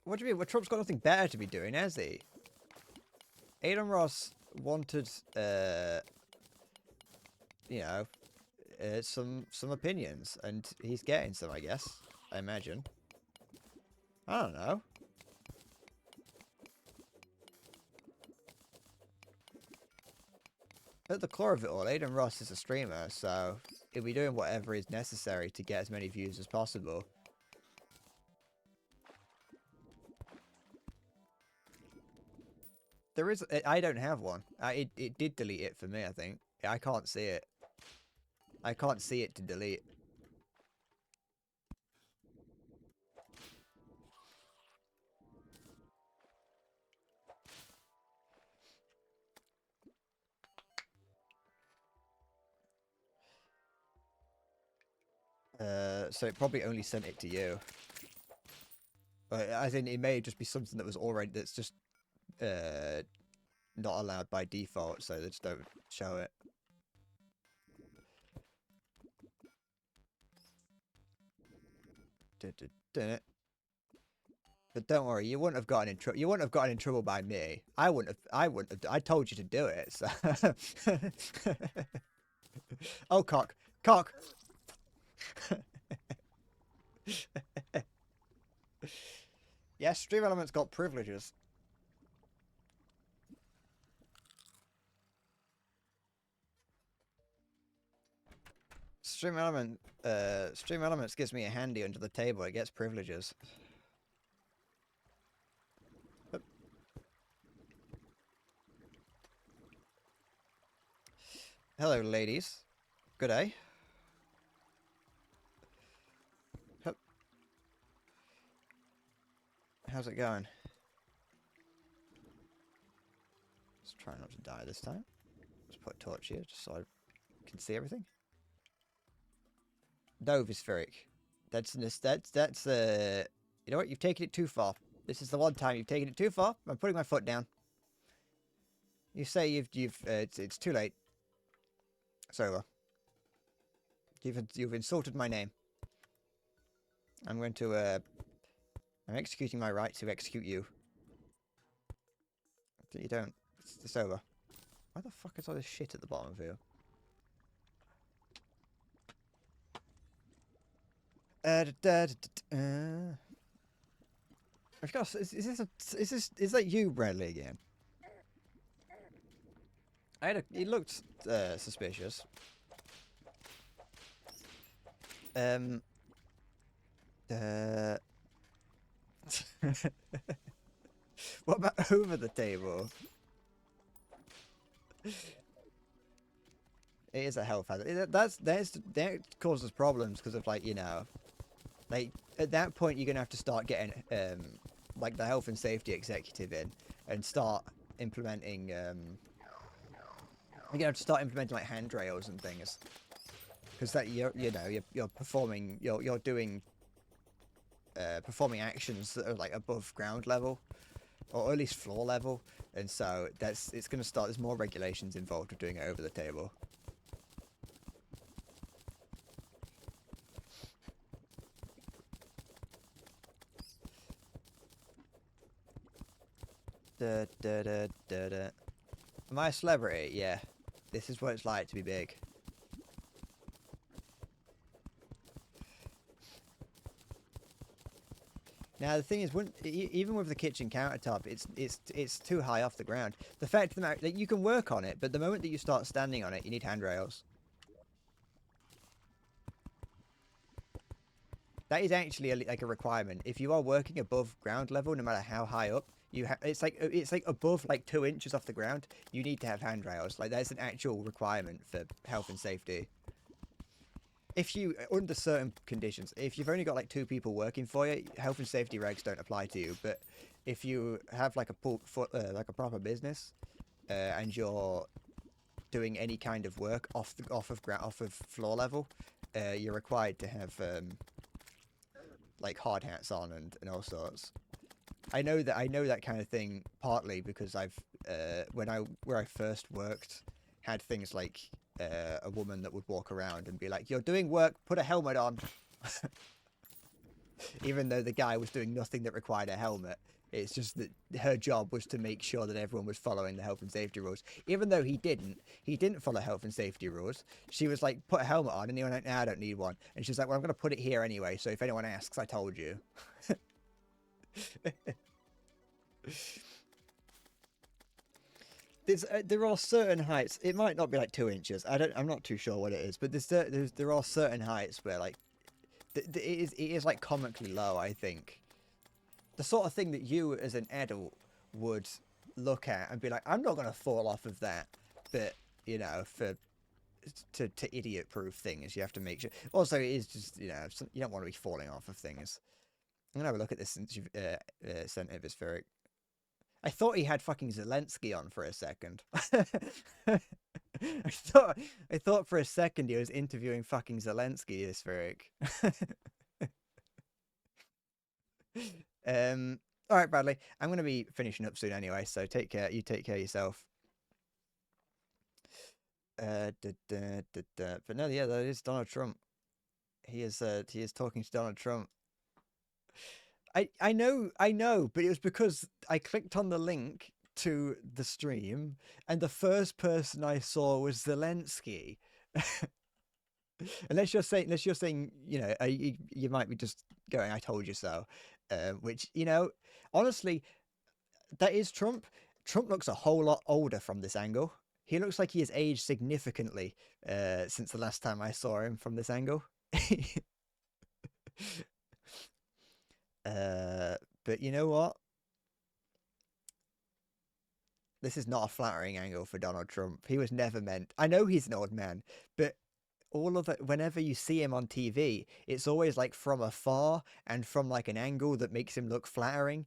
What do you mean? Well, Trump's got nothing better to be doing, has he? Aiden Ross wanted, you know, some opinions, and he's getting some, I guess. I imagine. I don't know. At the core of it all, Aiden Ross is a streamer, so he'll be doing whatever is necessary to get as many views as possible. There is... I don't have one. It did delete it for me, I think. I can't see it. I can't see it to delete. So it probably only sent it to you. But I think it may just be something that was already... That's just... not allowed by default, so they just don't show it. But don't worry, you wouldn't have gotten in trouble. You wouldn't have gotten in trouble by me. I wouldn't have. I told you to do it. So. Oh, cock. Yes, Stream Element's got privileges. Stream Elements gives me a handy under the table. It gets privileges. Hello, ladies. Good day. How's it going? Let's try not to die this time. Let's put a torch here just so I can see everything. Novispheric. That's you know what? You've taken it too far. This is the one time you've taken it too far. I'm putting my foot down. You say it's too late. It's over. You've insulted my name. I'm going to, I'm executing my right to execute you. You don't. It's over. Why the fuck is all this shit at the bottom of here? I've got, is that you, Bradley, again? He looked suspicious. What about over the table? It is a health hazard. That causes problems because of, like, you know, like at that point you're gonna have to start getting like the health and safety executive in and start implementing you're gonna have to start implementing like handrails and things, because that you're performing you're doing performing actions that are like above ground level, or at least floor level, and so it's gonna start. There's more regulations involved with doing it over the table. Am I a celebrity? Yeah. This is what it's like to be big. Now the thing is, even with the kitchen countertop, it's too high off the ground. The fact of the matter, that you can work on it, but the moment that you start standing on it, you need handrails. That is actually like a requirement. If you are working above ground level, no matter how high up, it's like above like 2 inches off the ground, you need to have handrails. Like that's an actual requirement for health and safety. If you, under certain conditions, if you've only got like 2 people working for you, health and safety regs don't apply to you. But if you have like a proper business, and you're doing any kind of work off of floor level, you're required to have like hard hats on and all sorts. I know that kind of thing partly because I've where I first worked had things like a woman that would walk around and be like, "You're doing work, put a helmet on," even though the guy was doing nothing that required a helmet. It's just that her job was to make sure that everyone was following the health and safety rules. Even though he didn't follow health and safety rules. She was like, "Put a helmet on," and he went, "Nah, I don't need one." And she's like, "Well, I'm going to put it here anyway, so if anyone asks, I told you." There are certain heights. It might not be like 2 inches. I'm not too sure what it is, but there are certain heights where like it is like comically low. I think the sort of thing that you as an adult would look at and be like, "I'm not going to fall off of that," but you know, to idiot-proof things, you have to make sure. Also, it is just, you know, you don't want to be falling off of things. I'm gonna have a look at this since you've sent it, Vispheric. I thought he had fucking Zelensky on for a second. I thought for a second he was interviewing fucking Zelensky, Vispheric. All right, Bradley. I'm gonna be finishing up soon anyway, so take care. You take care of yourself. But no, yeah, that is Donald Trump. He is talking to Donald Trump. I know, but it was because I clicked on the link to the stream, and the first person I saw was Zelensky. Unless you're saying, you know, you might be just going, "I told you so," which, you know, honestly, that is Trump. Trump looks a whole lot older from this angle. He looks like he has aged significantly since the last time I saw him from this angle. But you know what? This is not a flattering angle for Donald Trump. He was never meant. I know he's an old man, but all of it, whenever you see him on TV, it's always like from afar and from like an angle that makes him look flattering.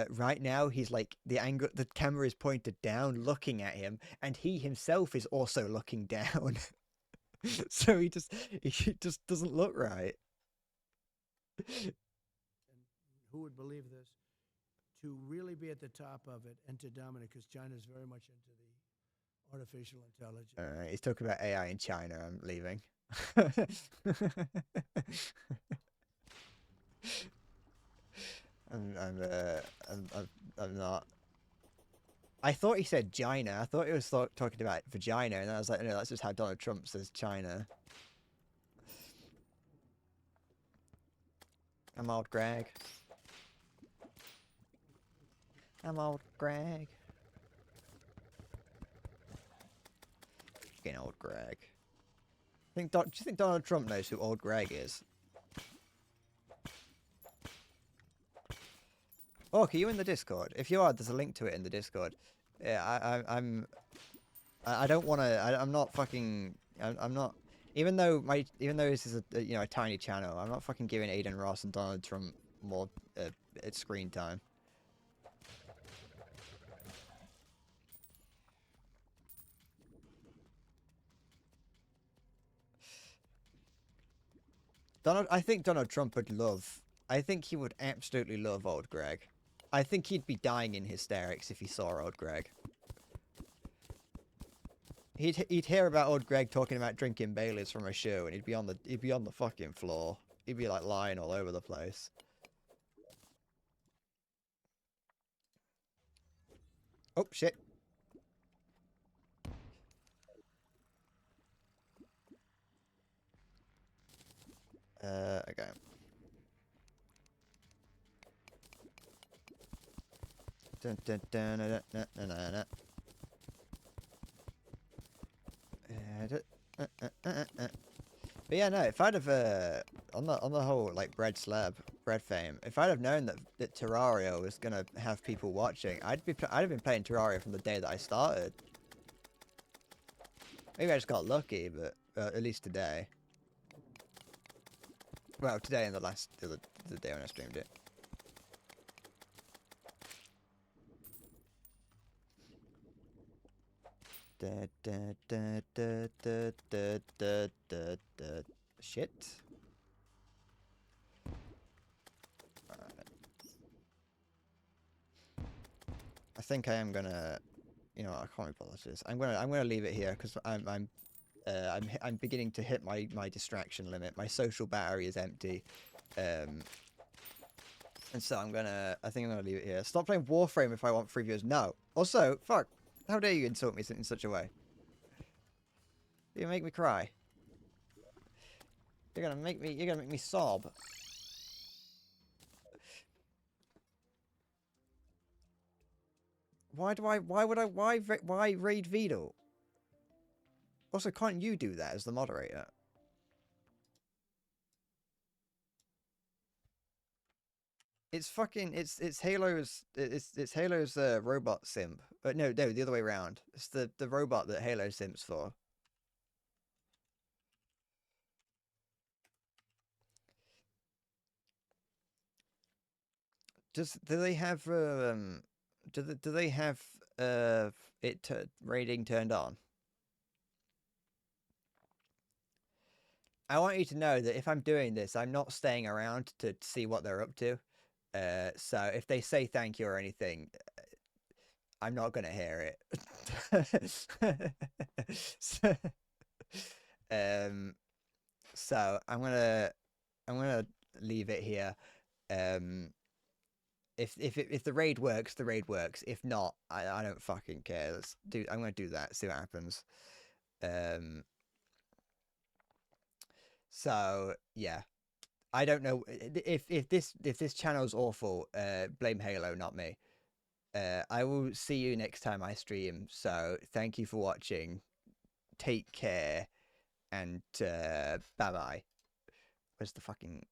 Right now, he's like the camera is pointed down, looking at him, and he himself is also looking down. So he just doesn't look right. Who would believe this? To really be at the top of it and to dominate, because China is very much into the artificial intelligence. He's talking about AI in China. I'm leaving. I'm not. I thought he said China. I thought he was talking about vagina, and I was like, no, that's just how Donald Trump says China. I'm old Greg. I'm old Greg. Fucking old Greg. Do you think Donald Trump knows who old Greg is? Oh, are you in the Discord? If you are, there's a link to it in the Discord. Yeah, I don't want to. I'm not fucking. I'm not. Even though this is a tiny channel, I'm not fucking giving Aiden Ross and Donald Trump more screen time. I think Donald Trump would love. I think he would absolutely love old Greg. I think he'd be dying in hysterics if he saw old Greg. He'd hear about old Greg talking about drinking Baileys from a show, and he'd be on the fucking floor. He'd be like lying all over the place. Oh shit. Okay. Dun, dun, dun, dun, dun, dun, dun, dun. But yeah, no. If I'd have on the whole like bread fame, if I'd have known that Terraria was gonna have people watching, I'd have been playing Terraria from the day that I started. Maybe I just got lucky, but at least today. Well, today and the day when I streamed it. Shit. I think I am gonna, I can't be bothered with this. I'm gonna leave it here because I'm beginning to hit my distraction limit. My social battery is empty, and so I think I'm gonna leave it here. Stop playing Warframe if I want free viewers. No. Also, fuck. How dare you insult me in such a way? You make me cry. You're gonna make me sob. Why raid Vedal? Also, can't you do that as the moderator? It's fucking it's Halo's robot simp. But no, the other way around. It's the robot that Halo simps for. Do they have do they have raiding turned on? I want you to know that if I'm doing this, I'm not staying around to see what they're up to. So if they say thank you or anything, I'm not gonna hear it. So I'm gonna leave it here. If the raid works, the raid works. If not, I don't fucking care. I'm gonna do that. See what happens. So yeah, I don't know if this channel's awful. Blame Halo, not me. I will see you next time I stream. So thank you for watching. Take care, and bye bye. Where's the fucking